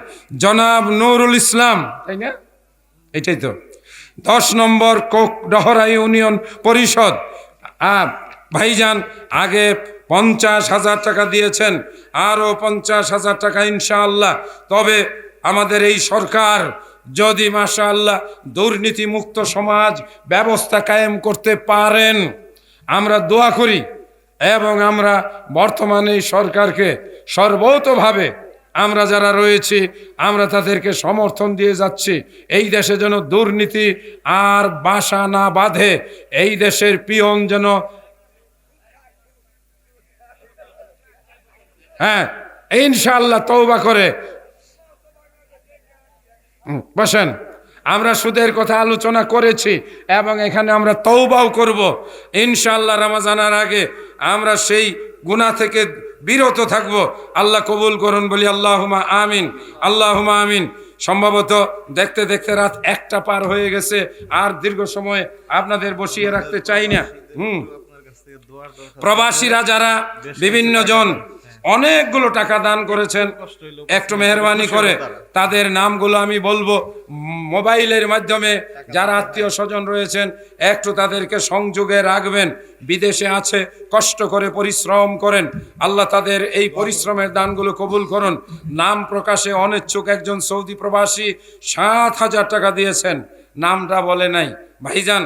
জনাব নুরুল ইসলাম, তাই না? এটাই তো 10 নম্বর কোকডহরা ইউনিয়ন পরিষদ। ভাইজান আগে 50,000 টাকা দিয়েছেন, আরো 50,000 টাকা ইনশাআল্লাহ। তবে আমাদের এই সরকার যদি মাশাআল্লাহ দুর্নীতিমুক্ত সমাজ ব্যবস্থা কায়েম করতে পারেন, আমরা দোয়া করি এবং আমরা বর্তমানে এই সরকারকে সর্বতোভাবে আমরা যারা রয়েছি আমরা তাদেরকে সমর্থন দিয়ে যাচ্ছি। এই দেশে যেন দুর্নীতি আর বাসা না বাঁধে, এই দেশের পিয়ন যেন, হ্যাঁ ইনশাআল্লাহ তওবা করে বসেন। আমরা সুদের কথা আলোচনা করেছি এবং এখানে আমরা তওবাও করব ইনশাআল্লাহ। রমজানের আগে আমরা সেই গুনাহ থেকে বিরত থাকব। আল্লাহ কবুল করুন, বলি আল্লাহুম্মা আমিন, আল্লাহুম্মা আমিন। সম্ভবত দেখতে দেখতে রাত 1টা পার হয়ে গেছে, আর দীর্ঘ সময় আপনাদের বসিয়ে রাখতে চাই না। প্রবাসীরা যারা বিভিন্ন জন অনেকগুলো টাকা দান করেছেন, একটু মেহরবানি করে তাদের নামগুলো আমি বলবো, মোবাইলের মাধ্যমে যারা আত্মীয় স্বজন রয়েছেন একটু তাদেরকে সংযোগে রাখবেন। বিদেশে আছে, কষ্ট করে পরিশ্রম করেন, আল্লাহ তাদের এই পরিশ্রমের দানগুলো কবুল করুন। নাম প্রকাশে অনিচ্ছুক একজন সৌদি প্রবাসী 7,000 টাকা দিয়েছেন, নামটা বলে নাই। ভাইজান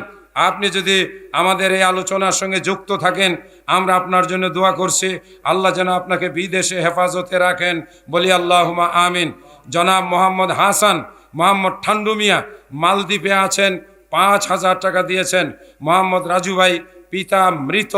আপনি যদি আমাদের এই আলোচনার সঙ্গে যুক্ত থাকেন, আমরা আপনার জন্য দোয়া করছি, আল্লাহ যেন আপনাকে বিদেশে হেফাজতে রাখেন, বলি আল্লাহুম্মা আমিন। জনাব মোহাম্মদ হাসান মোহাম্মদ ঠান্ডু মিয়া মালদ্বীপে আছেন 5,000 টাকা দিয়েছেন। মোহাম্মদ রাজু ভাই পিতা মৃত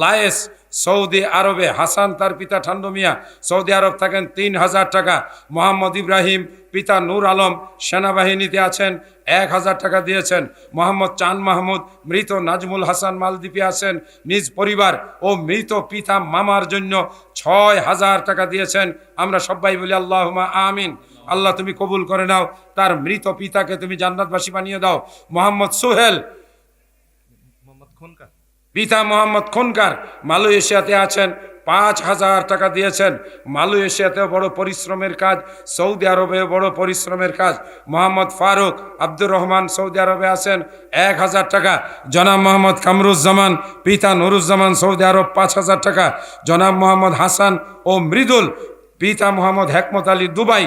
লায়েস সৌদি আরবে, হাসান তার পিতা ঠান্ডু মিয়া সৌদি আরব থাকেন 3,000 টাকা। মোহাম্মদ ইব্রাহিম পিতা নূর আলম সেনাবাহিনীতে আছেন 1,000 টাকা দিয়েছেন। মোহাম্মদ চান মাহমুদ মৃত নাজমুল হাসান মালদ্বীপে আছেন নিজ পরিবার ও মৃত পিতা মামার জন্য 6,000 টাকা দিয়েছেন। আমরা সবাই বলি আল্লাহুম্মা আমিন। আল্লাহ তুমি কবুল করে নাও, তার মৃত পিতাকে তুমি জান্নাতবাসী বানিয়ে দাও। মোহাম্মদ সোহেল পিতা মোহাম্মদ খনকার মালয়েশিয়াতে আছেন 5,000 টাকা দিয়েছেন। মালয়েশিয়াতেও বড় পরিশ্রমের কাজ, সৌদি আরবেও বড় পরিশ্রমের কাজ। মোহাম্মদ ফারুক আব্দুর রহমান সৌদি আরবে আছেন 1,000 টাকা। জনাব মোহাম্মদ কামরুজ্জামান পিতা নুরুজ্জামান সৌদি আরব 5,000 টাকা। জনাব মোহাম্মদ হাসান ও মৃদুল পিতা মোহাম্মদ হেকমত আলী দুবাই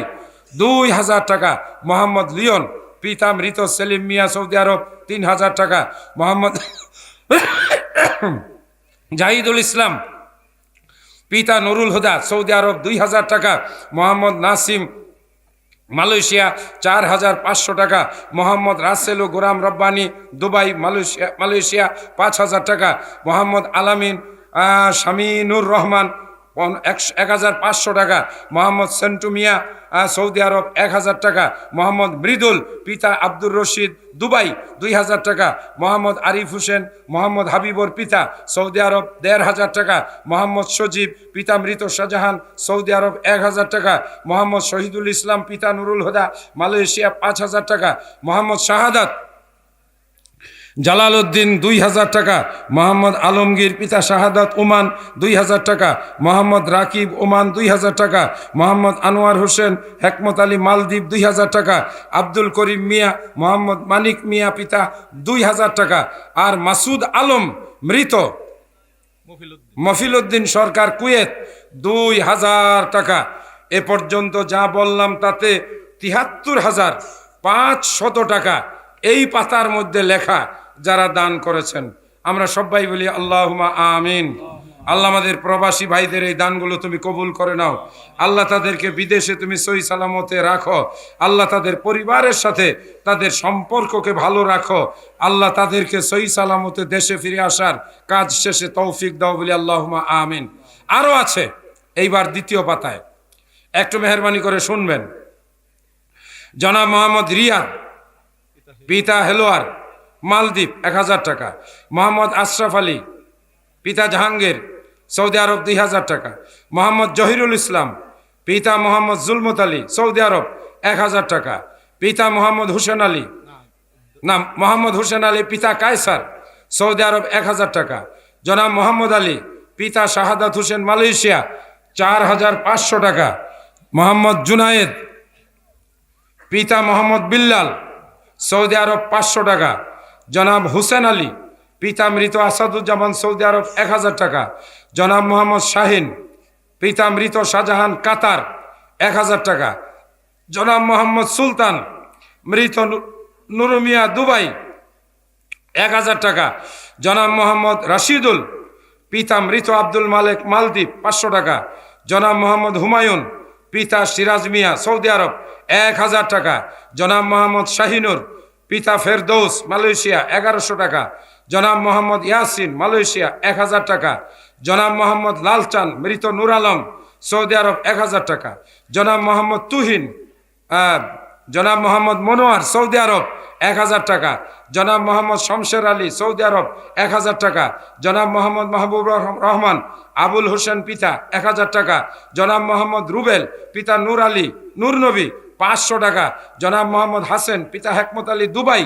2,000 টাকা। মোহাম্মদ লিওন পিতা মৃত সেলিম মিয়া সৌদি আরব 3,000 টাকা। মোহাম্মদ জাহিদুল ইসলাম পিতা নুরুল হুদা সৌদি আরব 2,000 টাকা। মোহাম্মদ নাসিম মালয়েশিয়া 4,500 টাকা। মোহাম্মদ রাসেল ও গোরাম রব্বানি দুবাই মালয়েশিয়া 5,000 টাকা। মোহাম্মদ আলামিন শামিনুর রহমান 1,500 টাকা। মোহাম্মদ সেন্টু মিয়া সৌদি আরব 1,000 টাকা। মোহাম্মদ মৃদুল পিতা আব্দুর রশিদ দুবাই 2,000 টাকা। মোহাম্মদ আরিফ হোসেন মোহাম্মদ হাবিবর পিতা সৌদি আরব 1,500 টাকা। মোহাম্মদ সজীব পিতা মৃত শাহজাহান সৌদি আরব 1,000 টাকা। মোহাম্মদ শহীদুল ইসলাম পিতা নুরুল হুদা মালয়েশিয়া 5,000 টাকা। মোহাম্মদ শাহাদাত জালালউদ্দিন 2,000 টাকা। মোহাম্মদ আলমগীর পিতা শাহাদাত ওমান 2,000 টাকা। মোহাম্মদ রাকিব ওমান 2,000 টাকা। মোহাম্মদ আনোয়ার হোসেন হেকমত আলী মালদ্বীপ 2,000 টাকা। আব্দুল করিম মিয়া মোহাম্মদ মানিক মিয়া পিতা 2,000 টাকা। আর মাসুদ আলম মৃত মফিলউদ্দিন সরকার কুয়েত 2,000 টাকা। এ পর্যন্ত যা বললাম তাতে 73,500 টাকা এই পাতার মধ্যে লেখা যারা দান করেছেন। আমরা সবাই বলি আল্লাহুম্মা আমিন। আল্লাহ আমাদের প্রবাসী ভাইদের এই দানগুলো তুমি কবুল করে নাও। আল্লাহ তাদেরকে বিদেশে তুমি সহি সালামতে রাখো। আল্লাহ তাদের পরিবারের সাথে তাদের সম্পর্ককে ভালো রাখো। আল্লাহ তাদেরকে সহি সালামতে দেশে ফিরে আসার কাজ শেষে তৌফিক দাও বলি আল্লাহুম্মা আমিন। আরও আছে এইবার দ্বিতীয় পাতায়, একটু মেহরবানি করে শুনবেন। জনাব মোহাম্মদ রিয়াদ পিতা হেলোয়ার মালদ্বীপ 1,000 টাকা। মোহাম্মদ আশরাফ আলী পিতা জাহাঙ্গীর সৌদি আরব 2,000 টাকা। মোহাম্মদ জহিরুল ইসলাম পিতা মোহাম্মদ জুলমত আলী সৌদি আরব 1,000 টাকা। পিতা মোহাম্মদ হুসেন আলী মোহাম্মদ হুসেন আলী পিতা কায়সার সৌদি আরব 1,000 টাকা। জনাব মোহাম্মদ আলী পিতা শাহাদাত হোসেন মালয়েশিয়া 4,500 টাকা। মোহাম্মদ জুনায়েদ পিতা মোহাম্মদ বিল্লাল সৌদি আরব 500 টাকা। জনাব হুসেন আলী পিতা মৃত আসাদুজ্জামান সৌদি আরব 1,000 টাকা। জনাব মোহাম্মদ শাহিন পিতা মৃত শাহজাহান কাতার 1,000 টাকা। জনাব মোহাম্মদ সুলতান মৃত নুরুমিয়া দুবাই 1,000 টাকা। জনাব মোহাম্মদ রাশিদুল পিতা মৃত আব্দুল মালেক মালদ্বীপ 500 টাকা। জনাব মোহাম্মদ হুমায়ুন পিতা সিরাজ মিয়া সৌদি আরব 1,000 টাকা। জনাব মোহাম্মদ শাহিনুর পিতা ফেরদৌস মালয়েশিয়া 1,100 টাকা। জনাব মোহাম্মদ ইয়াসিন মালয়েশিয়া 1,000 টাকা। জনাব মোহাম্মদ লালচান মৃত নূর আলম সৌদি আরব 1,000 টাকা। জনাব মোহাম্মদ তুহিন জনাব মোহাম্মদ মনোয়ার সৌদি আরব 1,000 টাকা। জনাব মোহাম্মদ শমশের আলী সৌদি আরব 1,000 টাকা। জনাব মোহাম্মদ মাহবুব রহমান আবুল হোসেন পিতা 1,000 টাকা। জনাব মোহাম্মদ রুবেল পিতা নূর আলী নূর নবী 500 টাকা। জনাব মোহাম্মদ হাসেন পিতা হেকমত আলী দুবাই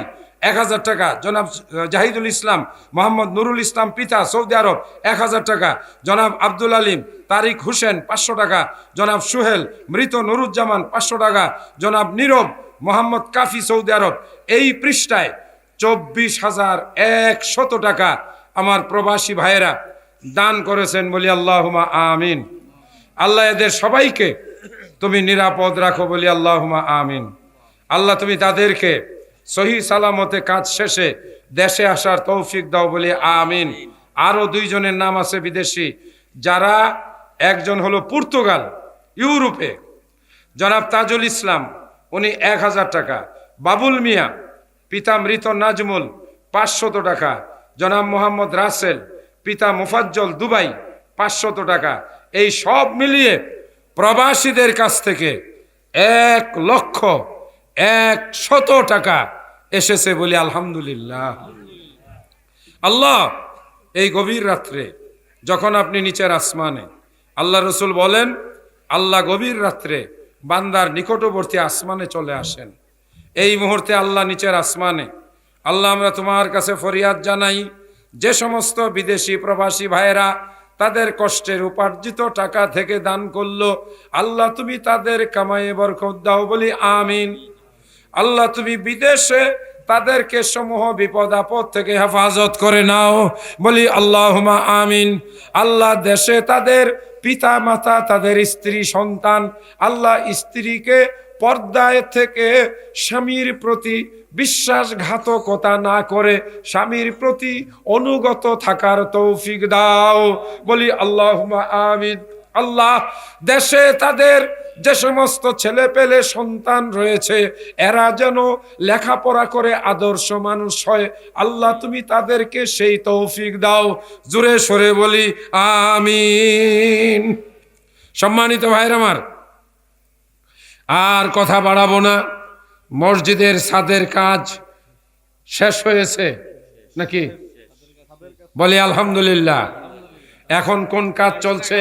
1,000 টাকা। জনাব জাহিদুল ইসলাম মোহাম্মদ নুরুল ইসলাম পিতা সৌদি আরব 1,000 টাকা। জনাব আব্দুল আলিম তারিক হোসেন 500 টাকা। জনাব সুহেল মৃত নুরুজ্জামান 500 টাকা। জনাব নীরব মোহাম্মদ কাফি সৌদি আরব। এই পৃষ্ঠায় 24,100 টাকা আমার প্রবাসী ভাইয়েরা দান করেছেন বলি আল্লাহুম্মা আমিন। আল্লাহ এদের সবাইকে তুমি নিরাপদ রাখো বলি আল্লাহুম্মা আমিন। আল্লাহ তুমি তাদেরকে সহি সালামতে কাজ শেষে দেশে আসার তৌফিক দাও বলি আমিন। আরো 2 জনের নাম আছে বিদেশি, যারা একজন হলো পর্তুগাল ইউরোপে, জনাব তাজুল ইসলাম উনি 1,000 টাকা। বাবুল মিয়া পিতা মৃত নাজমুল 500 টাকা, জনাব মোহাম্মদ রাসেল পিতা মুফাজ্জল দুবাই 500 টাকা। এই সব মিলিয়ে প্রবাসীদের কাছ থেকে 1,100,000 টাকা এসেছে বলি আলহামদুলিল্লাহ। আল্লাহ এই গভীর রাত্রে যখন আপনি নিচের আসমানে, আল্লাহ রসুল বলেন আল্লাহ গভীর রাত্রে বান্দার নিকটবর্তী আসমানে চলে আসেন। এই মুহূর্তে আল্লাহ নিচের আসমানে। আল্লাহ আমরা তোমার কাছে ফরিয়াদ জানাই, যে সমস্ত বিদেশি প্রবাসী ভাইয়েরা তাদের কষ্টের উপার্জিত টাকা থেকে দান করলো, আল্লাহ তুমি তাদের কামায়ে বরকত দাও বলি আমিন। আল্লাহ তুমি বিদেশে তাদেরকে সমূহ বিপদ আপদ থেকে হেফাজত করে নাও বলি আল্লাহুম্মা আমিন। আল্লাহ দেশে তাদের পিতা মাতা, তাদের স্ত্রী সন্তান, আল্লাহ স্ত্রীকে পর্দায় থেকে স্বামীর প্রতি বিশ্বাসঘাতকতা না করে স্বামীর প্রতি অনুগত থাকার তৌফিক দাও বলি আল্লাহুম্মা আমিন। আল্লাহ দেশে তাদের যে সমস্ত ছেলে পেলে সন্তান রয়েছে এরা যেন লেখাপড়া করে আদর্শ মানুষ হয়, আল্লাহ তুমি তাদেরকে সেই তৌফিক দাও। জোরে সরে বলি আমিন। সম্মানিত ভাইরা আমার, আর কথা বাড়াবো না। মসজিদের ছাদের কাজ শেষ হয়েছে নাকি? বলি আলহামদুলিল্লাহ। এখন কোন কাজ চলছে?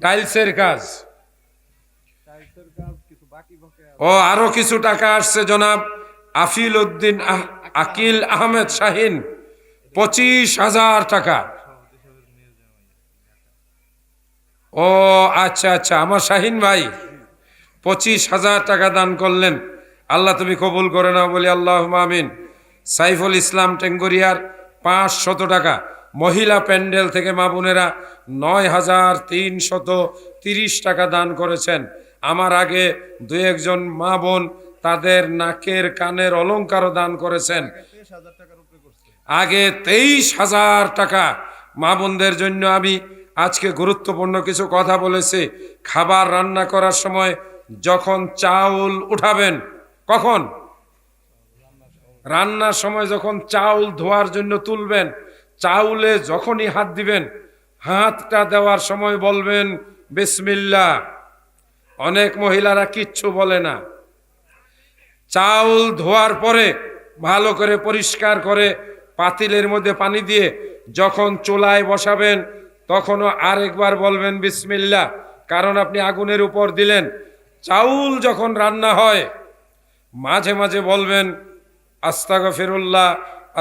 টাইলসের কাজ। ও আরো কিছু টাকা আসছে। জনাব আফিল উদ্দিন আকিল আহমেদ শাহিন 25,000 টাকা। ও আচ্ছা আচ্ছা, আমার শাহিন ভাই 25,000 টাকা দান করলেন। আল্লাহ তুমি কবুল করে নাও বলি আল্লাহুম্মা আমিন। সাইফুল ইসলাম টেঙ্গরিয়ার 500 টাকা। মহিলা প্যান্ডেল থেকে মা বোনেরা 9,330 টাকা দান করেছেন। আমার আগে 2-1 মা বোন তাদের নাকের কানের অলংকারও দান করেছেন। আগে 23,000 টাকা মা বোনদের জন্য আমি আজকে গুরুত্বপূর্ণ কিছু কথা বলেছি। খাবার রান্না করার সময় যখন চাউল উঠাবেন, কখন? রান্নার সময় যখন চাউল ধোয়ার জন্য তুলবেন, চাউলে যখনই হাত দিবেন, হাতটা দেওয়ার সময় বলবেন বিসমিল্লাহ। অনেক মহিলারা কিচ্ছু বলে না। চাউল ধোয়ার পরে ভালো করে পরিষ্কার করে পাতিলের মধ্যে পানি দিয়ে যখন চুলায় বসাবেন তখনও আরেকবার বলবেন বিসমিল্লাহ, কারণ আপনি আগুনের উপর দিলেন। চাউল যখন রান্না হয় মাঝে মাঝে বলবেন আস্তাগফিরুল্লাহ,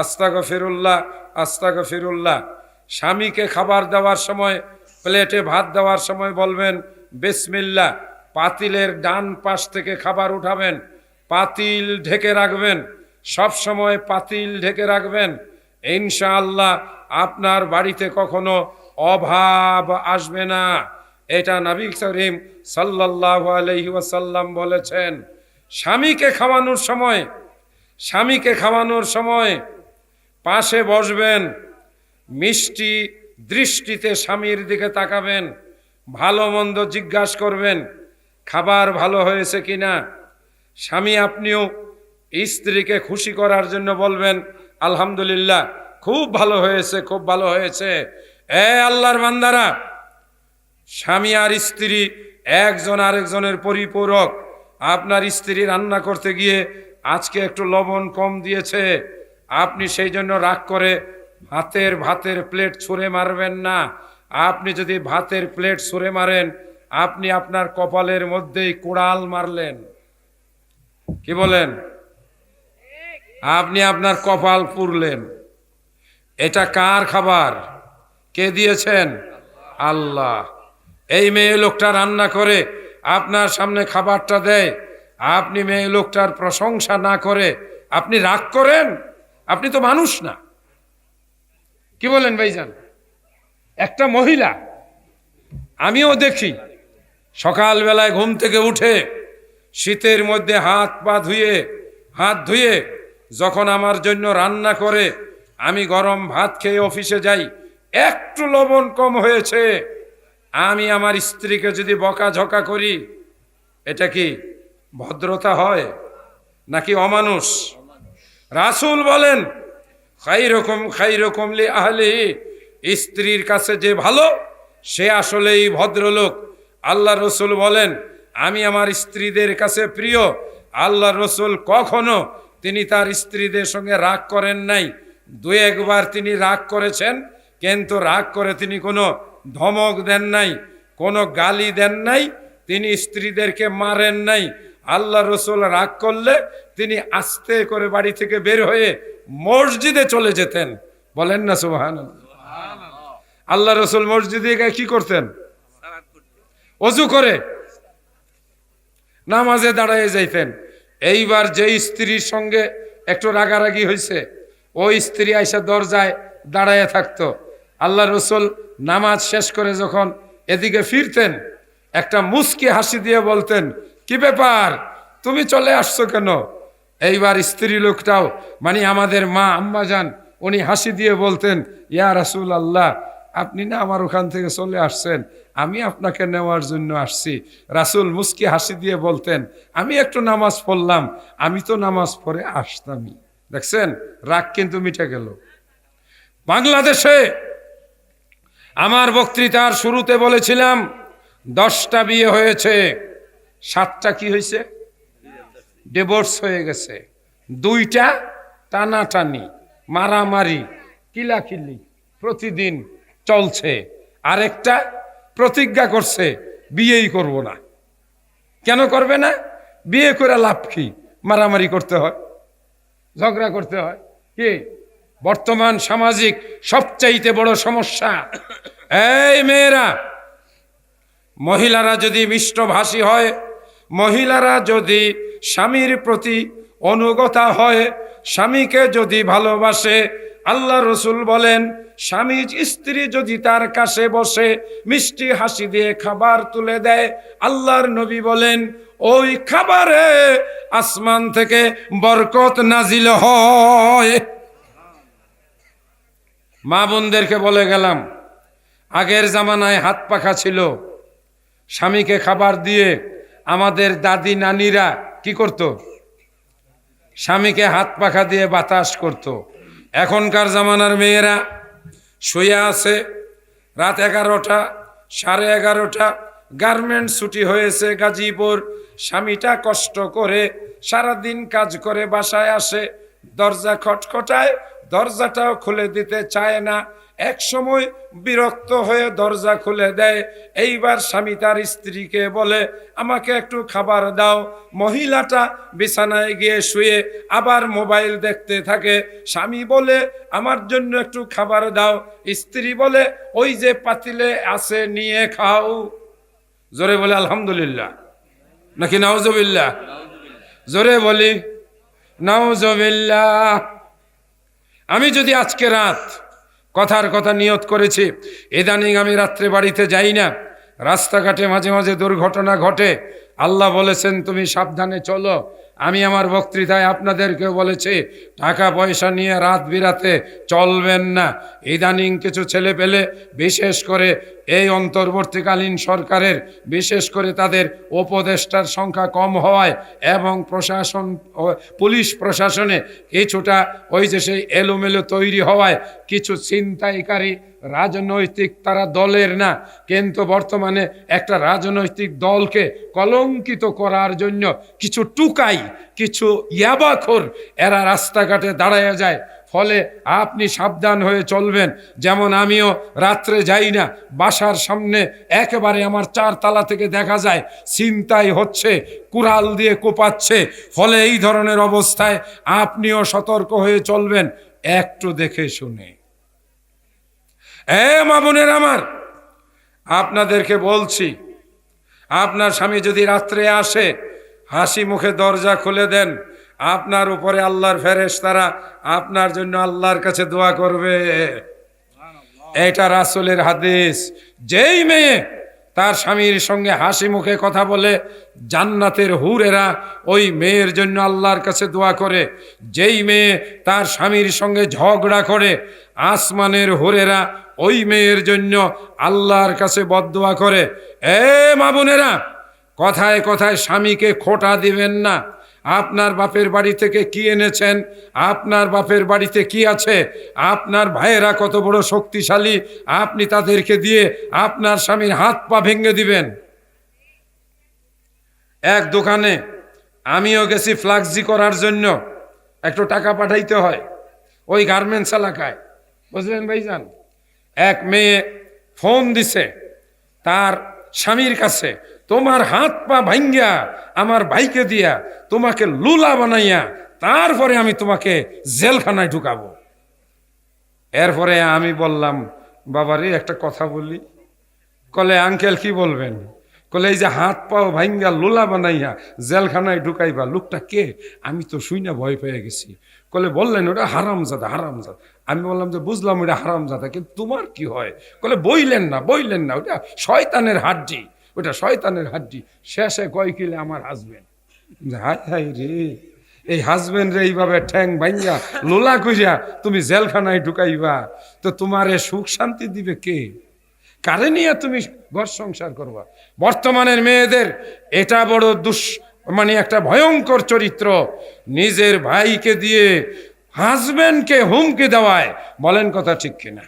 আস্তাগফিরুল্লাহ, আস্তাগফিরুল্লাহ। স্বামীকে খাবার দেওয়ার সময়, প্লেটে ভাত দেওয়ার সময় বলবেন বিসমিল্লাহ। পাতিলের ডান পাশ থেকে খাবার উঠাবেন, পাতিল ঢেকে রাখবেন, সব সময় পাতিল ঢেকে রাখবেন। ইনশাআল্লাহ আপনার বাড়িতে কখনো অভাব আসবে না। এটা নবী করিম সাল্লাল্লাহু আলাইহি ওয়াসাল্লাম বলেছেন। স্বামীকে খাওয়ানোর সময় পাশে বসবেন, মিষ্টি দৃষ্টিতে স্বামীর দিকে তাকাবেন, ভালো মন্দ জিজ্ঞাসা করবেন, খাবার ভালো হয়েছে কিনা। স্বামী আপনিও স্ত্রীকে খুশি করার জন্য বলবেন আলহামদুলিল্লাহ, খুব ভালো হয়েছে, খুব ভালো হয়েছে। আল্লাহর বান্দারা, স্বামী আর স্ত্রী একজন আরেকজনের পরিপূরক। আপনার স্ত্রী রান্না করতে গিয়ে আজকে একটু লবণ কম দিয়েছে, আপনি সেই জন্য রাগ করে ভাতের প্লেট ছুঁড়ে মারবেন না। আপনি যদি ভাতের প্লেট ছুঁড়ে মারেন, আপনি আপনার কপালের মধ্যেই কুড়াল মারলেন। কি বলেন? আপনি আপনার কপাল পুড়লেন। এটা কার খাবার? কে দিয়েছেন? আল্লাহ। এই মেয়ে লোকটা রান্না করে আপনার সামনে খাবারটা দেয়, আপনি মেয়ে লোকটার প্রশংসা না করে আপনি রাগ করেন? আপনি তো মানুষ না। কি বলেন ভাইজান? একটা মহিলা আমিও দেখি সকালবেলায় ঘুম থেকে উঠে শীতের মধ্যে হাত ধুয়ে যখন আমার জন্য রান্না করে, আমি গরম ভাত খেয়ে অফিসে যাই, একটু লবণ কম হয়েছে, আমি আমার স্ত্রীকে যদি বকাঝকা করি, এটা কি ভদ্রতা হয় নাকি অমানুষ? রাসূল বলেন খাইরুকুম লি আহলিহি, স্ত্রীর কাছে যে ভালো সে আসলেই ভদ্রলোক। আল্লাহ রসুল বলেন আমি আমার স্ত্রীদের কাছে প্রিয়। আল্লাহ রসুল কখনো তিনি তার স্ত্রীদের সঙ্গে রাগ করেন নাই। দুই একবার তিনি রাগ করেছেন, কিন্তু রাগ করে তিনি কোনো ধমক দেন নাই, কোনো গালি দেন নাই, তিনি স্ত্রীদেরকে মারেন নাই। আল্লাহ রসুল রাগ করলে তিনি আস্তে করে বাড়ি থেকে বের হয়ে মসজিদে চলে যেতেন। বলেন না সুবহানাল্লাহ। আল্লাহ রসুল মসজিদে গিয়ে কি করতেন? অজু করে নামাজে দাঁড়ায় যাইতেন। এইবার যে স্ত্রীর সঙ্গে একটু রাগারাগি হয়েছে, ওই স্ত্রী আইসা দরজায় দাঁড়ায় থাকতো। আল্লাহ রসুল নামাজ শেষ করে যখন এদিকে ফিরতেন, একটা মুস্কি হাসি দিয়ে বলতেন, কি ব্যাপার, তুমি চলে আসছো কেন? এইবার স্ত্রী লোকটাও, মানে আমাদের মা আম্মাজান, উনি হাসি দিয়ে বলতেন, ইয়া রাসূল আল্লাহ, আপনি না আমার ওখান থেকে চলে আসছেন, আমি আপনাকে নেওয়ার জন্য আসছি। রাসূল মুস্কি হাসি দিয়ে বলতেন, আমি একটু নামাজ পড়লাম, আমি তো নামাজ পড়ে আসতামই। দেখছেন, রাগ কিন্তু মিটে গেল। বাংলাদেশে আমার বক্তৃতার শুরুতে বলেছিলাম 10টা বিয়ে হয়েছে, 7টা কি হয়েছে? ডিভোর্স হয়ে গেছে। 2টা টানাটানি, মারামারি, কিলাকিলি প্রতিদিন চলছে। আরেকটা প্রতিজ্ঞা করছে বিয়েই করব না। কেন করবে না? বিয়ে করে লাভ কি? মারামারি করতে হয়, ঝগড়া করতে হয়। কি বর্তমান সামাজিক সবচাইতে বড় সমস্যা। এই মেয়েরা, মহিলারা যদি মিষ্টভাষী হয়, মহিলারা যদি স্বামীর প্রতি অনুগতা হয়, স্বামীকে যদি ভালোবাসে, আল্লাহ রসুল বলেন স্বামী স্ত্রী যদি তার কাছে বসে মিষ্টি হাসি দিয়ে খাবার তুলে দেয়, আল্লাহর নবী বলেন ওই খাবারে আসমান থেকে বরকত নাজিল হয়। মা বোনদেরকে বলে গেলাম, আগের জামানায় হাত পাখা ছিল, স্বামীকে খাবার দিয়ে আমাদের দাদি নানিরা কি করত? স্বামীকে হাত পাখা দিয়ে বাতাস করত। এখনকার জামানার মেয়েরা শুয়ে আছে, রাত 11টা, 11:30, গার্মেন্টস ছুটি হয়েছে গাজীপুর, স্বামীটা কষ্ট করে সারাদিন কাজ করে বাসায় আসে, দরজা খটখটায়, দরজাটাও খুলে দিতে চায় না। এক সময় বিরক্ত হয়ে দরজা খুলে দেয়। এইবার স্বামী তার স্ত্রীকে বলে আমাকে একটু খাবার দাও। মহিলাটা বিছানায় গিয়ে শুয়ে আবার মোবাইল দেখতে থাকে। স্বামী বলে আমার জন্য একটু খাবার দাও। স্ত্রী বলে ওই যে পাতিলে আছে নিয়ে খাও। জোরে বলে আলহামদুলিল্লাহ নাকি নাউজুবিল্লাহ? জোরে বলি নাউজুবিল্লাহ। আমি যদি আজকে রাত কথার কথা নিয়ত করেছি, ইদানিং আমি রাত্রে বাড়িতে যাই না, রাস্তাঘাটে মাঝে মাঝে দুর্ঘটনা ঘটে। আল্লাহ বলেছেন তুমি সাবধানে চলো। আমি আমার বক্তৃতায় আপনাদেরকে বলেছি টাকা পয়সা নিয়ে রাত বিরাতে চলবেন না। ইদানিং কিছু ছেলে পেলে, বিশেষ করে এই অন্তর্বর্তীকালীন সরকারের, বিশেষ করে তাদের উপদেষ্টার সংখ্যা কম হওয়ায় এবং প্রশাসন, পুলিশ প্রশাসনে কিছুটা ওই যে সেই এলোমেলো তৈরি হওয়ায় কিছু ছিনতাইকারী রাজনৈতিক, তারা দলের না, কিন্তু বর্তমানে একটা রাজনৈতিক দলকে কলঙ্কিত করার জন্য কিছু টুকাই, কিছু ইয়াবাখোর এরা রাস্তাঘাটে দাঁড়ায় যায়। ফলে আপনি সাবধান হয়ে চলবেন। যেমন আমিও রাত্রে যাই না, বাসার সামনে একেবারে আমার 4 তালা থেকে দেখা যায় ছিনতাই হচ্ছে, কুড়াল দিয়ে কোপাচ্ছে। ফলে এই ধরনের অবস্থায় আপনিও সতর্ক হয়ে চলবেন, একটু দেখে শুনে। মা বোনের আমার, আপনাদেরকে বলছি, আপনার স্বামী যদি রাত্রে আসে, হাসি মুখে দরজা খুলে দেন, আপনার উপরে আল্লাহর ফেরেশতারা আপনার জন্য আল্লাহর কাছে দোয়া করবে। এটা রাসূলের হাদিস। যেই মেয়ে তার স্বামীর সঙ্গে হাসি মুখে কথা বলে, জান্নাতের হুরেরা ওই মেয়ের জন্য আল্লাহর কাছে দোয়া করে। যেই মেয়ে তার স্বামীর সঙ্গে ঝগড়া করে, আসমানের হুরেরা ওই মেয়ের জন্য আল্লাহর কাছে বদদোয়া করে। মা বোনেরা, কথায় কথায় স্বামীকে খোঁটা দিবেন না। আপনার বাপের বাড়ি থেকে কি এনেছেন, আপনার বাপের বাড়িতে কি আছে, আপনার ভাইয়েরা কত বড় শক্তিশালী, আপনি তাদেরকে দিয়ে আপনার স্বামীর হাত পা ভেঙে দিবেন। এক দোকানে আমিও গেছি ফ্লাক্সি করার জন্য, একটু টাকা পাঠাইতে হয় ওই গার্মেন্টস এলাকায়, বুঝলেন ভাইজান। এক মেয়ে ফোন দিছে তার স্বামীর কাছে, তোমার হাত পা ভাঙ্গিয়া আমার ভাইকে দিয়া তোমাকে লুলা বানাইয়া তারপরে আমি তোমাকে জেলখানায় ঢুকাবো। এরপরে আমি বললাম, বাবারে একটা কথা বলি। কলে, আঙ্কেল কি বলবেন? কলে, এই যে হাত পাও ভাঙ্গা লোলা বানাইয়া জেলখানায় ঢুকাইবা, লোকটা কে? আমি তো শুই না, ভয় পেয়ে গেছি। কলে, বললেন ওটা হারামজাদা, হারামজাদা। আমি বললাম যে বুঝলাম ওটা হারামজাদা, কিন্তু তোমার কি হয়? কলে, বইলেন না, ওটা শয়তানের হাড্ডি, ওটা শয়তানের হাড্ডি। শেষে কয় কিলে আমার হাজবেন্ড। হাই হাই রে, এই হাজবেন্ড রে এইভাবে ঠ্যাং ভাঙ্গা লোলা কইরা তুমি জেলখানায় ঢুকাইবা, তো তোমার সুখ শান্তি দিবে কে? কারে নিয়ে তুমি ঘর সংসার করবা? বর্তমানের মেয়েদের এটা বড় মানে একটা ভয়ঙ্কর চরিত্র, নিজের ভাইকে দিয়ে হাজবেন্ডকে হুমকি দেওয়ায়। বলেন কথা ঠিক কিনা?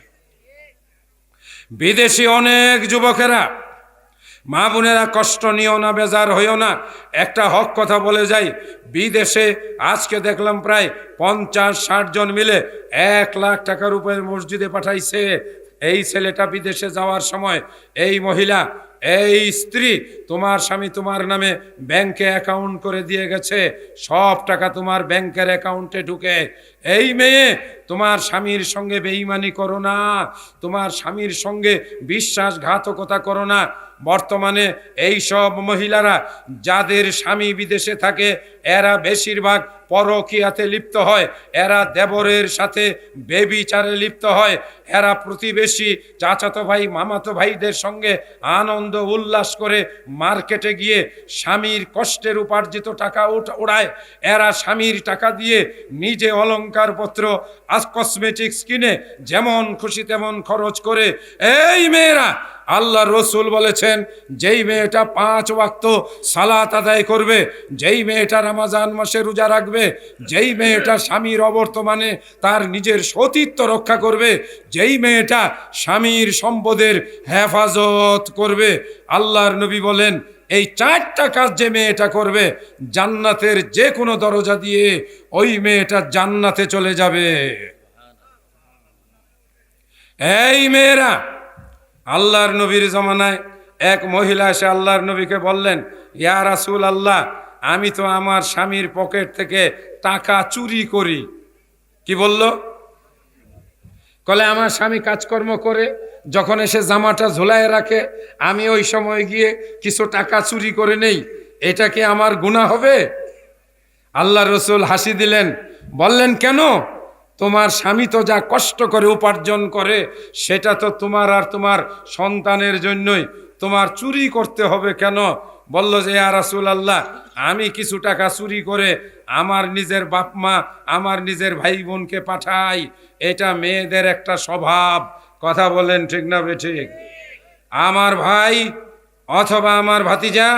বিদেশি অনেক যুবকেরা, মা বোনেরা কষ্ট নিও না, বেজার হইও না, একটা হক কথা বলে যাই। বিদেশে আজকে দেখলাম প্রায় 50-60 জন মিলে 1 লাখ টাকার উপরে মসজিদে পাঠাইছে। এই ছেলেটা বিদেশে যাওয়ার সময় এই মহিলা, এই স্ত্রী, তোমার স্বামী তোমার নামে ব্যাংকে অ্যাকাউন্ট করে দিয়ে গেছে, সব টাকা তোমার ব্যাংকের অ্যাকাউন্টে ঢুকে। এই মেয়ে, তোমার স্বামীর সঙ্গে বেঈমানি করো না, তোমার স্বামীর সঙ্গে বিশ্বাসঘাতকতা করো না। বর্তমানে এই সব মহিলারা যাদের স্বামী বিদেশে থাকে, এরা বেশিরভাগ পরকীয়াতে লিপ্ত হয়, এরা দেবরের সাথে বেবিচারে লিপ্ত হয়, এরা প্রতিবেশী চাচাতো ভাই মামাতো ভাইদের সঙ্গে আনন্দ উল্লাস করে মার্কেটে গিয়ে স্বামীর কষ্টের উপার্জিত টাকা ওড়ায়। এরা স্বামীর টাকা দিয়ে নিজে অলংকারপত্র কসমেটিক্স কিনে যেমন খুশি তেমন খরচ করে। এই মেয়েরা, আল্লাহ রসুল বলেছেন, যেই মেয়েটা 5 ওয়াক্ত সালাত আদায় করবে, যেই মেয়েটা রমজান মাসে রোজা রাখবে, যেই মেয়েটা স্বামীর অবর্তমানে তার নিজের সতীত্ব রক্ষা করবে, যেই মেয়েটা স্বামীর সম্পদের হেফাজত করবে, আল্লাহর নবী বলেন এই 4টা কাজ যে মেয়েটা করবে, জান্নাতের যে কোনো দরজা দিয়ে ওই মেয়েটা জান্নাতে চলে যাবে। এই মেয়েরা, আল্লাহর নবীর জমানায় এক মহিলা এসে আল্লাহর নবীকে বললেন, ইয়া রাসূল আল্লাহ, আমি তো আমার স্বামীর পকেট থেকে টাকা চুরি করি। কি বলল? কলে, আমার স্বামী কাজকর্ম করে যখন এসে জামাটা ঝোলায় রাখে, আমি ওই সময় গিয়ে কিছু টাকা চুরি করে নেই, এটা কি আমার গুনাহ হবে? আল্লাহ রসুল হাসি দিলেন, বললেন, কেন? তোমার স্বামী তো যা কষ্ট করে উপার্জন করে সেটা তো তোমার আর তোমার সন্তানের জন্যই, তোমার চুরি করতে হবে কেন? বলল যে, ইয়া রাসূলুল্লাহ, আমি কিছু টাকা চুরি করে আমার নিজের বাপ মা, আমার নিজের ভাই বোনকে পাঠাই, এটা মেয়েদের একটা স্বভাব। কথা বলেন ঠিক না বেঠিক? আমার ভাই অথবা আমার ভাতিজা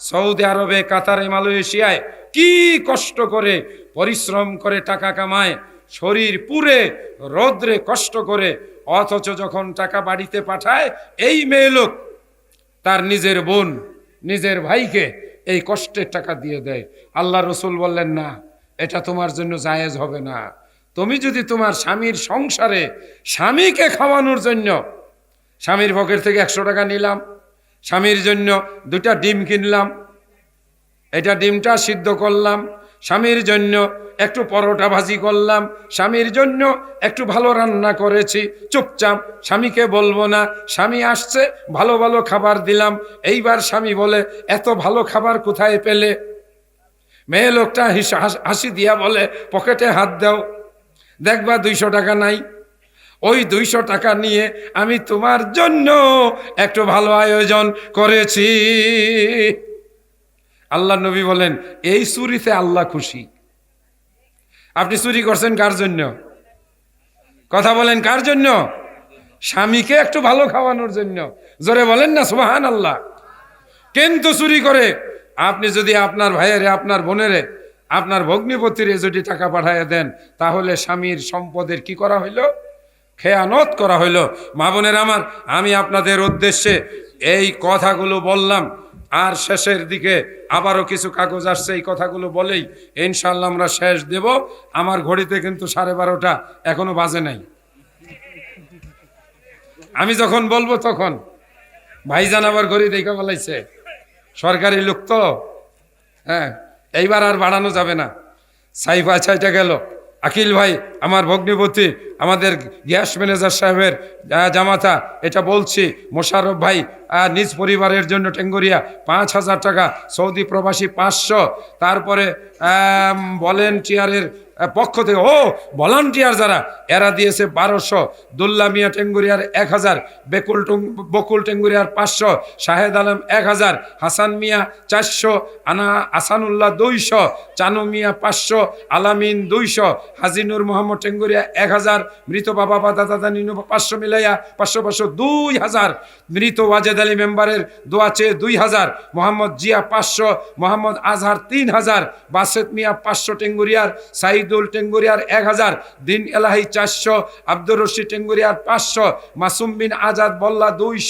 সৌদি আরবে, কাতারে, মালয়েশিয়ায় কি কষ্ট করে পরিশ্রম করে টাকা কামায়, শরীর পুরে রোদ্রে কষ্ট করে, অথচ যখন টাকা বাড়িতে পাঠায়, এই মেয়ে লোক তার নিজের বোন, নিজের ভাইকে এই কষ্টের টাকা দিয়ে দেয়। আল্লাহ রসুল বললেন, না, এটা তোমার জন্য জায়েজ হবে না। তুমি যদি তোমার স্বামীর সংসারে স্বামীকে খাওয়ানোর জন্য স্বামীর পকেট থেকে 100 টাকা নিলাম, স্বামীর জন্য 2টা ডিম কিনলাম, এটা ডিমটা সিদ্ধ করলাম, স্বামীর জন্য একটু পরোটা ভাজি করলাম, স্বামীর জন্য একটু ভালো রান্না করেছি, চুপচাপ, স্বামীকে বলবো না, স্বামী আসছে ভালো ভালো খাবার দিলাম। এইবার স্বামী বলে, এত ভালো খাবার কোথায় পেলে? মেয়ে লোকটা হাসি দিয়া বলে, পকেটে হাত দাও, দেখবা 200 টাকা নাই। ওই 200 টাকা নিয়ে আমি তোমার জন্য একটু ভালো আয়োজন করেছি। আল্লাহ নবী বলেন, এই চুরিতে আল্লাহ খুশি। আপনি চুরি করছেন কার জন্য? কথা বলেন, কার জন্য? স্বামীকে একটু ভালো খাওয়ানোর জন্য। জোরে বলেন না সুবহানাল্লাহ। কিন্তু চুরি করে আপনি যদি আপনার ভাইয়েরে, আপনার বোনেরে আপনার ভগ্নিপতিরে যদি টাকা পাঠাইয়া দেন তাহলে স্বামীর সম্পদের কি করা হইল? খেয়ানত করা হইল। মা বোনের আমার, আমি আপনাদের উদ্দেশ্যে এই কথাগুলো বললাম। আর শেষের দিকে আবারও কিছু কাগজ আসছে, এই কথাগুলো বলেই ইনশাল্লাহ আমরা শেষ দেব। আমার ঘড়িতে কিন্তু 12:30 এখনো বাজে নাই। আমি যখন বলবো তখন ভাইজান আবার ঘড়ি দেখা বলাইছে, সরকারি লোক তো, হ্যাঁ, এইবার আর বাড়ানো যাবে না। সাইফা ছাইটা গেল। আকিল ভাই আমার ভগ্নিপতি, আমাদের গ্যাস ম্যানেজার সাহেবের জামাতা, এটা বলছি। মোশাররফ ভাই নিজ পরিবারের জন্য টেঙ্গুরিয়া 5,000 টাকা, সৌদি প্রবাসী 500, তারপরে ভলেন্টিয়ারের পক্ষ থেকে ভলান্টিয়ার যারা এরা দিয়েছে 1200, দুল্লা মিয়া টেঙ্গুরিয়ার 1000, বকুল টেঙ্গুরিয়ার 500, শাহেদ আলম 1000, হাসান মিয়া 400, আসানুল্লাহ 200, চানু মিয়া 500, আলামিন 200, হাজিনুর মোহাম্মদ টেঙ্গুরিয়া 1000, মৃত বাবা দাদা নিনু 500 মিলাইয়া 500 2000, মৃত ওয়াজেদ আলী মেম্বারের দোয়া চেয়ে 2000, মোহাম্মদ জিয়া 500, মোহাম্মদ আজহার 3000, বাসেত মিয়া 500 টেঙ্গুরিয়ার, সাইদুল টেঙ্গুরিয়ার 1000, দিন এলাহি 400, আব্দুর রশিদ টেঙ্গুরিয়ার 500, মাসুম বিন আজাদ বল্লা 200।